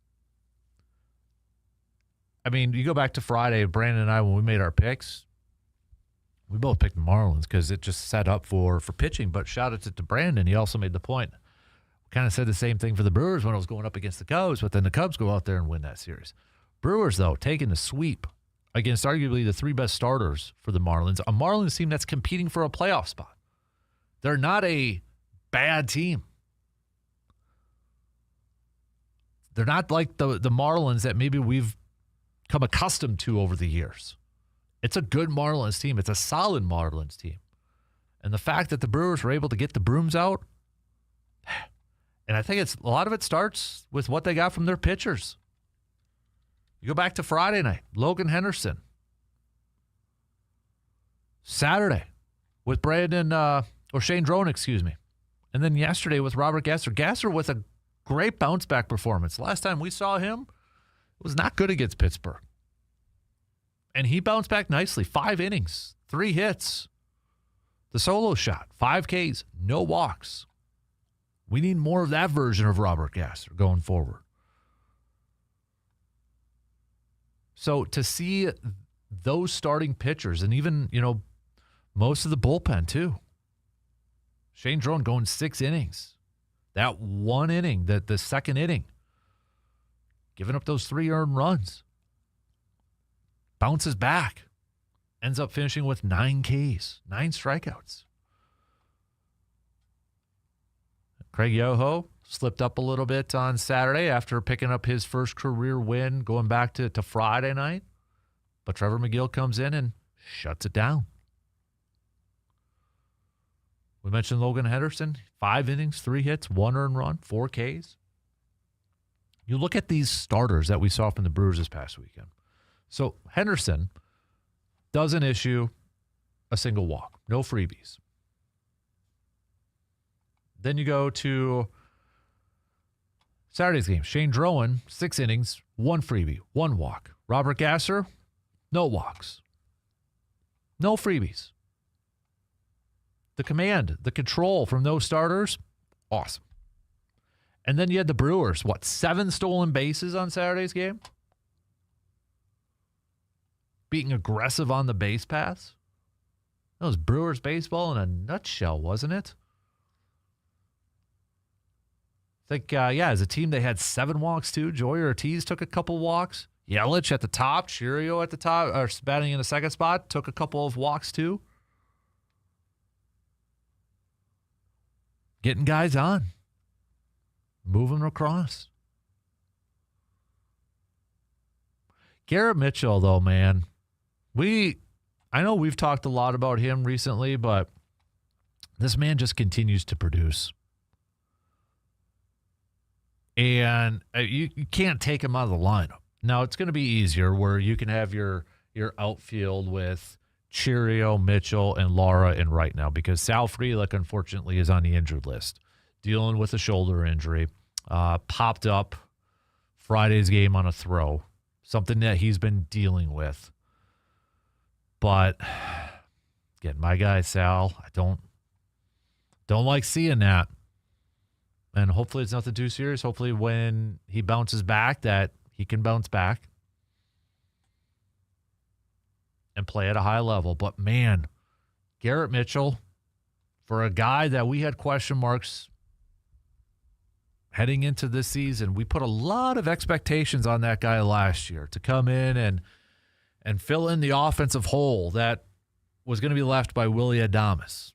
I mean, you go back to Friday, Brandon and I, when we made our picks, we both picked the Marlins because it just set up for pitching. But shout out to Brandon. He also made the point. We kind of said the same thing for the Brewers when it was going up against the Cubs, but then the Cubs go out there and win that series. Brewers, though, taking the sweep against arguably the three best starters for the Marlins, a Marlins team that's competing for a playoff spot. They're not a bad team. They're not like the Marlins that maybe we've come accustomed to over the years. It's a good Marlins team. It's a solid Marlins team. And the fact that the Brewers were able to get the brooms out, and I think a lot of it starts with what they got from their pitchers. You go back to Friday night, Logan Henderson. Saturday with Shane Drone, excuse me. And then yesterday with Robert Gasser. Gasser with a great bounce-back performance. Last time we saw him, it was not good against Pittsburgh. And he bounced back nicely. 5 innings, 3 hits. The solo shot, 5 Ks, no walks. We need more of that version of Robert Gasser going forward. So to see those starting pitchers and even, most of the bullpen too. Shane Drone going 6 innings. That 1 inning, the second inning, giving up those 3 earned runs. Bounces back. Ends up finishing with 9 Ks, 9 strikeouts. Craig Yoho slipped up a little bit on Saturday after picking up his first career win going back to Friday night. But Trevor McGill comes in and shuts it down. We mentioned Logan Henderson, 5 innings, 3 hits, 1 earned run, 4 Ks. You look at these starters that we saw from the Brewers this past weekend. So Henderson doesn't issue a single walk, no freebies. Then you go to Saturday's game. Shane Drone, 6 innings, 1 freebie, 1 walk. Robert Gasser, no walks. No freebies. The command, the control from those starters, awesome. And then you had the Brewers, 7 stolen bases on Saturday's game? Being aggressive on the base paths? That was Brewers baseball in a nutshell, wasn't it? I think, as a team, they had 7 walks, too. Joey Ortiz took a couple walks. Yelich at the top. Chirio at the top, or batting in the second spot, took a couple of walks, too. Getting guys on. Moving across. Garrett Mitchell, though, man. I know we've talked a lot about him recently, but this man just continues to produce. And you can't take him out of the lineup. Now, it's going to be easier where you can have your outfield with Chirio, Mitchell, and Lara in right now because Sal Frelick, unfortunately, is on the injured list, dealing with a shoulder injury. Popped up Friday's game on a throw, something that he's been dealing with. But, again, my guy, Sal, I don't like seeing that. And hopefully it's nothing too serious. Hopefully when he bounces back that he can bounce back and play at a high level. But, man, Garrett Mitchell, for a guy that we had question marks heading into this season, we put a lot of expectations on that guy last year to come in and fill in the offensive hole that was going to be left by Willy Adames.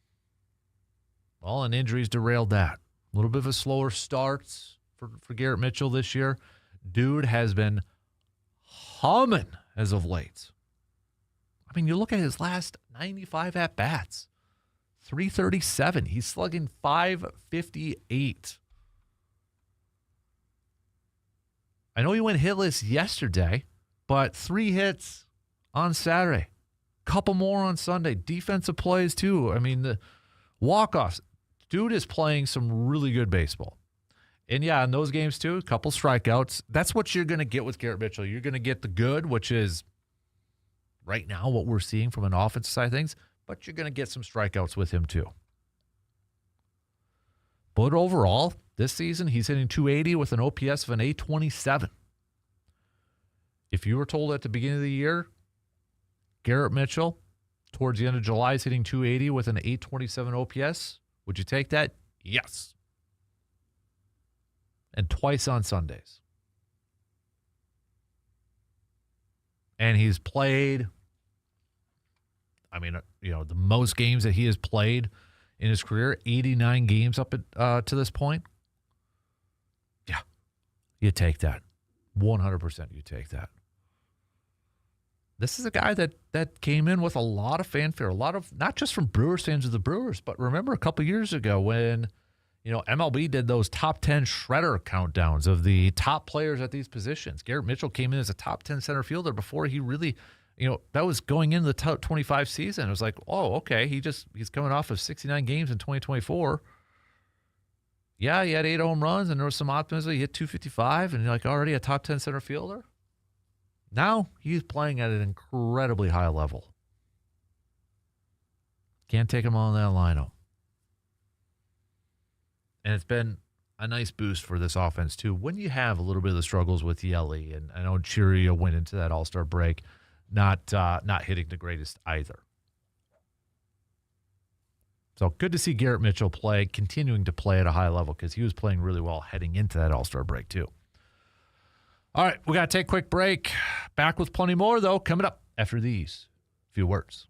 Well, and injuries derailed that. A little bit of a slower start for Garrett Mitchell this year. Dude has been humming as of late. I mean, you look at his last 95 at-bats. 337. He's slugging .558. I know he went hitless yesterday, but 3 hits on Saturday. Couple more on Sunday. Defensive plays, too. I mean, the walk-offs. Dude is playing some really good baseball. And, yeah, in those games, too, a couple strikeouts. That's what you're going to get with Garrett Mitchell. You're going to get the good, which is right now what we're seeing from an offensive side of things, but you're going to get some strikeouts with him, too. But overall, this season, he's hitting .280 with an OPS of an .827. If you were told at the beginning of the year, Garrett Mitchell, towards the end of July, is hitting .280 with an .827 OPS, would you take that? Yes. And twice on Sundays. And he's played, the most games that he has played in his career, 89 games up to this point. Yeah, you take that. 100% you take that. This is a guy that came in with a lot of fanfare, a lot of, not just from Brewers fans of the Brewers, but remember a couple years ago when, MLB did those top 10 shredder countdowns of the top players at these positions. Garrett Mitchell came in as a top 10 center fielder before he really, that was going into the top 25 season. It was like, oh, okay, he's coming off of 69 games in 2024. Yeah, he had 8 home runs, and there was some optimism. He hit .255, and you're like, already a top 10 center fielder? Now he's playing at an incredibly high level. Can't take him on that lineup. And it's been a nice boost for this offense, too. When you have a little bit of the struggles with Yelly, and I know Chirio went into that All-Star break not hitting the greatest either. So good to see Garrett Mitchell continuing to play at a high level, because he was playing really well heading into that All-Star break, too. All right, we got to take a quick break. Back with plenty more, though, coming up after these few words.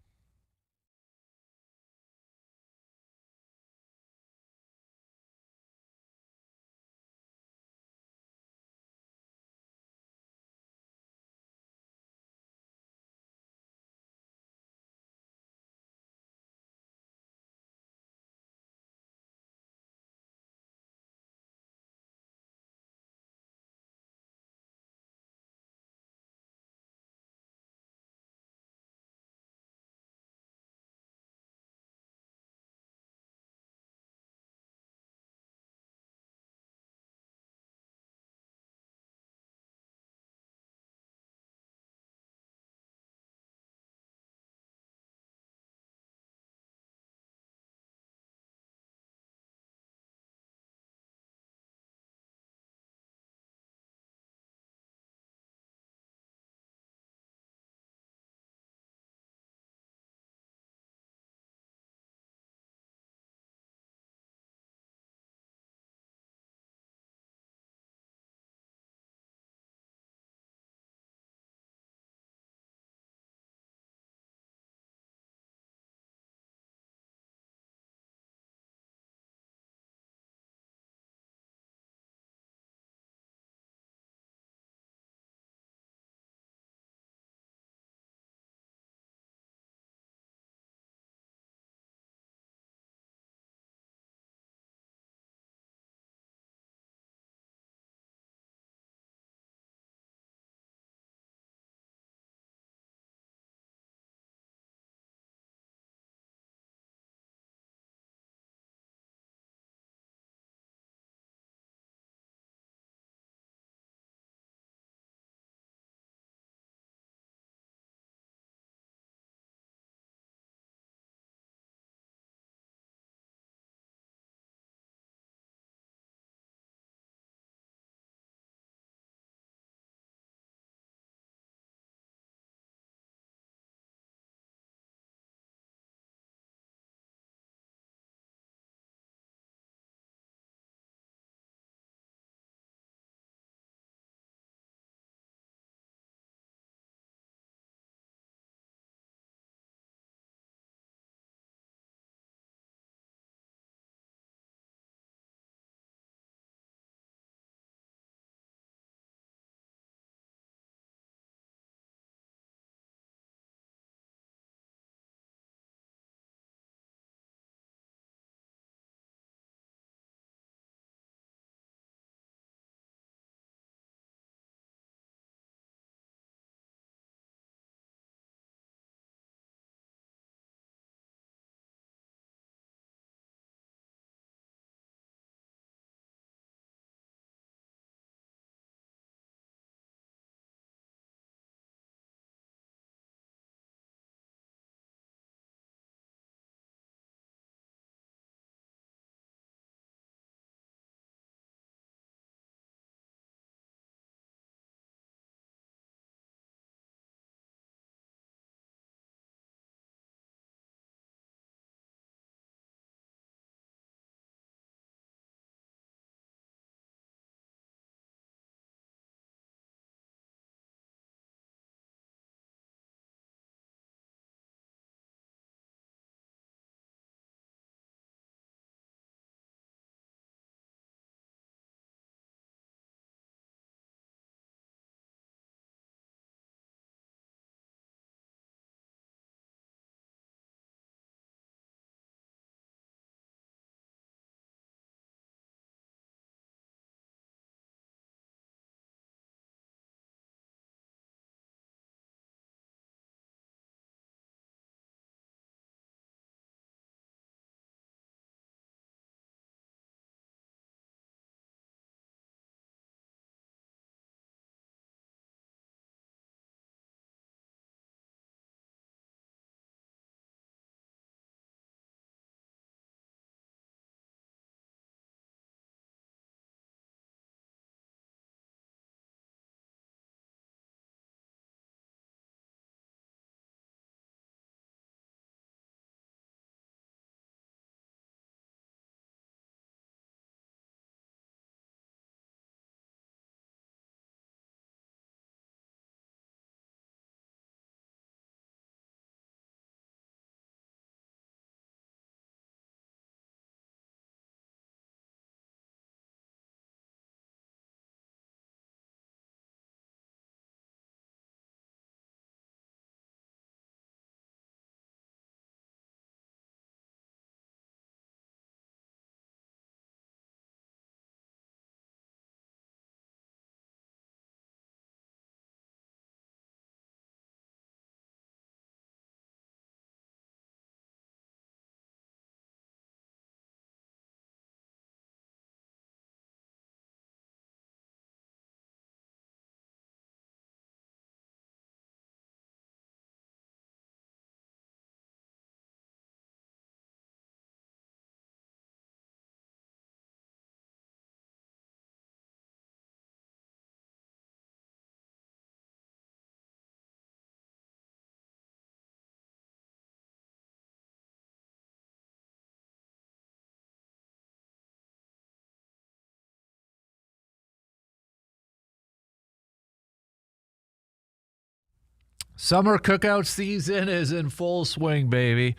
Summer cookout season is in full swing, baby.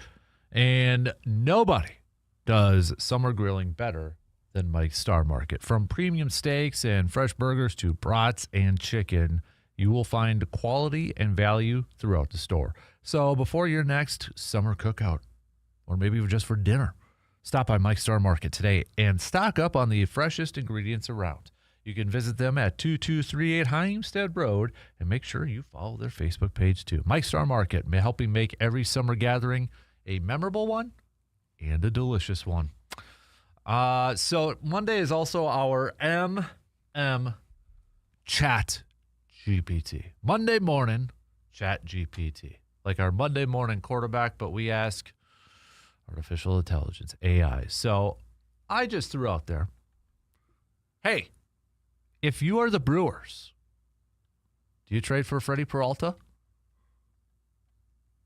And nobody does summer grilling better than Mike's Star Market. From premium steaks and fresh burgers to brats and chicken, you will find quality and value throughout the store. So before your next summer cookout, or maybe just for dinner, stop by Mike's Star Market today and stock up on the freshest ingredients around. You can visit them at 2238 Heimstead Road and make sure you follow their Facebook page too. Mike's Star Market, helping make every summer gathering a memorable one and a delicious one. So Monday is also our Chat GPT. Monday morning Chat GPT. Like our Monday morning quarterback, but we ask artificial intelligence, AI. So I just threw out there, hey, if you are the Brewers, do you trade for Freddie Peralta?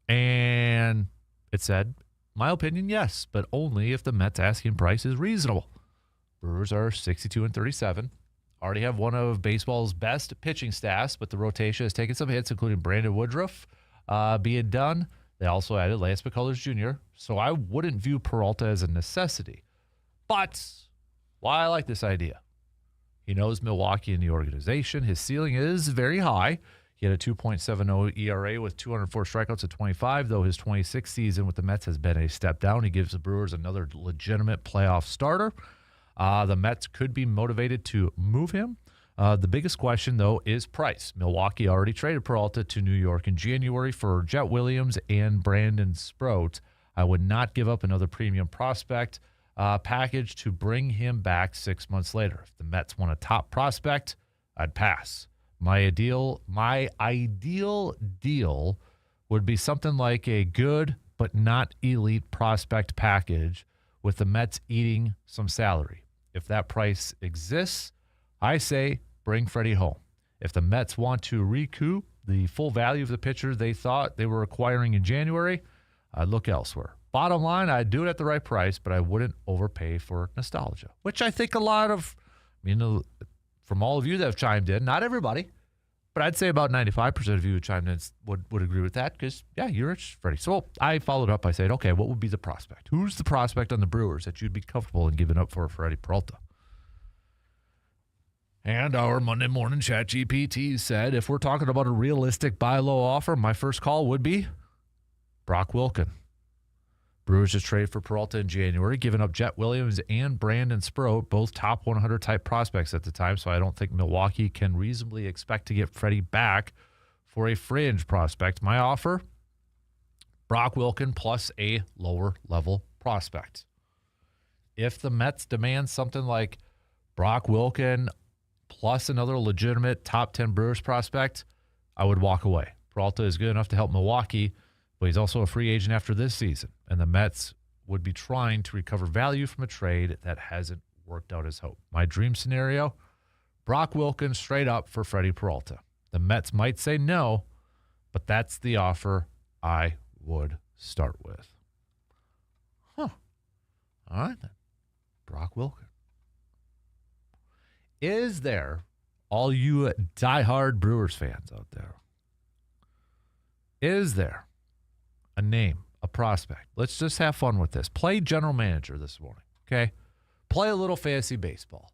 And it said, my opinion, yes, but only if the Mets asking price is reasonable. Brewers are 62-37. Already have one of baseball's best pitching staffs, but the rotation has taken some hits, including Brandon Woodruff being done. They also added Lance McCullers Jr., so I wouldn't view Peralta as a necessity. But why I like this idea, he knows Milwaukee and the organization. His ceiling is very high. He had a 2.70 ERA with 204 strikeouts at 25, though his 26th season with the Mets has been a step down. He gives the Brewers another legitimate playoff starter. The Mets could be motivated to move him. The biggest question, though, is price. Milwaukee already traded Peralta to New York in January for Jet Williams and Brandon Sproat. I would not give up another premium prospect package to bring him back 6 months later. If the Mets want a top prospect, I'd pass. My ideal deal would be something like a good but not elite prospect package with the Mets eating some salary. If that price exists, I say bring Freddie home. If the Mets want to recoup the full value of the pitcher they thought they were acquiring in January, I'd look elsewhere. Bottom line, I'd do it at the right price, but I wouldn't overpay for nostalgia, which I think a lot of, from all of you that have chimed in, not everybody, but I'd say about 95% of you who chimed in would agree with that because, yeah, you're rich, Freddie. So I followed up by saying, okay, what would be the prospect? Who's the prospect on the Brewers that you'd be comfortable in giving up for Freddie Peralta? And our Monday morning Chat GPT said, if we're talking about a realistic buy low offer, my first call would be Brock Wilken. Brewers just traded for Peralta in January, giving up Jet Williams and Brandon Sproat, both top 100 type prospects at the time, so I don't think Milwaukee can reasonably expect to get Freddie back for a fringe prospect. My offer, Brock Wilken plus a lower level prospect. If the Mets demand something like Brock Wilken plus another legitimate top 10 Brewers prospect, I would walk away. Peralta is good enough to help Milwaukee, but he's also a free agent after this season, and the Mets would be trying to recover value from a trade that hasn't worked out as hoped. My dream scenario, Brock Wilken straight up for Freddie Peralta. The Mets might say no, but that's the offer I would start with. All right, then. Brock Wilken. Is there, all you diehard Brewers fans out there, is there a name, a prospect? Let's just have fun with this. Play general manager this morning, okay? Play a little fantasy baseball.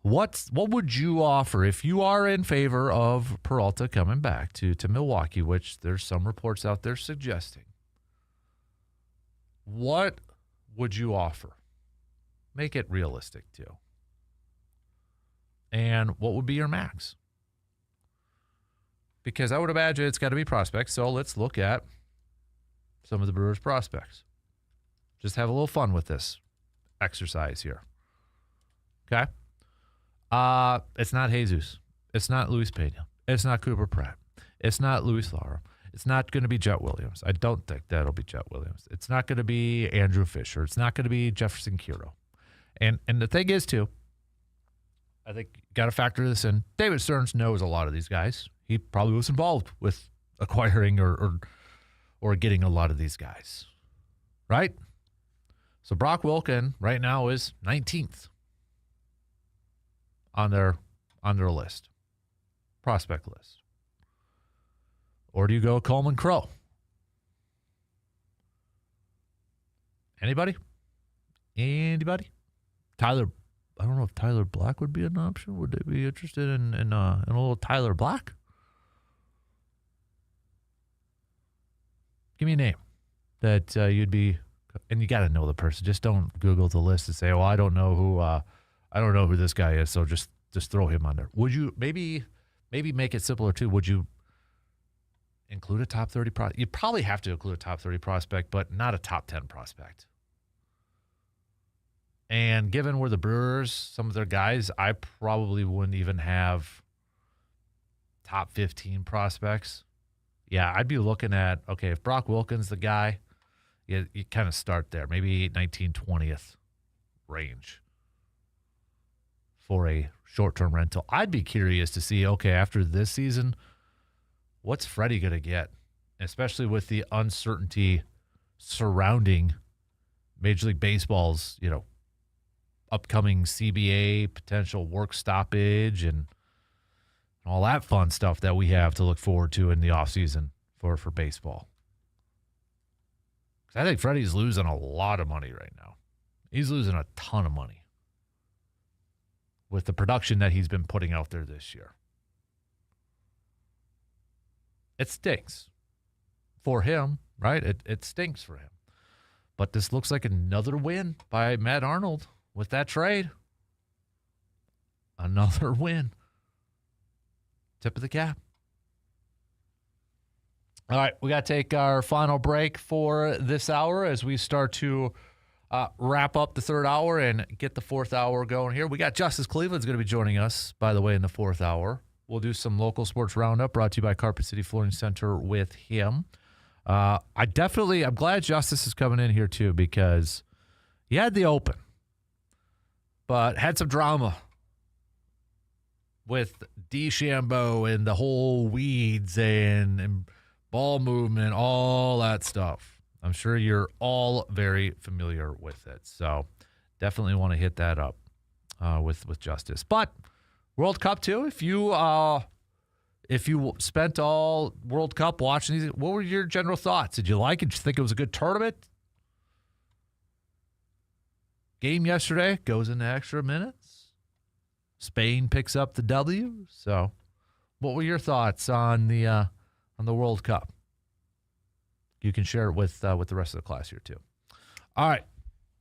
What would you offer if you are in favor of Peralta coming back to Milwaukee, which there's some reports out there suggesting? What would you offer? Make it realistic, too. And what would be your max? Because I would imagine it's got to be prospects, so let's look at some of the Brewers' prospects. Just have a little fun with this exercise here. Okay? It's not Jesus. It's not Luis Pena. It's not Cooper Pratt. It's not Luis Lara. It's not going to be Jet Williams. I don't think that'll be Jet Williams. It's not going to be Andrew Fisher. It's not going to be Jefferson Kiro. And the thing is, too, I think you got to factor this in. David Stearns knows a lot of these guys. He probably was involved with acquiring or getting a lot of these guys, right? So Brock Wilken right now is 19th on their list, prospect list. Or do you go Coleman Crow? Anybody? Tyler, I don't know if Tyler Black would be an option. Would they be interested in a little Tyler Black? Give me a name that you'd be, and you got to know the person. Just don't Google the list and say, "Oh, I don't know who this guy is." So just throw him on there. Would you maybe make it simpler too? Would you include a top 30 prospect? You'd probably have to include a top 30 prospect, but not a top 10 prospect. And given where the Brewers, some of their guys, I probably wouldn't even have top 15 prospects. Yeah, I'd be looking at, okay, if Brock Wilkins the guy, you kind of start there, maybe 19th, 20th range for a short-term rental. I'd be curious to see, okay, after this season, what's Freddie going to get, especially with the uncertainty surrounding Major League Baseball's, upcoming CBA, potential work stoppage, and all that fun stuff that we have to look forward to in the offseason for baseball. I think Freddie's losing a lot of money right now. He's losing a ton of money with the production that he's been putting out there this year. It stinks for him, right? It stinks for him. But this looks like another win by Matt Arnold with that trade. Another win. Tip of the cap. All right, we got to take our final break for this hour as we start to wrap up the third hour and get the fourth hour going here. We got Justice Cleveland's going to be joining us, by the way, in the fourth hour. We'll do some local sports roundup brought to you by Carpet City Flooring Center with him. I'm glad Justice is coming in here too, because he had the Open, but had some drama with DeChambeau and the whole weeds and ball movement, all that stuff. I'm sure you're all very familiar with it. So definitely want to hit that up with Justice. But World Cup too, if you spent all World Cup watching these, what were your general thoughts? Did you like it? Did you think it was a good tournament? Game yesterday goes into extra minutes. Spain picks up the W. So what were your thoughts on the World Cup? You can share it with the rest of the class here too. All right,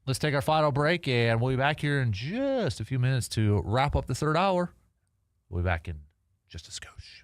let's take our final break, and we'll be back here in just a few minutes to wrap up the third hour. We'll be back in just a skosh.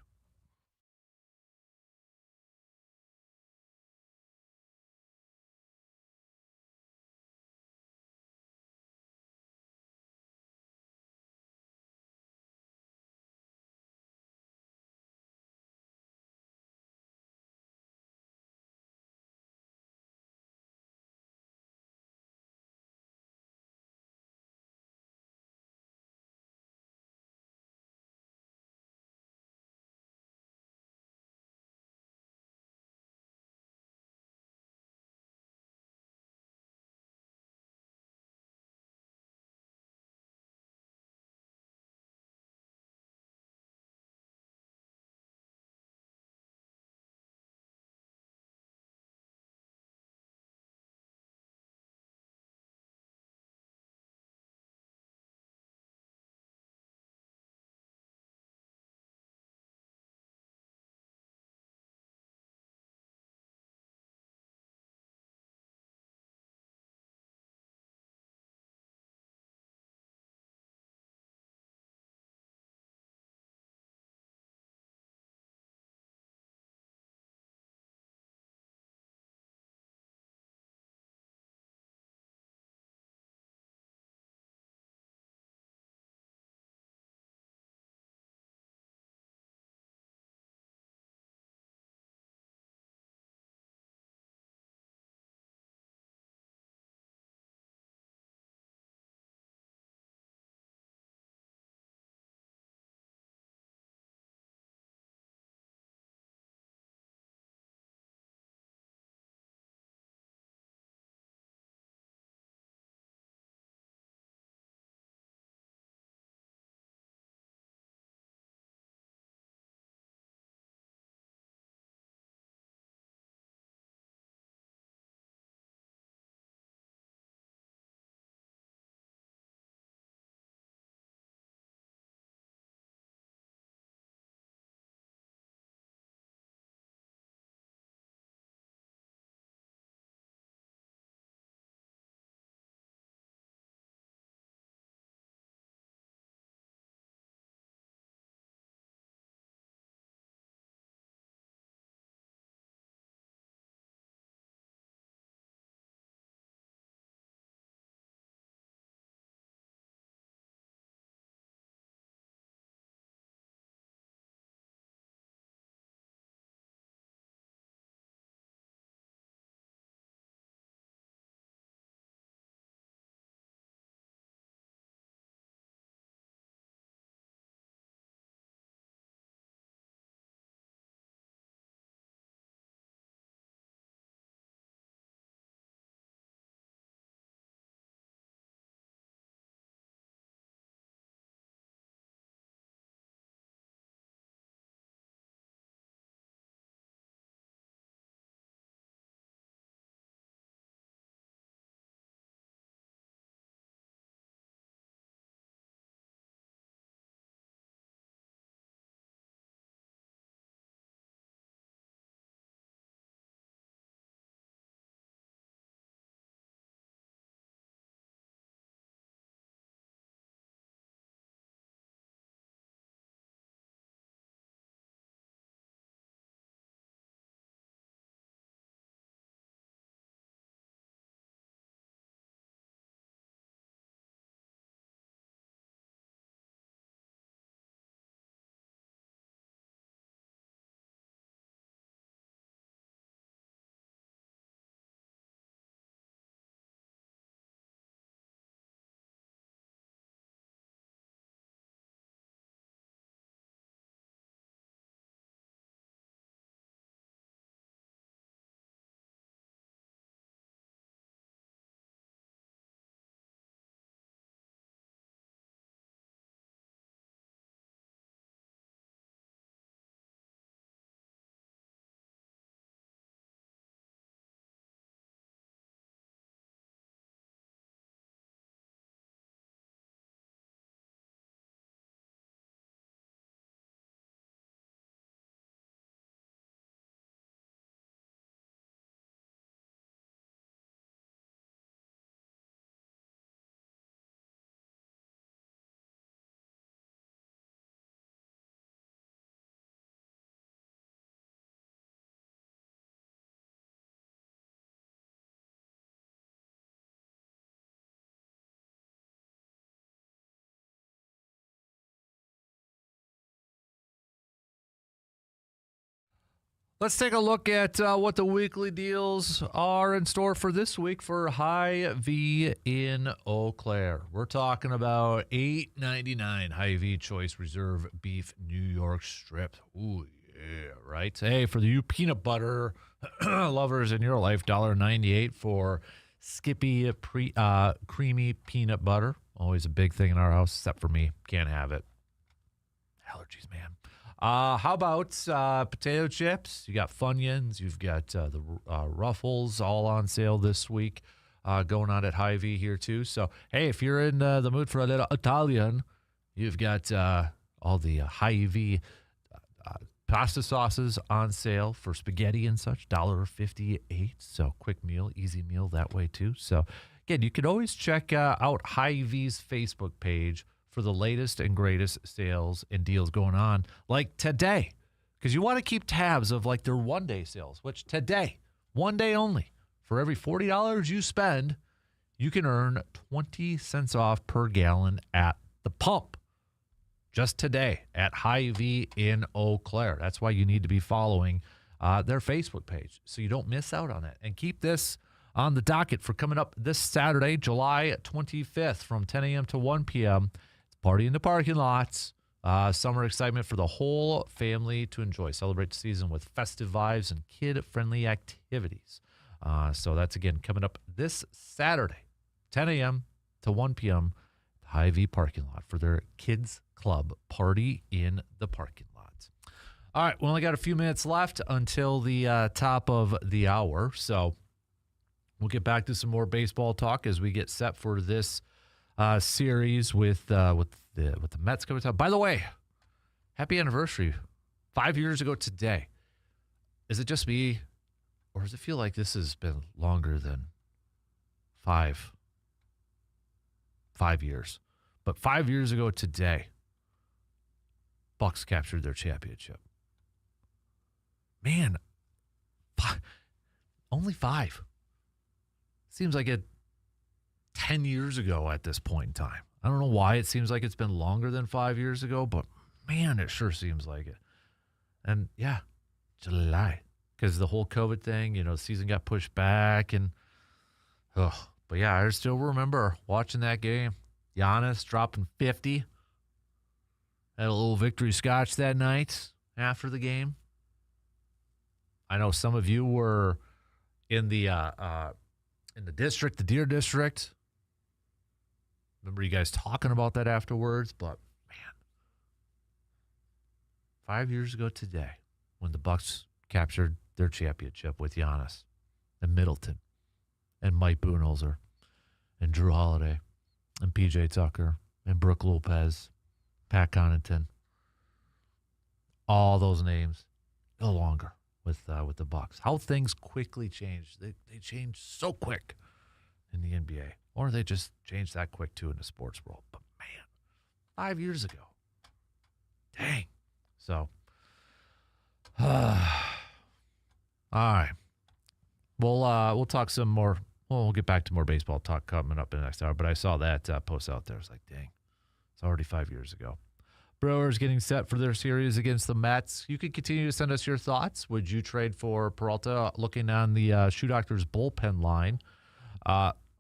Let's take a look at what the weekly deals are in store for this week for Hy-Vee in Eau Claire. We're talking about $8.99 Hy-Vee Choice Reserve Beef New York Strip. Ooh, yeah, right? Hey, for you peanut butter lovers in your life, $1.98 for Skippy creamy peanut butter. Always a big thing in our house, except for me. Can't have it. Allergies, man. How about potato chips? You got Funyuns. You've got the Ruffles all on sale this week going on at Hy-Vee here too. So, hey, if you're in the mood for a little Italian, you've got all the Hy-Vee pasta sauces on sale for spaghetti and such, $1.58. So, quick meal, easy meal that way too. So, again, you can always check out Hy-Vee's Facebook page for the latest and greatest sales and deals going on, like today, because you want to keep tabs of like their one-day sales, which today, one day only, for every $40 you spend, you can earn 20 cents off per gallon at the pump. Just today at Hy-Vee in Eau Claire. That's why you need to be following their Facebook page so you don't miss out on it. And keep this on the docket for coming up this Saturday, July 25th from 10 a.m. to 1 p.m. Party in the parking lots. Summer excitement for the whole family to enjoy. Celebrate the season with festive vibes and kid-friendly activities. So that's, again, coming up this Saturday, 10 a.m. to 1 p.m. Hy-Vee parking lot for their kids' club party in the parking lot. All right, we only got a few minutes left until the top of the hour. So we'll get back to some more baseball talk as we get set for this series with the Mets coming up. By the way, happy anniversary. 5 years ago today. Is it just me, or does it feel like this has been longer than 5 years? But 5 years ago today, Bucks captured their championship. Man, only 5. Seems like it 10 years ago at this point in time. I don't know why it seems like it's been longer than 5 years ago, but man, it sure seems like it. And yeah, July, because the whole COVID thing, the season got pushed back but yeah, I still remember watching that game. Giannis dropping 50. Had a little victory scotch that night after the game. I know some of you were in the district, the Deer District. Remember you guys talking about that afterwards, but man, 5 years ago today, when the Bucks captured their championship with Giannis and Middleton and Mike Budenholzer and Drew Holiday and PJ Tucker and Brooke Lopez, Pat Connaughton, all those names no longer with the Bucks. How things quickly changed. They changed so quick in the NBA. Or they just changed that quick, too, in the sports world. But, man, 5 years ago. Dang. So, all right. We'll talk some more. Well, we'll get back to more baseball talk coming up in the next hour. But I saw that post out there. I was like, dang, it's already 5 years ago. Brewers getting set for their series against the Mets. You can continue to send us your thoughts. Would you trade for Peralta? Looking on the Shoe Doctor's bullpen line.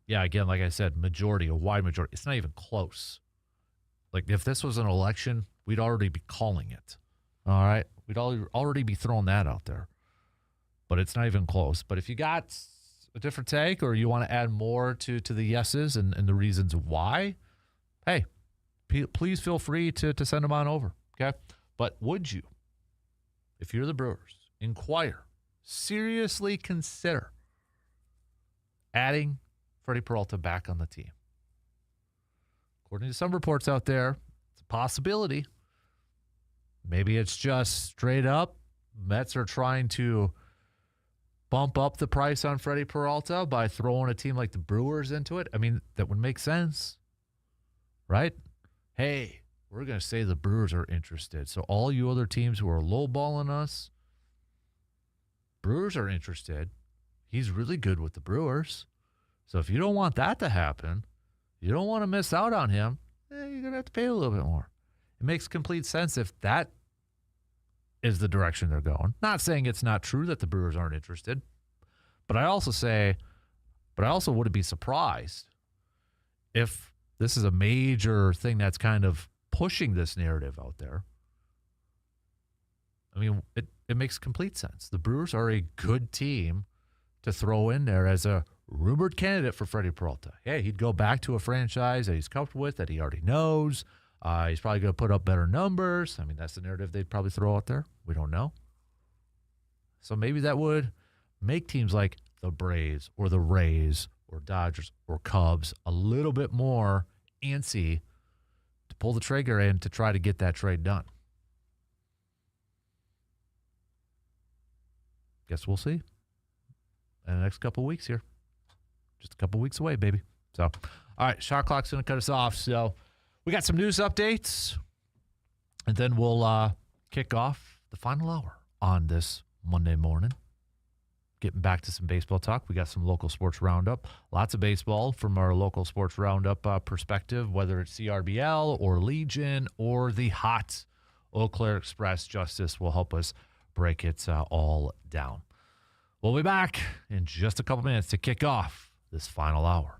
Yeah, again, like I said, a wide majority. It's not even close. Like, if this was an election, we'd already be calling it. All right? We'd already be throwing that out there. But it's not even close. But if you got a different take or you want to add more to the yeses and the reasons why, hey, please feel free to send them on over, okay? But would you, if you're the Brewers, seriously consider adding Freddie Peralta back on the team? According to some reports out there, it's a possibility. Maybe it's just straight up Mets are trying to bump up the price on Freddie Peralta by throwing a team like the Brewers into it. I mean, that would make sense, right? Hey, we're going to say the Brewers are interested. So all you other teams who are lowballing us, Brewers are interested. He's really good with the Brewers. So if you don't want that to happen, you don't want to miss out on him, you're going to have to pay a little bit more. It makes complete sense if that is the direction they're going. Not saying it's not true that the Brewers aren't interested, but I also wouldn't be surprised if this is a major thing that's kind of pushing this narrative out there. I mean, it makes complete sense. The Brewers are a good team to throw in there as a rumored candidate for Freddie Peralta. Hey, he'd go back to a franchise that he's comfortable with, that he already knows. He's probably going to put up better numbers. I mean, that's the narrative they'd probably throw out there. We don't know. So maybe that would make teams like the Braves or the Rays or Dodgers or Cubs a little bit more antsy to pull the trigger and to try to get that trade done. Guess we'll see in the next couple of weeks here. Just a couple of weeks away, baby. So, all right, shot clock's going to cut us off. So we got some news updates, and then we'll kick off the final hour on this Monday morning. Getting back to some baseball talk. We got some local sports roundup. Lots of baseball from our local sports roundup perspective, whether it's CRBL or Legion or the hot Eau Claire Express. Justice will help us break it all down. We'll be back in just a couple minutes to kick off this final hour.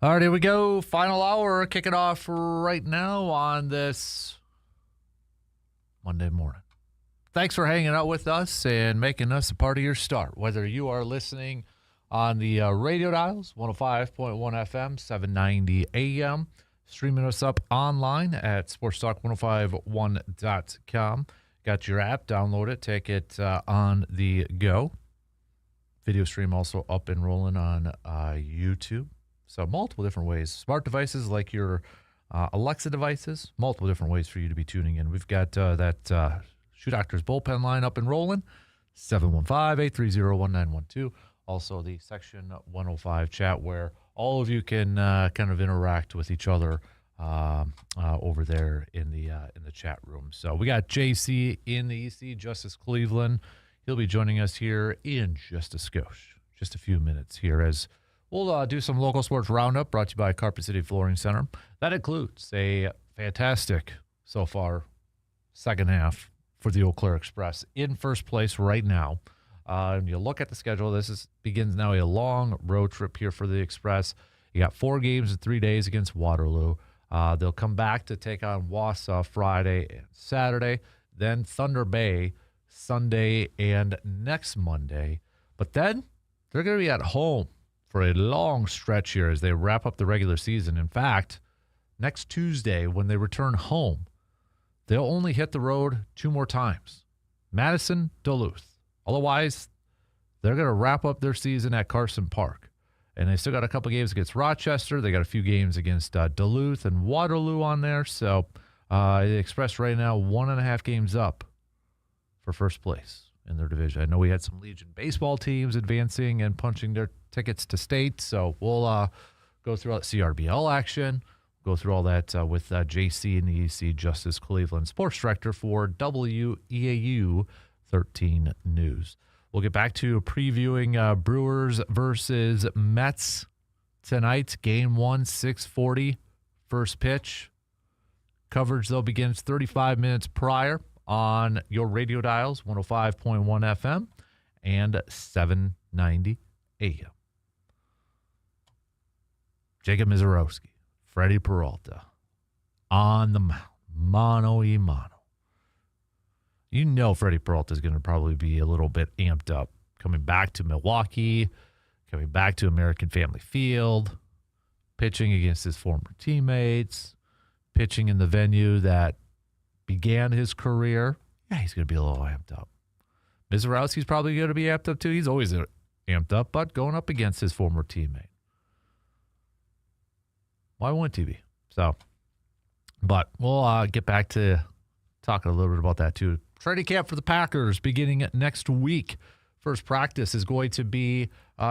All right, here we go. Final hour, kicking off right now on this Monday morning. Thanks for hanging out with us and making us a part of your start. Whether you are listening on the radio dials, 105.1 FM, 790 AM, streaming us up online at sportstalk1051.com. Got your app, download it, take it on the go. Video stream also up and rolling on YouTube. So multiple different ways. Smart devices like your Alexa devices, multiple different ways for you to be tuning in. We've got that Shoe Doctor's bullpen line up and rolling, 715-830-1912. Also the Section 105 chat where all of you can kind of interact with each other over there in the chat room. So we got JC in the EC, Justice Cleveland. He'll be joining us here in just a skosh, just a few minutes here as we'll do some local sports roundup brought to you by Carpet City Flooring Center. That includes a fantastic, so far, second half for the Eau Claire Express in first place right now. And you look at the schedule, begins now a long road trip here for the Express. You got 4 games in 3 days against Waterloo. They'll come back to take on Wausau Friday and Saturday, then Thunder Bay Sunday and next Monday. But then they're going to be at home for a long stretch here as they wrap up the regular season. In fact, next Tuesday when they return home, they'll only hit the road 2 more times. Madison, Duluth. Otherwise, they're going to wrap up their season at Carson Park. And they still got a couple games against Rochester. They got a few games against Duluth and Waterloo on there. So the Express right now 1.5 games up for first place in their division. I know we had some Legion baseball teams advancing and punching their tickets to state. So we'll go through all that CRBL action, go through all that with JC and the EC, Justice Cleveland, sports director for WEAU 13 News. We'll get back to previewing Brewers versus Mets tonight. Game 1, 6:40, first pitch. Coverage, though, begins 35 minutes prior on your radio dials, 105.1 FM and 790 AM. Jacob Mizorowski, Freddie Peralta on the mound, mano y mano. You know Freddie Peralta is going to probably be a little bit amped up coming back to Milwaukee, coming back to American Family Field, pitching against his former teammates, pitching in the venue that began his career. Yeah, he's going to be a little amped up. Mizorowski's probably going to be amped up too. He's always amped up, but going up against his former teammate. Why wouldn't he be? So, but we'll get back to talking a little bit about that too. Training camp for the Packers beginning next week. First practice is going to be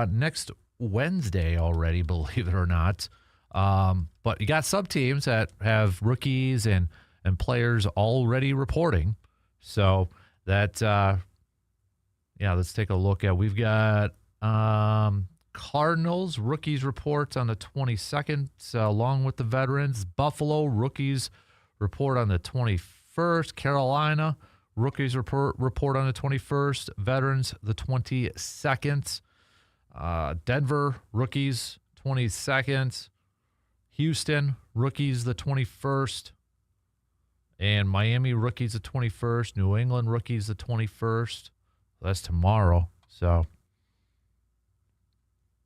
next Wednesday already, believe it or not. But you got some teams that have rookies and players already reporting. So that, let's take a look at. We've got Cardinals rookies report on the 22nd, along with the veterans. Buffalo rookies report on the 21st. Carolina rookies report on the 21st. Veterans the 22nd. Denver rookies 22nd. Houston rookies the 21st. And Miami rookies the 21st. New England rookies the 21st. That's tomorrow. So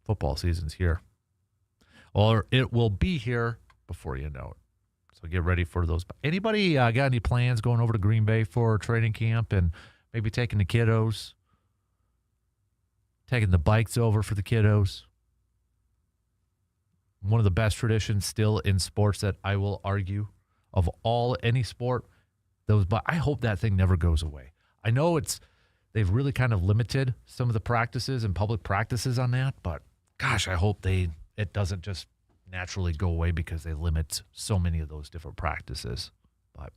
football season's here. Or it will be here before you know it. So get ready for those. Anybody got any plans going over to Green Bay for training camp and maybe taking the kiddos? Taking the bikes over for the kiddos? One of the best traditions still in sports that I will argue of any sport. But I hope that thing never goes away. I know they've really kind of limited some of the practices and public practices on that, but gosh, I hope it doesn't just naturally go away because they limit so many of those different practices. But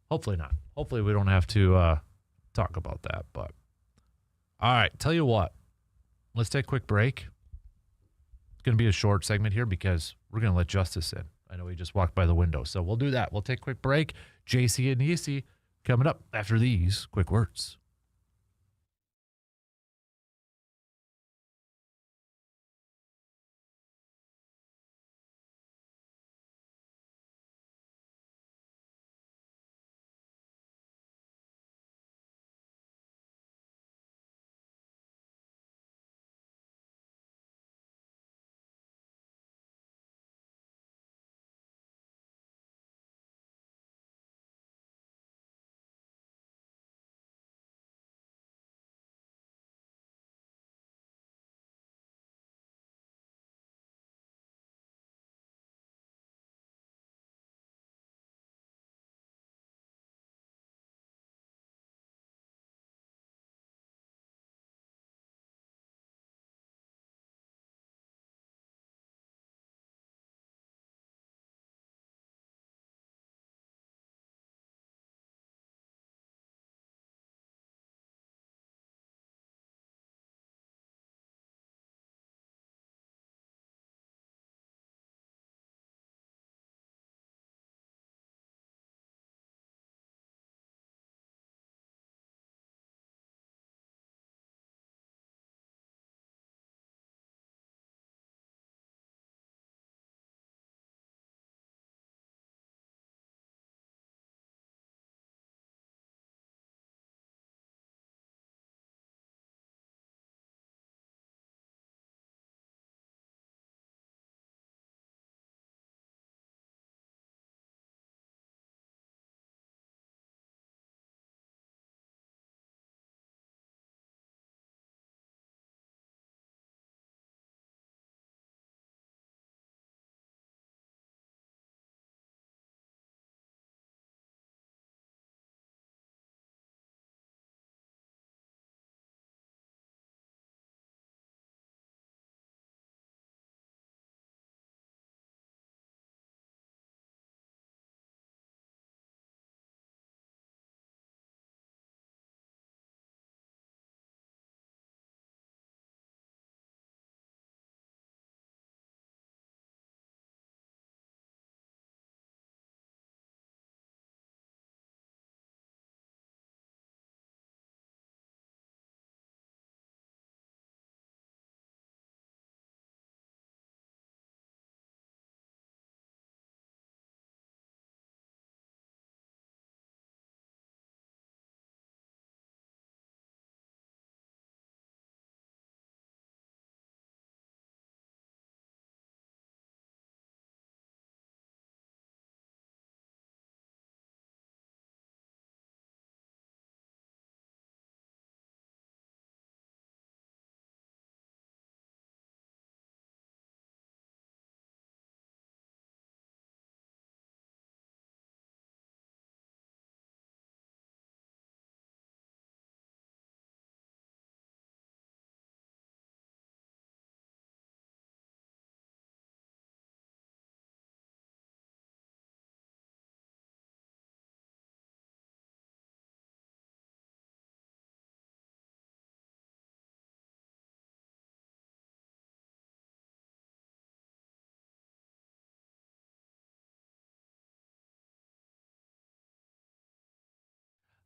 hopefully not. Hopefully we don't have to talk about that. But all right, tell you what, let's take a quick break. It's going to be a short segment here because we're going to let Justice in. I know he just walked by the window, so we'll do that. We'll take a quick break. JC and EC coming up after these quick words.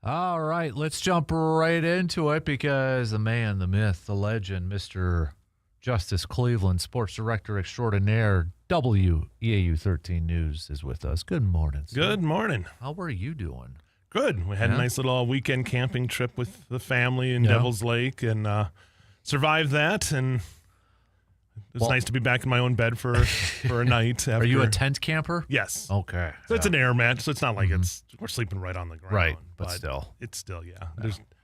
All right, let's jump right into it because the man, the myth, the legend, Mr. Justice Cleveland, sports director extraordinaire, WEAU 13 News is with us. Good morning, sir. Good morning. How are you doing? Good. We had a nice little weekend camping trip with the family in Devil's Lake and survived that. And it was nice to be back in my own bed for a night. Are you a tent camper? Yes. Okay. So it's an air mat, so it's not like we're sleeping right on the ground. Right, but still. It's still,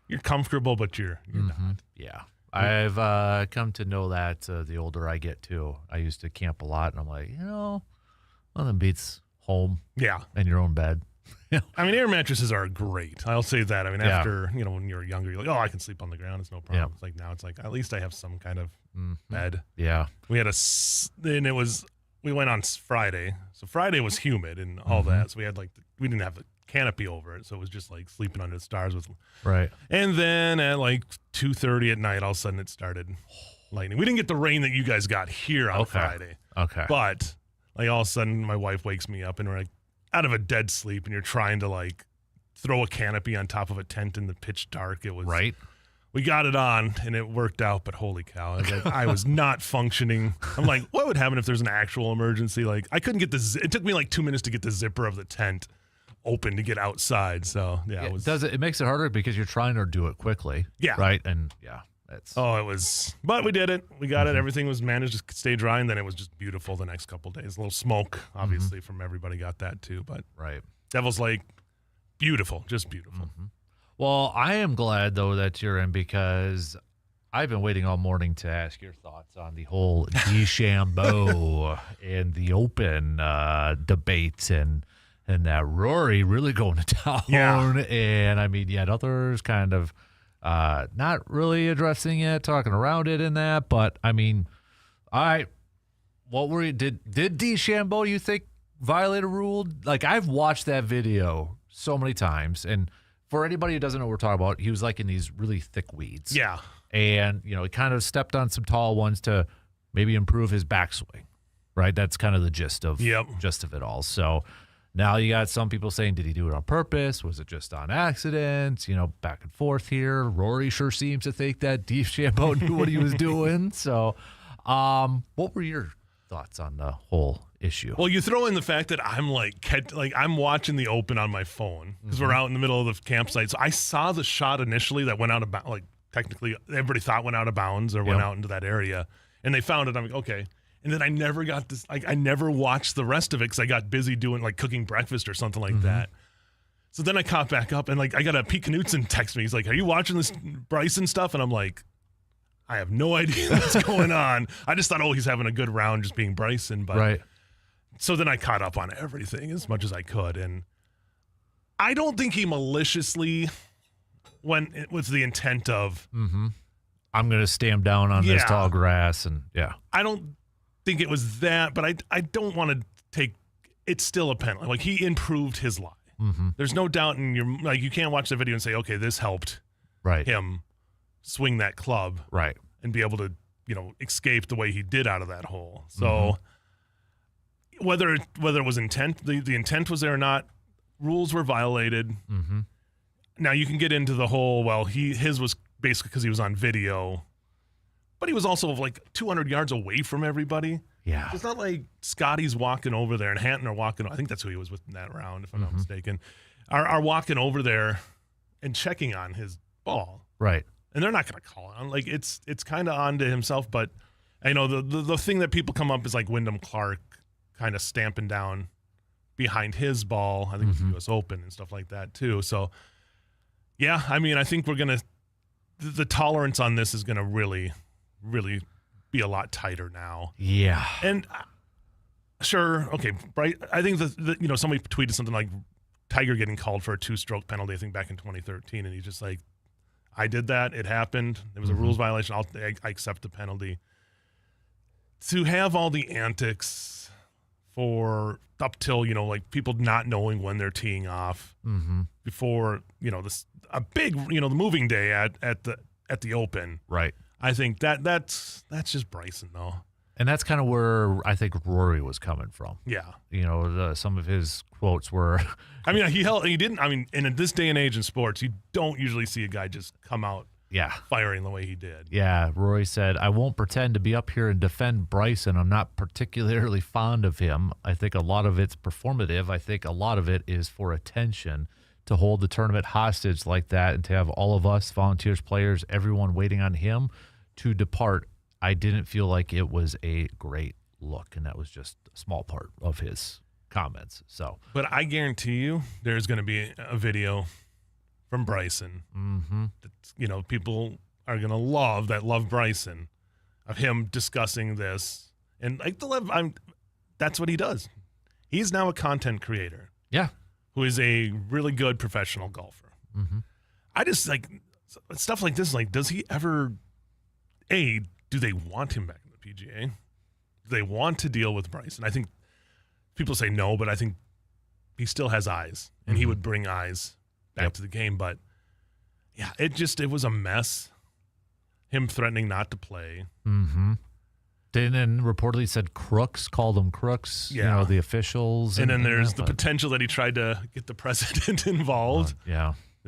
you're comfortable, but you're not. Yeah. I've come to know that the older I get, too. I used to camp a lot, and I'm like, nothing beats home and your own bed. I mean, air mattresses are great. I'll say that. I mean, after, when you're younger, you're like, I can sleep on the ground. It's no problem. It's like now it's like, at least I have some kind of bed. Yeah. We had we went on Friday. So Friday was humid and all that. So we had we didn't have the canopy over it. So it was just like sleeping under the stars with. Right. And then at 2:30 at night, all of a sudden it started lightning. We didn't get the rain that you guys got here on Friday. Okay. But all of a sudden my wife wakes me up and we're out of a dead sleep and you're trying to throw a canopy on top of a tent in the pitch dark. It was right. We got it on and it worked out, but holy cow, I was not functioning. I'm like, what would happen if there's an actual emergency? I couldn't get it took me 2 minutes to get the zipper of the tent open to get outside. So it makes it harder because you're trying to do it quickly. Yeah. Right. And but we did it. We got it. Everything was managed to stay dry, and then it was just beautiful the next couple of days. A little smoke, obviously, from everybody got that too. But Devil's Lake, beautiful, just beautiful. Well, I am glad, though, that you're in because I've been waiting all morning to ask your thoughts on the whole DeChambeau and the Open debate and that Rory really going to town. Yeah. And, I mean, yet others kind of not really addressing it, talking around it in that. But, I mean, what were you – did DeChambeau, you think, violate a rule? I've watched that video so many times, and – for anybody who doesn't know what we're talking about, he was in these really thick weeds. Yeah. And, he kind of stepped on some tall ones to maybe improve his backswing, right? That's kind of the gist of it all. So now you got some people saying, did he do it on purpose? Was it just on accident? Back and forth here. Rory sure seems to think that DeChambeau knew what he was doing. So what were your thoughts on the whole issue? Well, you throw in the fact that I'm I'm watching the Open on my phone because we're out in the middle of the campsite. So I saw the shot initially that went out of bounds. Technically, everybody thought went out of bounds or went out into that area, and they found it. I'm like, okay. And then I never got this. I never watched the rest of it because I got busy doing cooking breakfast or something like that. So then I caught back up and I got a Pete Knudsen text me. He's like, "Are you watching this Bryson stuff?" And I'm like, I have no idea what's going on. I just thought, he's having a good round just being Bryson. But right. So then I caught up on everything as much as I could. And I don't think he maliciously went with the intent of, I'm going to stand down on this tall grass. And I don't think it was that, but I don't want to take, it's still a penalty. He improved his lie. There's no doubt in your, you can't watch the video and say, okay, this helped him swing that club and be able to escape the way he did out of that hole. So whether it was intent, the intent was there or not, rules were violated. Now you can get into the whole, his was basically because he was on video, but he was also 200 yards away from everybody. Yeah. It's not like Scotty's walking over there and Hanton are walking, I think that's who he was with in that round, if I'm not mistaken, are walking over there and checking on his ball. Right. And they're not going to call it on. It's kind of on to himself, but I know the thing that people come up is Wyndham Clark kind of stamping down behind his ball. I think it was the U.S. Open and stuff like that too. So, yeah, I mean, I think we're going to the tolerance on this is going to really, really be a lot tighter now. Yeah. And sure, okay, right. I think that somebody tweeted something like Tiger getting called for a 2-stroke penalty, I think back in 2013, and he's just like, I did that. It happened. It was a rules violation. I accept the penalty. To have all the antics for up till, people not knowing when they're teeing off before, a big, the moving day at the Open. Right. I think that's just Bryson though. And that's kind of where I think Rory was coming from. Yeah. Some of his quotes were. I mean, he didn't. I mean, in this day and age in sports, you don't usually see a guy just come out firing the way he did. Yeah. Rory said, "I won't pretend to be up here and defend Bryson. I'm not particularly fond of him. I think a lot of it's performative. I think a lot of it is for attention. To hold the tournament hostage like that and to have all of us, volunteers, players, everyone waiting on him to depart, I didn't feel like it was a great look." And that was just a small part of his comments. But I guarantee you there's going to be a video from Bryson. That, people are going to love Bryson, of him discussing this. And that's what he does. He's now a content creator. Yeah. Who is a really good professional golfer. I just stuff like this. Like, does he ever, do they want him back in the PGA? Do they want to deal with Bryson? I think people say no, but I think he still has eyes, and he would bring eyes back to the game. But yeah, it was a mess. Him threatening not to play. And then reportedly said crooks, called them crooks, the officials. And then there's the potential that he tried to get the president involved.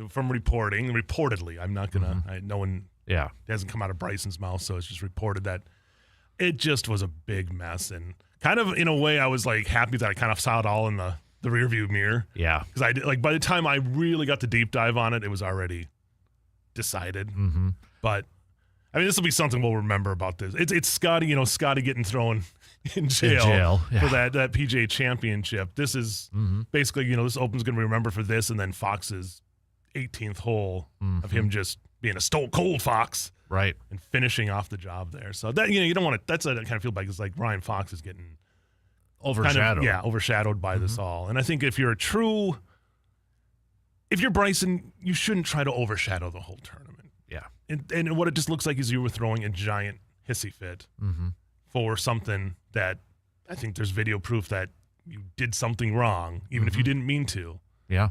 From reportedly. I'm not going to, no one, it hasn't come out of Bryson's mouth, so it's just reported that it just was a big mess. And kind of, in a way, I was happy that I kind of saw it all in the rearview mirror. Yeah. Because by the time I really got the deep dive on it, it was already decided. But I mean, this will be something we'll remember about this. It's Scotty, Scotty getting thrown in jail for that PGA Championship. This is basically, this Open's going to be remembered for this, and then Fox's 18th hole of him just being a stone cold Fox, right, and finishing off the job there. So that you don't want to. That's what I kind of feel like. It's like Ryan Fox is getting overshadowed. Overshadowed by this all. And I think if you're Bryson, you shouldn't try to overshadow the whole tournament. And what it just looks like is you were throwing a giant hissy fit for something that I think there's video proof that you did something wrong, even if you didn't mean to. Yeah.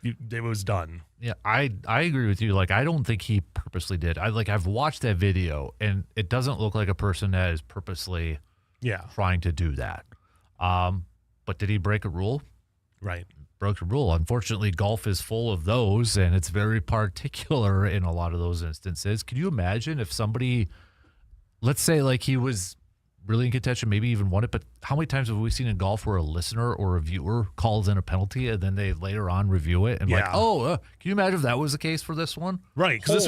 It was done. Yeah, I agree with you. I don't think he purposely did. I've watched that video, and it doesn't look like a person that is purposely trying to do that. But did he break a rule? Right. Broke a rule. Unfortunately, golf is full of those, and it's very particular in a lot of those instances. Could you imagine if somebody, let's say he was really in contention, maybe even won it, but how many times have we seen in golf where a listener or a viewer calls in a penalty and then they later on review it and can you imagine if that was the case for this one? Right, because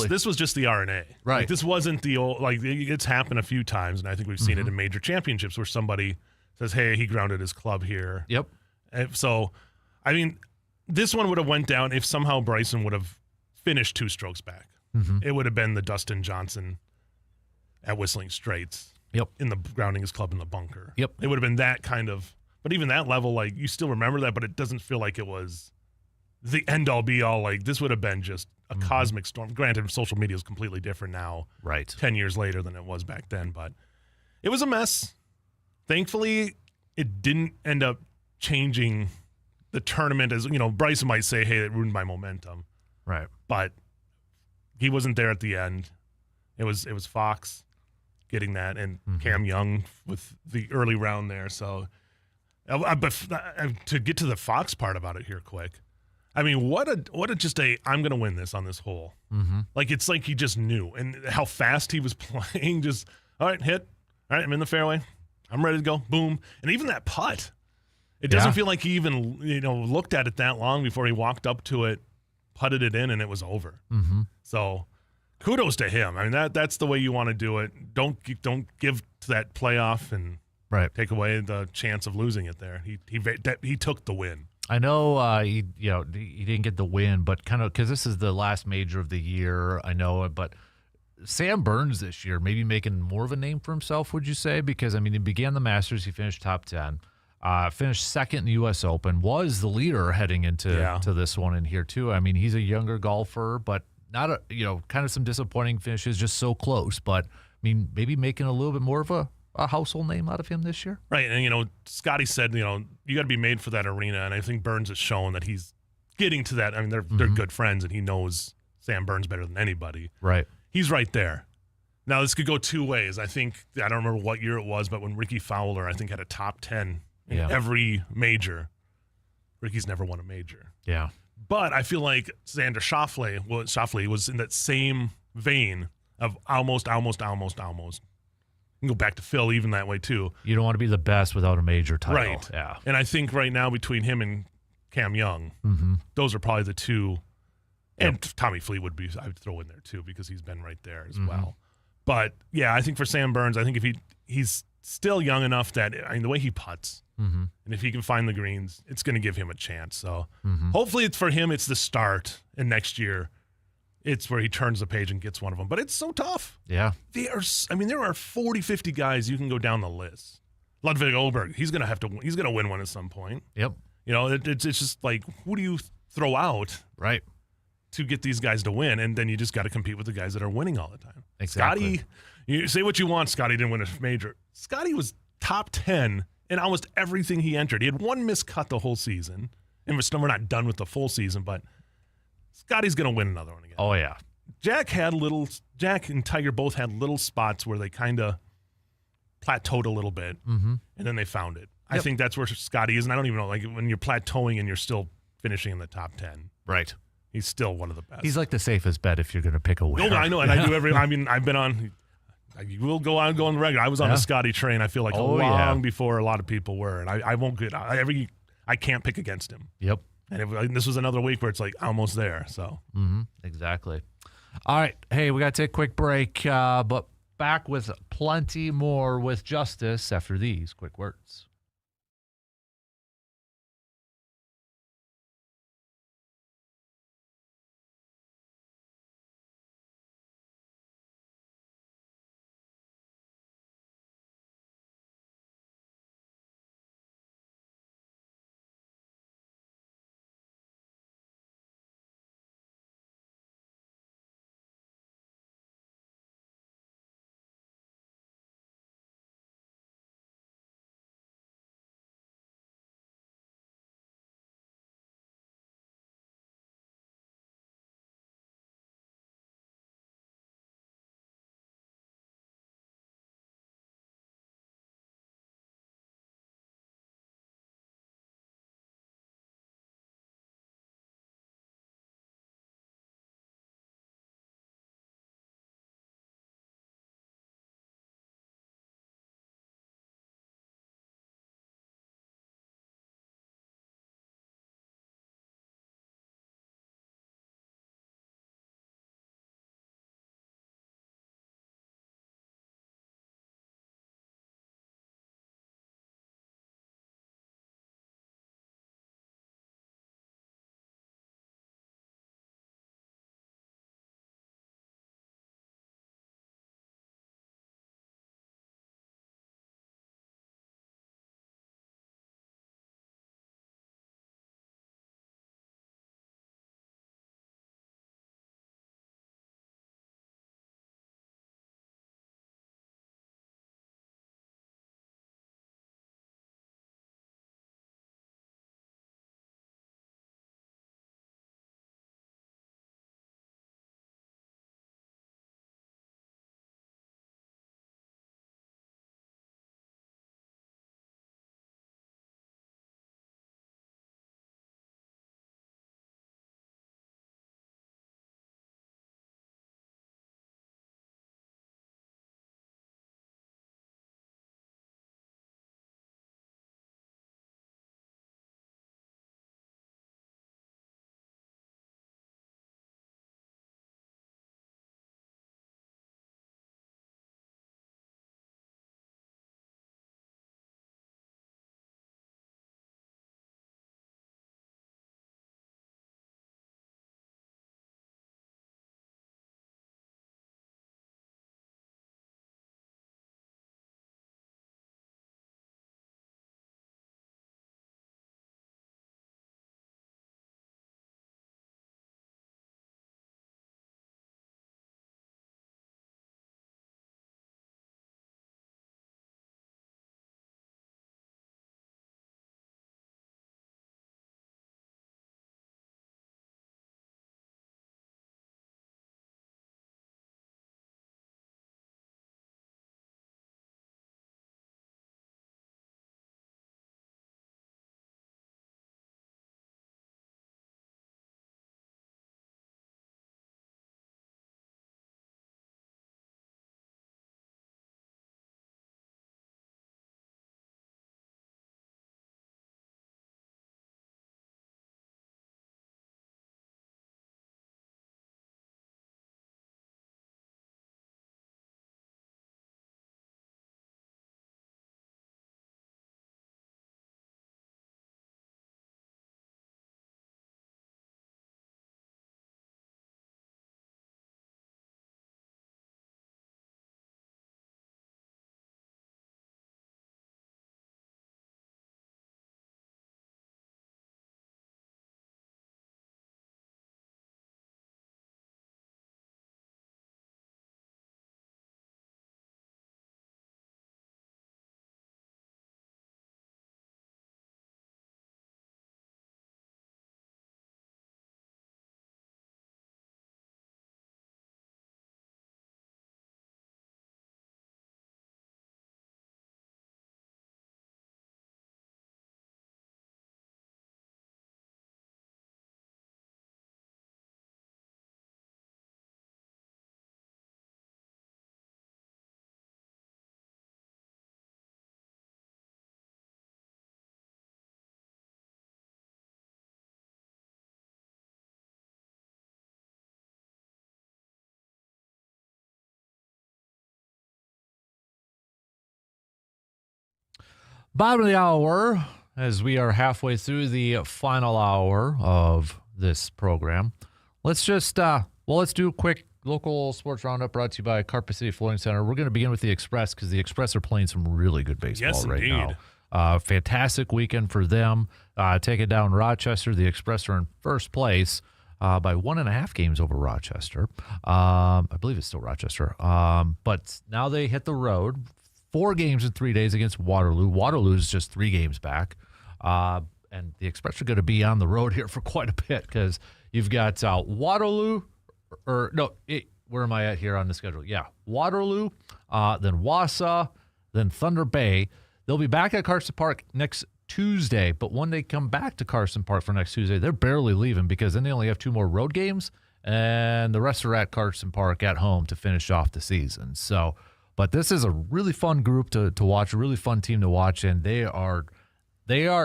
this was just the R&A. Right. This wasn't the old, it's happened a few times, and I think we've seen it in major championships where somebody says, hey, he grounded his club here. Yep. And so, I mean, this one would have went down if somehow Bryson would have finished 2 strokes back. It would have been the Dustin Johnson at Whistling Straits. Yep. In the grounding his club in the bunker. Yep. It would have been that kind of, but even that level, you still remember that, but it doesn't feel like it was the end all be all. This would have been just a cosmic storm. Granted, social media is completely different now. Right. 10 years later than it was back then, but it was a mess. Thankfully, it didn't end up changing the tournament. As Bryson might say, hey, it ruined my momentum. Right. But he wasn't there at the end. It was Fox getting that, and Cam Young with the early round there. So to get to the Fox part about it here quick, I mean, what a just a I'm going to win this on this hole. It's like he just knew, and how fast he was playing. Just, all right, hit. All right, I'm in the fairway. I'm ready to go. Boom. And even that putt, it doesn't feel like he even looked at it that long before he walked up to it, putted it in, and it was over. So kudos to him. I mean, that's the way you want to do it. Don't give to that playoff and take away the chance of losing it there. He took the win. I know he didn't get the win, but kind of because this is the last major of the year. I know, but Sam Burns this year maybe making more of a name for himself, would you say? Because, I mean, he began the Masters. He finished top 10, finished second in the U.S. Open, was the leader heading into to this one in here, too. I mean, he's a younger golfer, but not kind of some disappointing finishes, just so close. But, I mean, maybe making a little bit more of a household name out of him this year. Right. And, Scotty said, you got to be made for that arena. And I think Burns has shown that he's getting to that. I mean, they're good friends, and he knows Sam Burns better than anybody. Right. He's right there. Now, this could go two ways. I don't remember what year it was, but when Ricky Fowler, I think, had a top 10 in every major. Ricky's never won a major. Yeah. But I feel like Xander Schauffele was in that same vein of almost. You can go back to Phil even that way, too. You don't want to be the best without a major title. Right. Yeah. And I think right now between him and Cam Young, those are probably the two. And Tommy Fleetwood I would throw in there, too, because he's been right there as well. But, yeah, I think for Sam Burns, I think if he's still young enough that, the way he putts, and if he can find the greens, it's going to give him a chance. So hopefully for him, it's the start. And next year, it's where he turns the page and gets one of them. But it's so tough. Yeah. There are 40, 50 guys you can go down the list. Ludwig Oberg, he's going to win one at some point. Yep. It's just like, who do you throw out? Right. To get these guys to win, and then you just got to compete with the guys that are winning all the time. Exactly. Scotty, you say what you want, Scotty didn't win a major. Scotty was top 10 in almost everything he entered. He had one miscut the whole season, and we're not done with the full season, but Scotty's going to win another one again. Oh, yeah. Jack and Tiger both had little spots where they kind of plateaued a little bit, and then they found it. Yep. I think that's where Scotty is, and I don't even know, like when you're plateauing and you're still finishing in the top 10. Right. He's still one of the best. He's like the safest bet if you're going to pick a winner. No, I know, and I do I've been on. You will go on the regular. I was on the Scotty train. I feel like long before a lot of people were, and I won't get. I can't pick against him. Yep. And this was another week where it's like almost there. So. Exactly. All right. Hey, we got to take a quick break, but back with plenty more with Justice after these quick words. Bottom of the hour, as we are halfway through the final hour of this program. Let's just, let's do a quick local sports roundup brought to you by Carpet City Flooring Center. We're going to begin with the Express because the Express are playing some really good baseball right now. Fantastic weekend for them. Taking down Rochester. The Express are in first place by 1.5 games over Rochester. I believe it's still Rochester. But now they hit the road. 4 games in 3 days against Waterloo. Waterloo is just 3 games back. And the Express are going to be on the road here for quite a bit because you've got Waterloo, where am I at here on the schedule? Yeah, Waterloo, then Wausau, then Thunder Bay. They'll be back at Carson Park next Tuesday, but when they come back to Carson Park for next Tuesday, they're barely leaving because then they only have 2 more road games, and the rest are at Carson Park at home to finish off the season. So, but this is a really fun group to watch, a really fun team to watch, and they are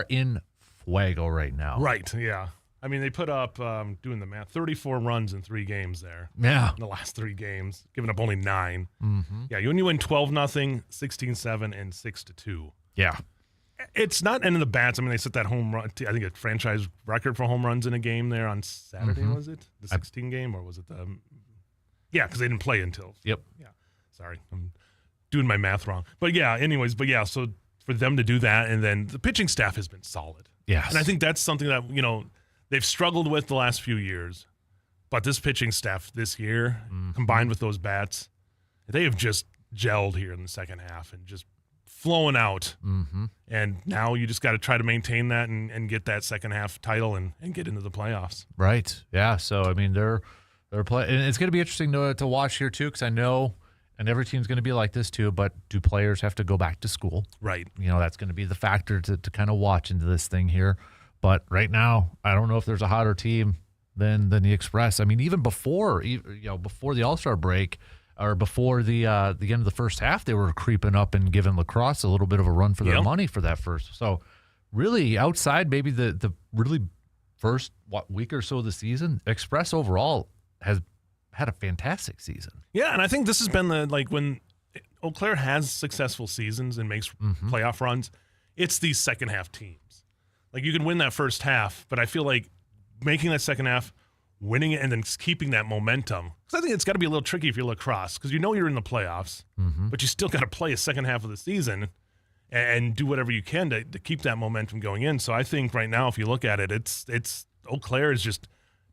in fuego right now. Right, yeah. I mean, they put up, doing the math, 34 runs in 3 games there. Yeah. In the last 3 games, giving up only 9. Mm-hmm. Yeah, when you win 12-0, 16-7, and 6-2. Yeah. It's not end of the bats. I mean, they set that home run, I think a franchise record for home runs in a game there on Saturday, was it? The 16 game, or was it the... Yeah, because they didn't play until... Yep. Yeah. Sorry, I'm doing my math wrong. But yeah, so for them to do that, and then the pitching staff has been solid. Yes. And I think that's something that, they've struggled with the last few years. But this pitching staff this year, combined with those bats, they have just gelled here in the second half and just flowing out. Mm-hmm. And now you just got to try to maintain that and get that second half title and get into the playoffs. Right. Yeah. So, I mean, they're playing. And it's going to be interesting to watch here, too, because I know, and every team's going to be like this, too, but do players have to go back to school? Right. That's going to be the factor to kind of watch into this thing here. But right now, I don't know if there's a hotter team than the Express. I mean, even before the All-Star break or before the end of the first half, they were creeping up and giving lacrosse a little bit of a run for their money for that first. So really outside maybe the really first week or so of the season, Express overall has had a fantastic season. Yeah, and I think this has been when Eau Claire has successful seasons and makes playoff runs, it's these second half teams. Like, you can win that first half, but I feel like making that second half, winning it, and then keeping that momentum. Because I think it's got to be a little tricky if you're lacrosse, because you're in the playoffs, but you still got to play a second half of the season and do whatever you can to keep that momentum going in. So I think right now, if you look at it, it's Eau Claire is just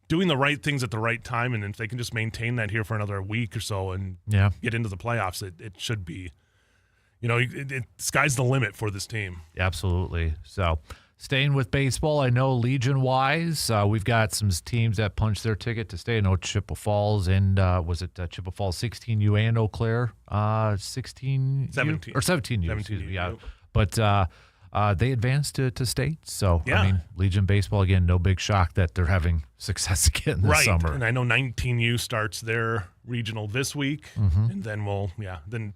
doing the right things at the right time, and if they can just maintain that here for another week or so and get into the playoffs, it should be, sky's the limit for this team. Absolutely. So staying with baseball, I know Legion-wise, we've got some teams that punched their ticket to stay. I know Chippewa Falls and was it Chippewa Falls 16U and Eau Claire 16U? 17. Or 17U, 17U, excuse me. Yeah. yep. But they advanced to state. So, Yeah. I mean, Legion baseball, again, no big shock that they're having success again this summer. And I know 19U starts their regional this week, and then then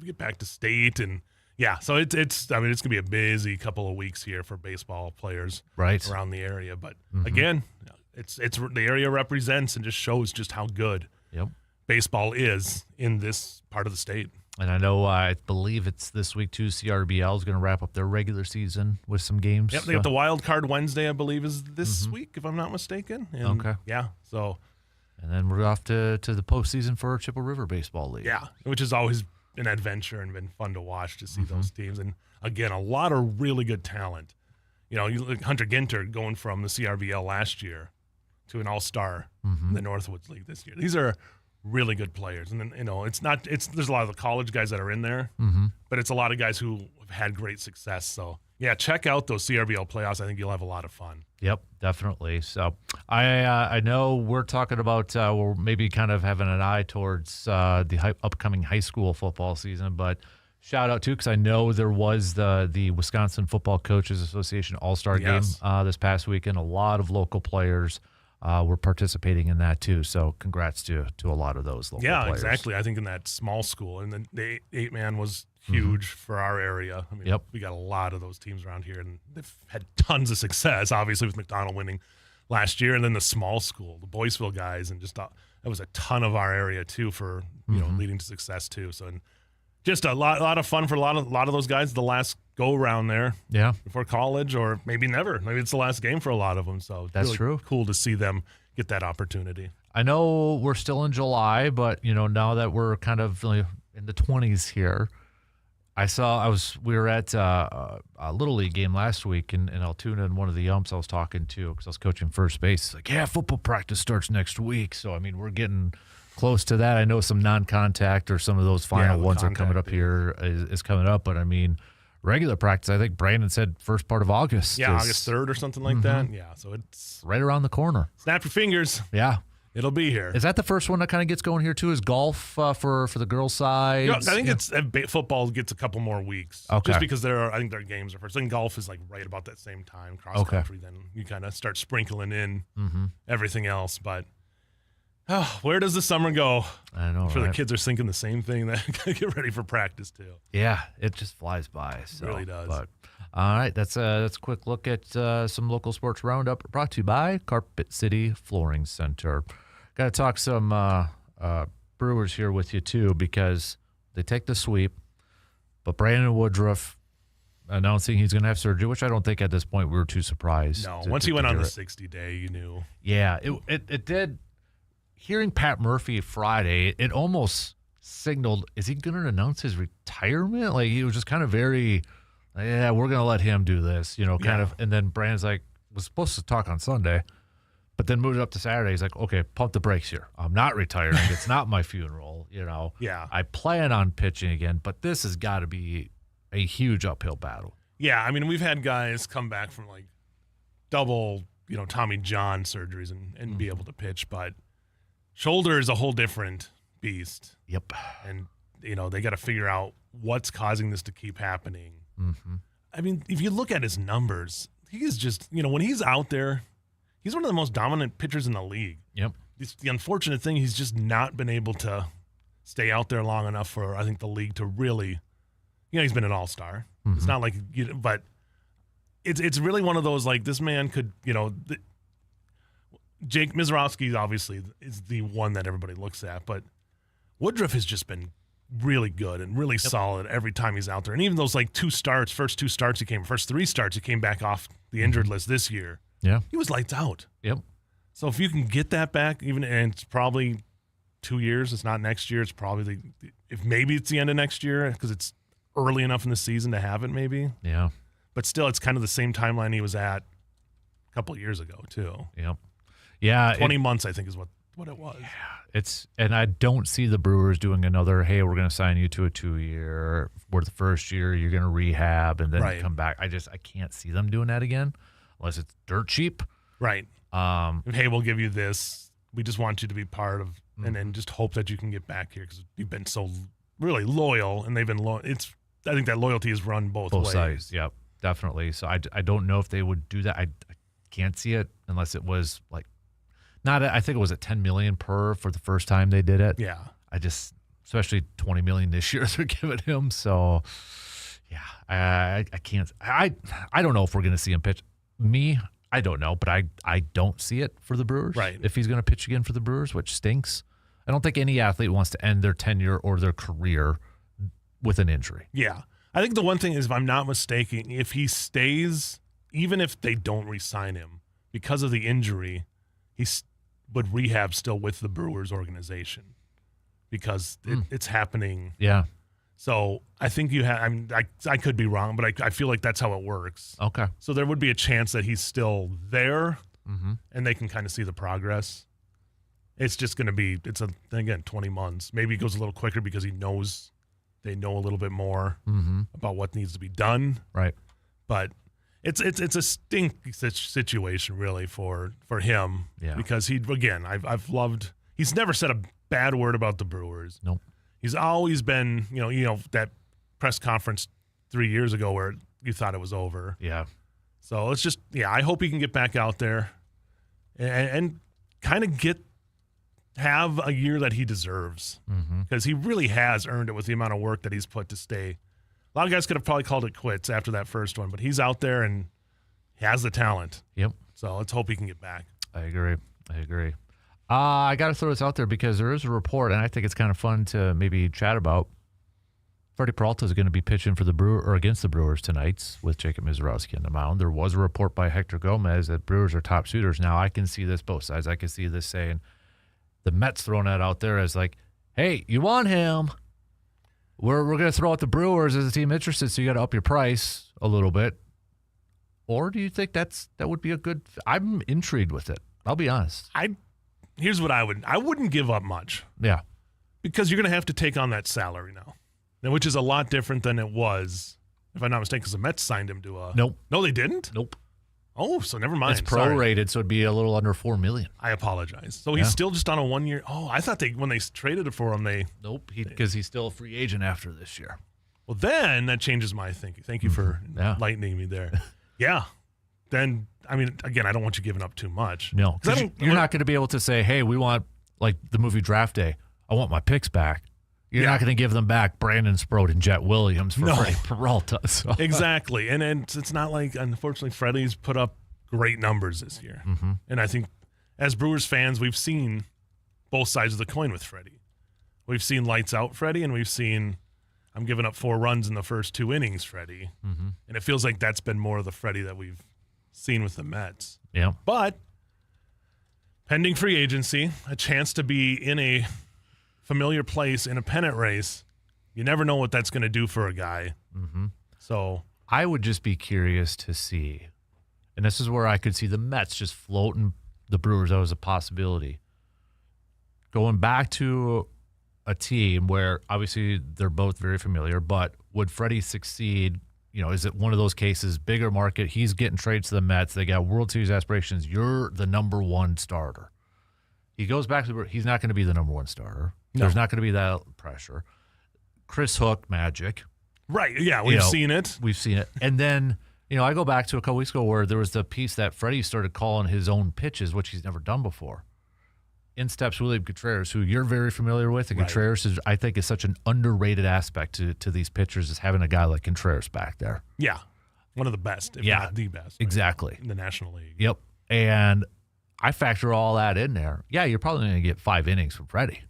we get back to state and so it's going to be a busy couple of weeks here for baseball players around the area. But again, it's the area represents and just shows just how good baseball is in this part of the state. And I know, I believe it's this week too. CRBL is going to wrap up their regular season with some games. Yep, they got the wild card Wednesday, I believe, is this week, if I'm not mistaken. And okay. Yeah, so. And then we're off to the postseason for Chippewa River Baseball League. Yeah, which is always an adventure and been fun to watch to see those teams. And again, a lot of really good talent. You look Hunter Ginter going from the CRBL last year to an all-star in the Northwoods League this year. These are really good players. And then, there's a lot of the college guys that are in there, but it's a lot of guys who have had great success. So, yeah, check out those CRBL playoffs. I think you'll have a lot of fun. Yep, definitely. So I know we're talking about we're maybe kind of having an eye towards the upcoming high school football season, but shout out too, because I know there was the Wisconsin Football Coaches Association All-Star game this past weekend. A lot of local players were participating in that too. So congrats to a lot of those local players. Yeah, exactly. I think in that small school, and then the 8-man was huge for our area. I mean, we got a lot of those teams around here, and they've had tons of success, obviously, with McDonald winning last year, and then the small school, the Boyceville guys, and just that was a ton of our area too for leading to success too. So, and just a lot of fun for a lot of those guys the last go around there before college, or maybe never. Maybe it's the last game for a lot of them. So it's that's really true. Cool to see them get that opportunity. I know we're still in July, but now that we're kind of in the 20s here, we were at a Little League game last week in Altoona, and one of the umps I was talking to, because I was coaching first base, he's like, yeah, football practice starts next week. So, I mean, we're getting close to that. I know some non-contact or some of those final ones are coming up here is coming up, but I mean, regular practice, I think Brandon said first part of August. Yeah, August 3rd or something like that. Yeah, so it's right around the corner. Snap your fingers. Yeah. It'll be here. Is that the first one that kind of gets going here too? Is golf for the girls' side? I think it's football gets a couple more weeks. Okay. Just because I think their games are first. I think golf is like right about that same time. Cross country, then you kind of start sprinkling in everything else. But where does the summer go? I know. I'm sure right? the kids are thinking the same thing. That get ready for practice too. Yeah, it just flies by. So, it really does. But, all right, that's a quick look at some local sports roundup brought to you by Carpet City Flooring Center. Got to talk some Brewers here with you too, because they take the sweep, but Brandon Woodruff announcing he's going to have surgery, which I don't think at this point we were too surprised. No, once he went on the 60-day, you knew. Yeah, it did. Hearing Pat Murphy Friday, it almost signaled, is he going to announce his retirement? Like, he was just kind of very, yeah, we're going to let him do this, kind of. And then Brandon's like, was supposed to talk on Sunday, but then moved it up to Saturday. He's like, okay, pump the brakes here. I'm not retiring. It's not my funeral, Yeah. I plan on pitching again, but this has got to be a huge uphill battle. Yeah, I mean, we've had guys come back from like double, Tommy John surgeries and be able to pitch, but shoulder is a whole different beast. Yep. And, they got to figure out what's causing this to keep happening. Mm-hmm. I mean, if you look at his numbers, he is just, when he's out there, he's one of the most dominant pitchers in the league. Yep. The unfortunate thing, he's just not been able to stay out there long enough for, I think, the league to really, he's been an all-star. Mm-hmm. It's not like, but it's really one of those, like, this man could, Jake Mizrowski obviously is the one that everybody looks at, but Woodruff has just been really good and really solid every time he's out there. And even those first 3 starts he came back off the injured list this year. Yeah. He was lights out. Yep. So if you can get that back, and it's probably 2 years, it's not next year, it's probably if maybe it's the end of next year because it's early enough in the season to have it maybe. Yeah. But still, it's kind of the same timeline he was at a couple of years ago too. Yep. Yeah. 20 months, I think, is what it was. Yeah. And I don't see the Brewers doing another, hey, we're going to sign you to a 2-year, for the first year you're going to rehab and then come back. I can't see them doing that again unless it's dirt cheap. Right. Hey, we'll give you this. We just want you to be part of, and then just hope that you can get back here because you've been so really loyal, and they've been loyal. I think that loyalty is run both ways. Sides. Yep, definitely. So I don't know if they would do that. I can't see it unless it was like I think it was at $10 million per for the first time they did it. Yeah. Especially $20 million this year they're giving him. So yeah, I can't. I don't know if we're going to see him pitch. I don't know, but I don't see it for the Brewers. Right. If he's going to pitch again for the Brewers, which stinks. I don't think any athlete wants to end their tenure or their career with an injury. Yeah. I think the one thing is, if I'm not mistaken, if he stays, even if they don't re-sign him because of the injury, he would rehab still with the Brewers organization because it's happening. Yeah. So I think you have. I could be wrong, but I feel like that's how it works. Okay. So there would be a chance that he's still there, and they can kind of see the progress. It's just going to be. Again 20 months. Maybe it goes a little quicker because they know a little bit more about what needs to be done. Right. But it's a stink situation really for him. Yeah. Because I've loved. He's never said a bad word about the Brewers. Nope. He's always been, that press conference 3 years ago where you thought it was over. Yeah. So it's just, I hope he can get back out there and kind of have a year that he deserves because he really has earned it with the amount of work that he's put to stay. A lot of guys could have probably called it quits after that first one, but he's out there and he has the talent. Yep. So let's hope he can get back. I agree. I got to throw this out there because there is a report, and I think it's kind of fun to maybe chat about. Freddie Peralta is going to be pitching for the against the Brewers tonight with Jacob Mizorowski on the mound. There was a report by Hector Gomez that Brewers are top suitors. Now, I can see this both sides. I can see this saying the Mets throwing that out there as like, hey, you want him? We're going to throw out the Brewers as a team interested, so you got to up your price a little bit. Or do you think that would be a good? I'm intrigued with it. I'll be honest. Here's what I wouldn't give up much. Yeah. Because you're going to have to take on that salary now, which is a lot different than it was, if I'm not mistaken, because the Mets signed him to a. Nope. No, they didn't? Nope. Oh, so never mind. It's prorated, so it'd be a little under $4 million. I apologize. So he's still just on a 1 year. Oh, I thought when they traded it for him, Nope, because he's still a free agent after this year. Well, then that changes my thinking. Thank you for lightening me there. Yeah. Then, I mean, again, I don't want you giving up too much. No, because you're not going to be able to say, hey, we want, like the movie Draft Day, I want my picks back. You're not going to give them back Brandon Sproat and Jet Williams for Freddie Peralta. So. Exactly. And it's not like, unfortunately, Freddie's put up great numbers this year. Mm-hmm. And I think as Brewers fans, we've seen both sides of the coin with Freddie. We've seen lights out Freddie, and we've seen I'm giving up 4 runs in the first 2 innings Freddie. Mm-hmm. And it feels like that's been more of the Freddie that we've seen with the Mets. Yeah. But pending free agency, a chance to be in a familiar place in a pennant race, you never know what that's going to do for a guy. Mm-hmm. So I would just be curious to see, and this is where I could see the Mets just floating the Brewers out as a possibility. Going back to a team where obviously they're both very familiar, but would Freddie succeed? You know, is it one of those cases, bigger market, he's getting traded to the Mets, they got World Series aspirations, you're the number 1 starter. He goes back to he's not going to be the number 1 starter. No. There's not going to be that pressure. Chris Hook magic. Right, yeah, we've seen it. We've seen it. And then, I go back to a couple weeks ago where there was the piece that Freddie started calling his own pitches, which he's never done before. In steps William Contreras, who you're very familiar with. And Contreras, I think, is such an underrated aspect to these pitchers, is having a guy like Contreras back there. Yeah, one of the best, if not the best. Right? Exactly. In the National League. Yep. And I factor all that in there. Yeah, you're probably going to get 5 innings from Freddie.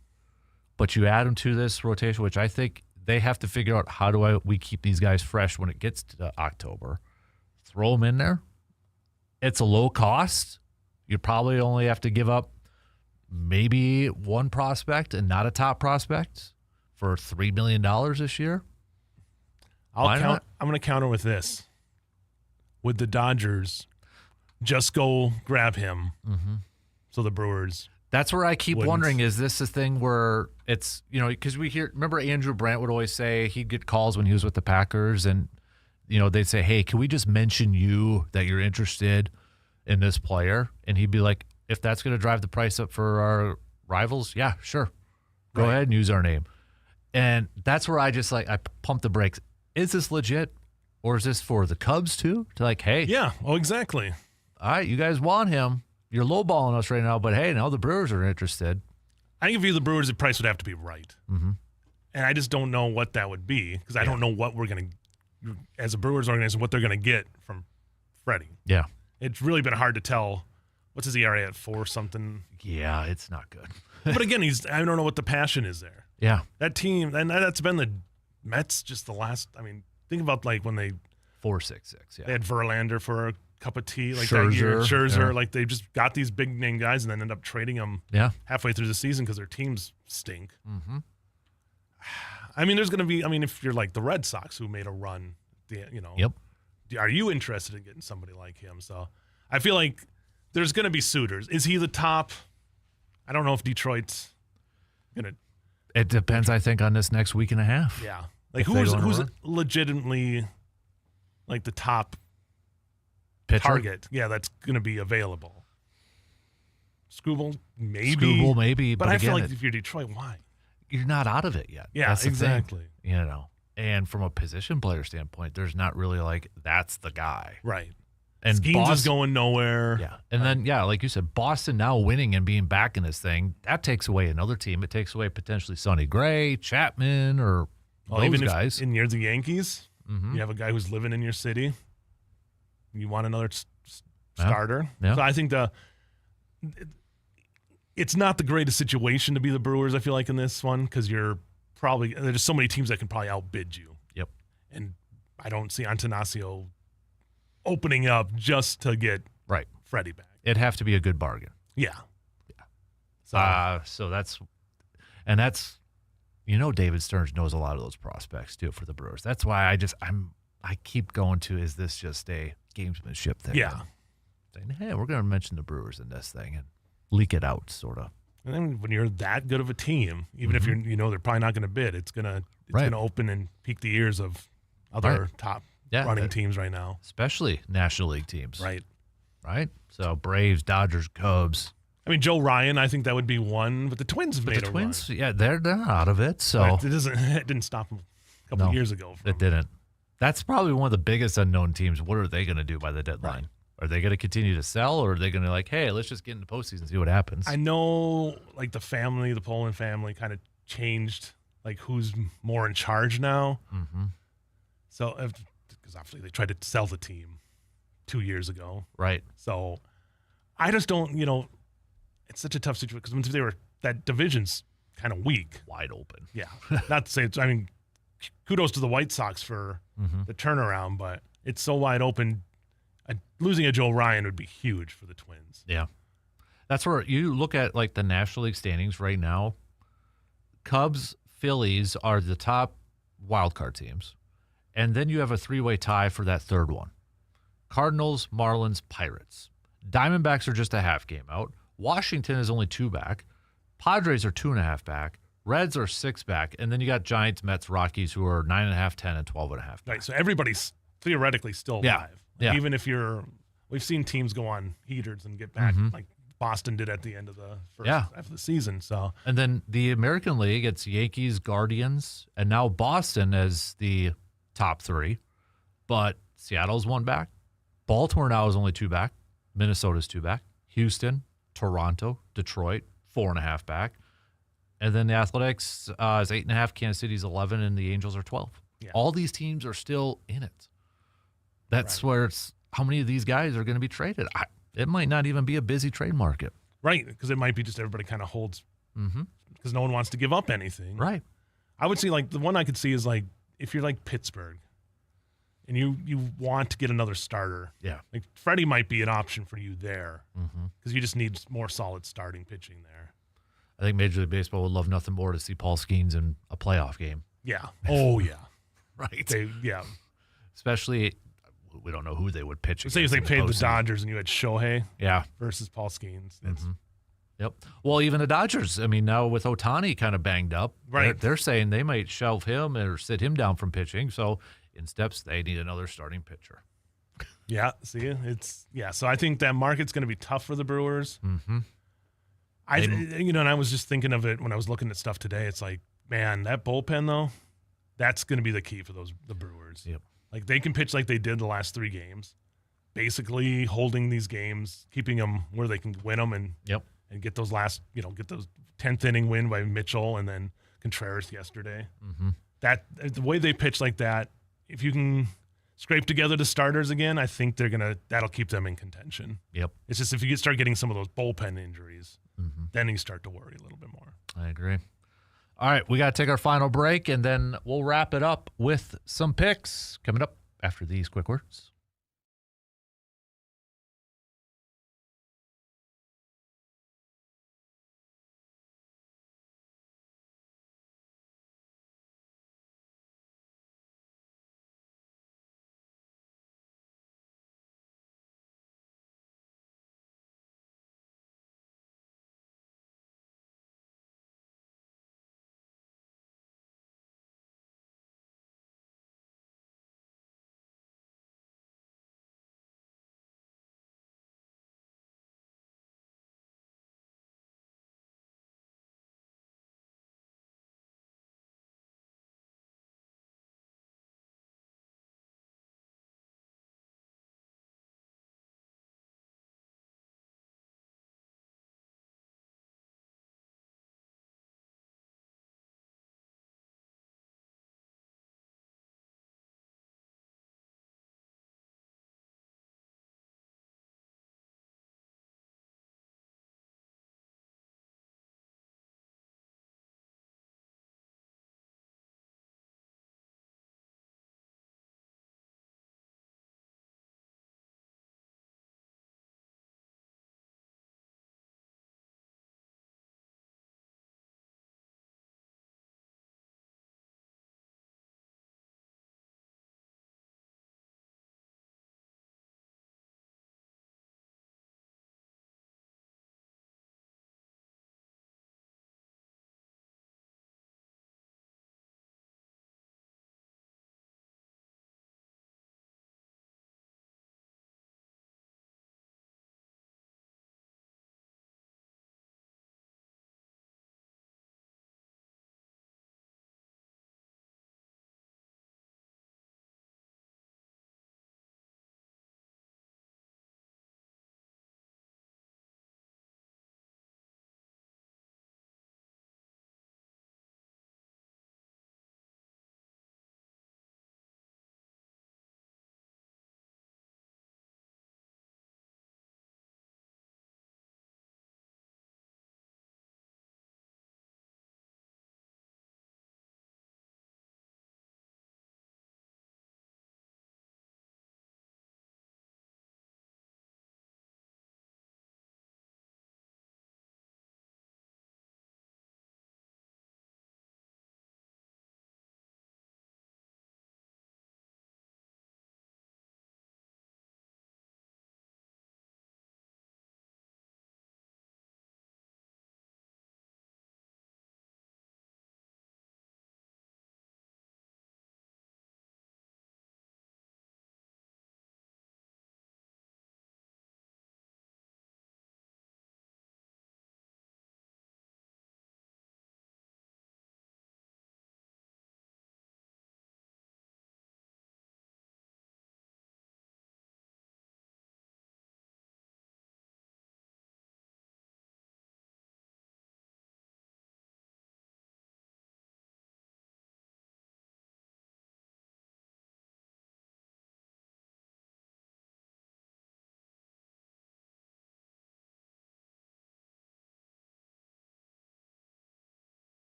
But you add him to this rotation, which I think they have to figure out how we keep these guys fresh when it gets to October. Throw them in there. It's a low cost. You probably only have to give up maybe 1 prospect and not a top prospect for $3 million this year. I'm going to counter with this. Would the Dodgers just go grab him so the Brewers... That's where I keep wondering, is this a thing where it's, because remember Andrew Brandt would always say he'd get calls when he was with the Packers and, they'd say, hey, can we just mention that you're interested in this player? And he'd be like, if that's going to drive the price up for our rivals, yeah, sure. Go ahead and use our name. And that's where I just I pump the brakes. Is this legit? Or is this for the Cubs too? To hey. Yeah, exactly. All right, you guys want him. You're lowballing us right now, but hey, now the Brewers are interested. I think if you're the Brewers, the price would have to be right. Mm-hmm. And I just don't know what that would be because I don't know what we're going to, as a Brewers organization, what they're going to get from Freddie. Yeah. It's really been hard to tell. What's his ERA at 4 something? Yeah, it's not good. But again, I don't know what the passion is there. Yeah. That team, and that's been the Mets just the last, think about when they. 4.66, yeah. They had Verlander for a cup of tea Scherzer, that year. Scherzer, they just got these big name guys and then end up trading them halfway through the season because their teams stink. Mm-hmm. There's going to be, if you're like the Red Sox who made a run, Yep. Are you interested in getting somebody like him? So I feel like there's going to be suitors. Is he the top? I don't know if Detroit's going to. It depends, I think, on this next week and a half. Yeah. Who's legitimately the top pitcher? Target, that's going to be available. Skubal, maybe. But I feel like if you're Detroit, why? You're not out of it yet. Yeah, that's exactly. The thing, And from a position player standpoint, there's not really that's the guy. Right. And Skeens is going nowhere. Yeah. And then, like you said, Boston now winning and being back in this thing, that takes away another team. It takes away potentially Sonny Gray, Chapman, or those even guys. If you're the Yankees, mm-hmm. you have a guy who's living in your city. You want another starter. Yeah. So I think it's not the greatest situation to be the Brewers, I feel like, in this one, because you're there's so many teams that can probably outbid you. Yep. And I don't see Antanasio opening up just to get Freddie back. It'd have to be a good bargain. Yeah. So that's David Stearns knows a lot of those prospects too for the Brewers. That's why I keep going to, is this just a gamesmanship thing? Yeah. Saying, hey, we're going to mention the Brewers in this thing and leak it out, sort of. And then when you're that good of a team, even if they're probably not going to bid, it's gonna open and pique the ears of other top running teams right now, especially National League teams. Right. So Braves, Dodgers, Cubs. I mean, Joe Ryan, I think that would be one, but the Twins have made a run. Yeah, they're not out of it. So it didn't stop them a couple of years ago. It didn't. That's probably one of the biggest unknown teams. What are they going to do by the deadline? Right. Are they going to continue to sell, or are they going to hey, let's just get into postseason and see what happens? I know, the Poland family kind of changed, who's more in charge now. Mm-hmm. So, because obviously they tried to sell the team 2 years ago. Right. So, I just don't, it's such a tough situation because that division's kind of weak. Wide open. Yeah. Not to say kudos to the White Sox for the turnaround, but it's so wide open. Losing a Joe Ryan would be huge for the Twins. Yeah. That's where you look at the National League standings right now. Cubs, Phillies are the top wild card teams. And then you have a three-way tie for that third one. Cardinals, Marlins, Pirates. Diamondbacks are just a half game out. Washington is only 2 back. Padres are 2.5 back. Reds are 6 back. And then you got Giants, Mets, Rockies, who are 9.5, 10, and 12.5 back. Right, so everybody's theoretically still alive. Yeah. Even if we've seen teams go on heaters and get back, like Boston did at the end of the first half of the season. So, and then the American League, it's Yankees, Guardians, and now Boston as the top 3. But Seattle's 1 back. Baltimore now is only 2 back. Minnesota's 2 back. Houston, Toronto, Detroit, 4.5 back. And then the Athletics is 8.5, Kansas City's 11, and the Angels are 12. Yeah. All these teams are still in it. That's where it's how many of these guys are going to be traded. It might not even be a busy trade market. Right, because it might be just everybody kind of holds because no one wants to give up anything. Right. I would say the one I could see is if you're Pittsburgh and you want to get another starter. Yeah. Freddie might be an option for you there because you just need more solid starting pitching there. I think Major League Baseball would love nothing more to see Paul Skeens in a playoff game. Yeah. Oh, yeah. Right. Especially, we don't know who they would pitch. Say if they paid the Dodgers and you had Shohei versus Paul Skeens. Yep. Well, even the Dodgers, now with Ohtani kind of banged up, they're saying they might shelve him or sit him down from pitching. So in steps, they need another starting pitcher. Yeah. See, so I think that market's going to be tough for the Brewers. And I was just thinking of it when I was looking at stuff today. It's man, that bullpen though, that's going to be the key for the Brewers. Yep. They can pitch like they did the last 3 games, basically holding these games, keeping them where they can win them and get those get those 10th inning win by Mitchell and then Contreras yesterday. That the way they pitch like that, if you can scrape together the starters again, I think that'll keep them in contention. Yep. It's just if you start getting some of those bullpen injuries, then you start to worry a little bit more. I agree. All right, we got to take our final break, and then we'll wrap it up with some picks coming up after these quick words.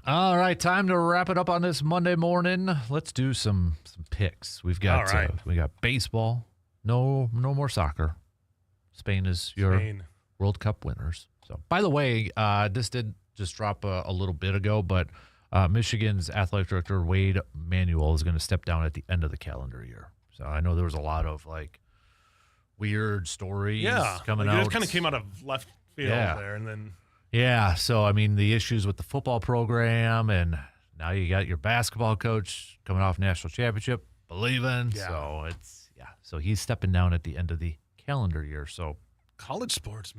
All right, time to wrap it up on this Monday morning. Let's do some picks. We've got we got baseball. No more soccer. Spain is your World Cup winners. So, by the way, this did just drop a little bit ago, but Michigan's athletic director Wade Manuel is going to step down at the end of the calendar year. So I know there was a lot of weird stories coming out. It kind of came out of left field there, and then. Yeah, so, I mean, the issues with the football program, and now you got your basketball coach coming off national championship, believing. Yeah. So, so he's stepping down at the end of the calendar year. So college sports,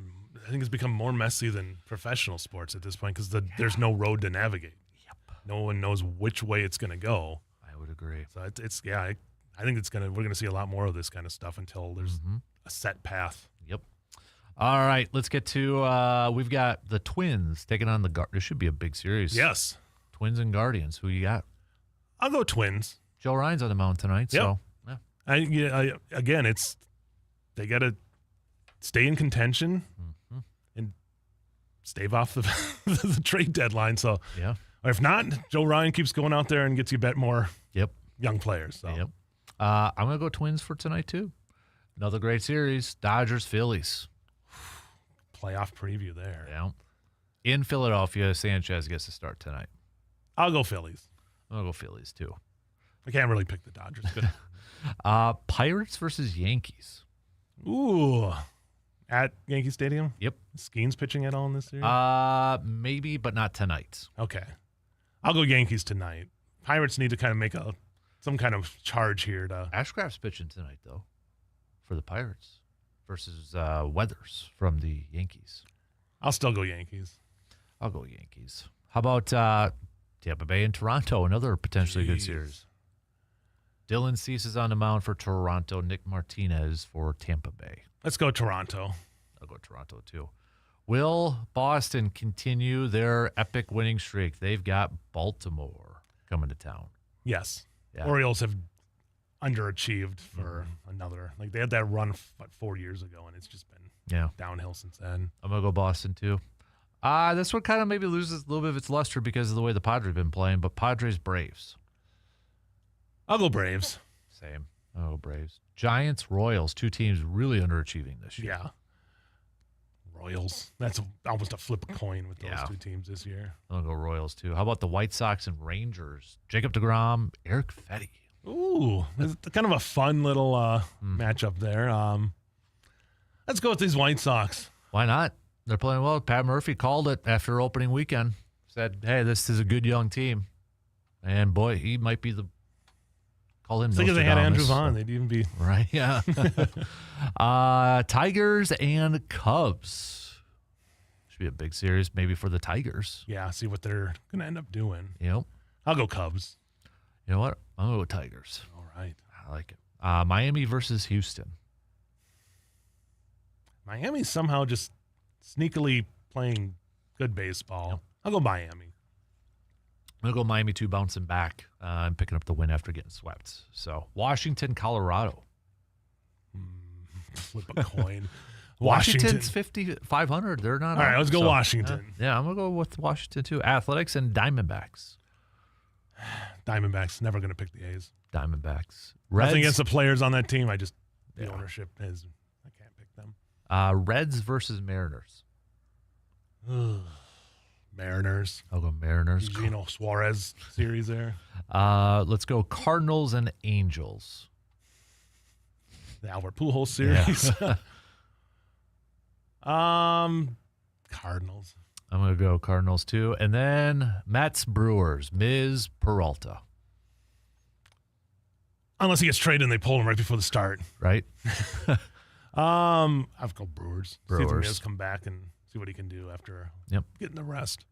I think, has become more messy than professional sports at this point because there's no road to navigate. Yep. No one knows which way it's going to go. I would agree. So, I think we're going to see a lot more of this kind of stuff until there's a set path. Yep. All right, let's get to we've got the Twins taking on the Guardians. This should be a big series. Yes. Twins and Guardians. Who you got? I'll go Twins. Joe Ryan's on the mound tonight. Yep. So, again, they got to stay in contention and stave off the trade deadline. So, or if not, Joe Ryan keeps going out there and gets you bet more young players. So. Yep. I'm going to go Twins for tonight, too. Another great series. Dodgers, Phillies. Playoff preview there. Yeah. In Philadelphia, Sanchez gets to start tonight. I'll go Phillies. I'll go Phillies, too. I can't really pick the Dodgers. Pirates versus Yankees. Ooh. At Yankee Stadium? Yep. Skeens pitching at all in this series? Maybe, but not tonight. Okay. I'll go Yankees tonight. Pirates need to kind of make some kind of charge here. Ashcraft's pitching tonight, though, for the Pirates. Versus Weathers from the Yankees. I'll still go Yankees. I'll go Yankees. How about Tampa Bay and Toronto? Another potentially good series. Dylan Cease is on the mound for Toronto. Nick Martinez for Tampa Bay. Let's go Toronto. I'll go Toronto, too. Will Boston continue their epic winning streak? They've got Baltimore coming to town. Yes. Yeah. Orioles have underachieved for another. They had that run 4 years ago, and it's just been downhill since then. I'm going to go Boston, too. This one kind of maybe loses a little bit of its luster because of the way the Padres have been playing, but Padres-Braves. I'll go Braves. Same. I'll go Braves. Giants-Royals, two teams really underachieving this year. Yeah. Royals. That's almost a flip a coin with those two teams this year. I'll go Royals, too. How about the White Sox and Rangers? Jacob deGrom, Eric Fetty. Ooh, it's kind of a fun little matchup there. Let's go with these White Sox. Why not? They're playing well. Pat Murphy called it after opening weekend. Said, hey, this is a good young team. And, boy, he might be the – call him Nostradamus. I think if they had Andrew Vaughn, they'd even be – Right, yeah. Tigers and Cubs. Should be a big series maybe for the Tigers. Yeah, see what they're going to end up doing. Yep. I'll go Cubs. You know what? I'm going to go Tigers. All right. I like it. Miami versus Houston. Miami's somehow just sneakily playing good baseball. Yep. I'll go Miami. I'm going to go Miami, too, bouncing back and picking up the win after getting swept. So, Washington, Colorado. Flip a coin. Washington's 5,500. They're not. All right, let's go Washington. I'm going to go with Washington, too. Athletics and Diamondbacks. Diamondbacks, never going to pick the A's. Diamondbacks. Reds. Nothing against the players on that team. The ownership is, I can't pick them. Reds versus Mariners. Mariners. I'll go Mariners. Eugenio Suarez series there. Let's go Cardinals and Angels. The Albert Pujols series. Yeah. Cardinals. I'm going to go Cardinals, too. And then Mets, Brewers, Miz, Peralta. Unless he gets traded and they pull him right before the start. Right? I've go Brewers. See if Miz come back and see what he can do after getting the rest.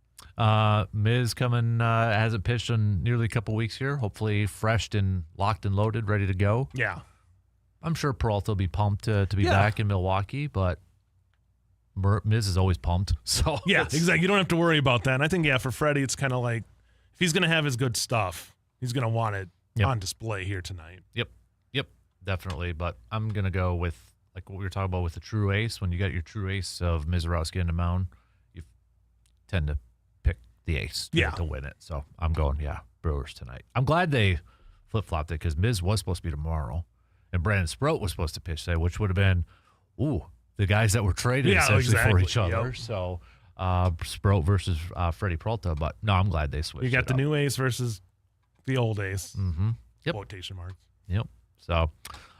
Miz hasn't pitched in nearly a couple weeks here. Hopefully fresh and locked and loaded, ready to go. Yeah. I'm sure Peralta will be pumped to be back in Milwaukee, but Miz is always pumped. So yeah, exactly. You don't have to worry about that. And I think, for Freddie, it's kind of like if he's going to have his good stuff, he's going to want it on display here tonight. Yep, definitely. But I'm going to go with like what we were talking about with the true ace. When you got your true ace of Mizorowski in the mound, you tend to pick the ace Yeah. to win it. So I'm going, Brewers tonight. I'm glad they flip-flopped it because Miz was supposed to be tomorrow, and Brandon Sproat was supposed to pitch today, which would have been, the guys that were traded essentially for each other. Yep. So Sproat versus Freddie Peralta. But no, I'm glad they switched. You got the new ace versus the old ace. Mm-hmm. Yep. Quotation marks. Yep. So,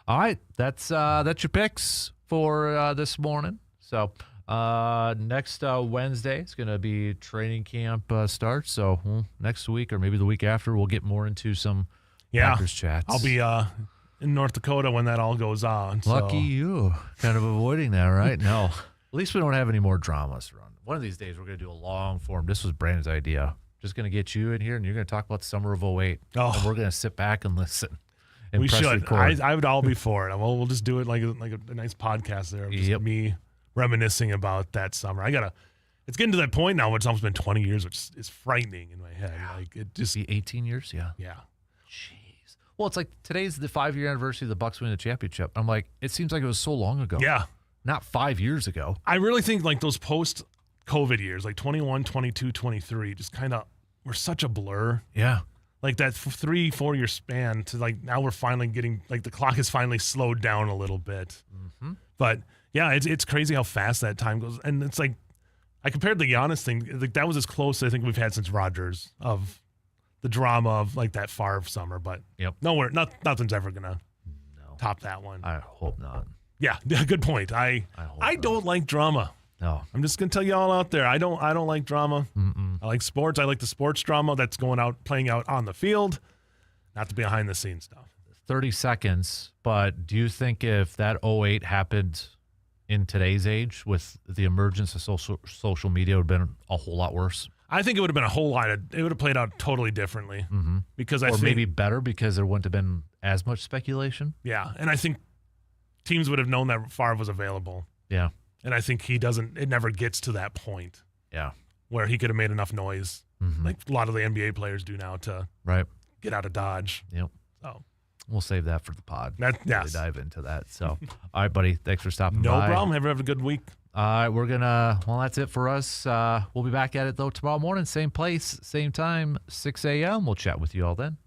all right, that's your picks for this morning. So next Wednesday is going to be training camp starts. So next week or maybe the week after, we'll get more into some Packers chats. I'll be in North Dakota when that all goes on. Lucky you. Kind of avoiding that, right? No. At least we don't have any more dramas run. One of these days, we're going to do a long form. This was Brandon's idea. Just going to get you in here, and you're going to talk about the summer of 08. Oh. And we're going to sit back and listen. And We press should. record. I would all be for it. We'll just do it like a nice podcast there. Just me reminiscing about that summer. It's getting to that point now where it's almost been 20 years, which is frightening in my head. Like it just be 18 years, yeah. Jeez. Well, it's like today's the 5-year anniversary of the Bucks winning the championship. I'm like, it seems like it was so long ago. Yeah. Not 5 years ago. I really think like those post-COVID years, like 21, 22, 23, just kind of were such a blur. Yeah. Like that 3-4 year span to like now we're finally getting like the clock is finally slowed down a little bit. Mm-hmm. But yeah, it's crazy how fast that time goes. And it's like I compared the Giannis thing. Like that was as close I think we've had since Rodgers of the drama of like that Favre summer. But nothing's ever gonna top that one. I hope not. Yeah, good point. I don't like drama. No. I'm just gonna tell you all out there. I don't like drama. Mm-mm. I like sports. I like the sports drama that's playing out on the field, not the behind the scenes stuff. 30 seconds, but do you think if that 08 happened in today's age with the emergence of social media, it would have been a whole lot worse? I think it would have been it would have played out totally differently. Mm-hmm. Because or maybe better because there wouldn't have been as much speculation. Yeah, and I think teams would have known that Favre was available. Yeah. And I think it never gets to that point. Yeah. Where he could have made enough noise, like a lot of the NBA players do now, to get out of Dodge. Yep. So we'll save that for the pod. Yes. Really dive into that. So, all right, buddy. Thanks for stopping by. No problem. Have a good week. All right, that's it for us. We'll be back at it, though, tomorrow morning. Same place, same time, 6 a.m. We'll chat with you all then.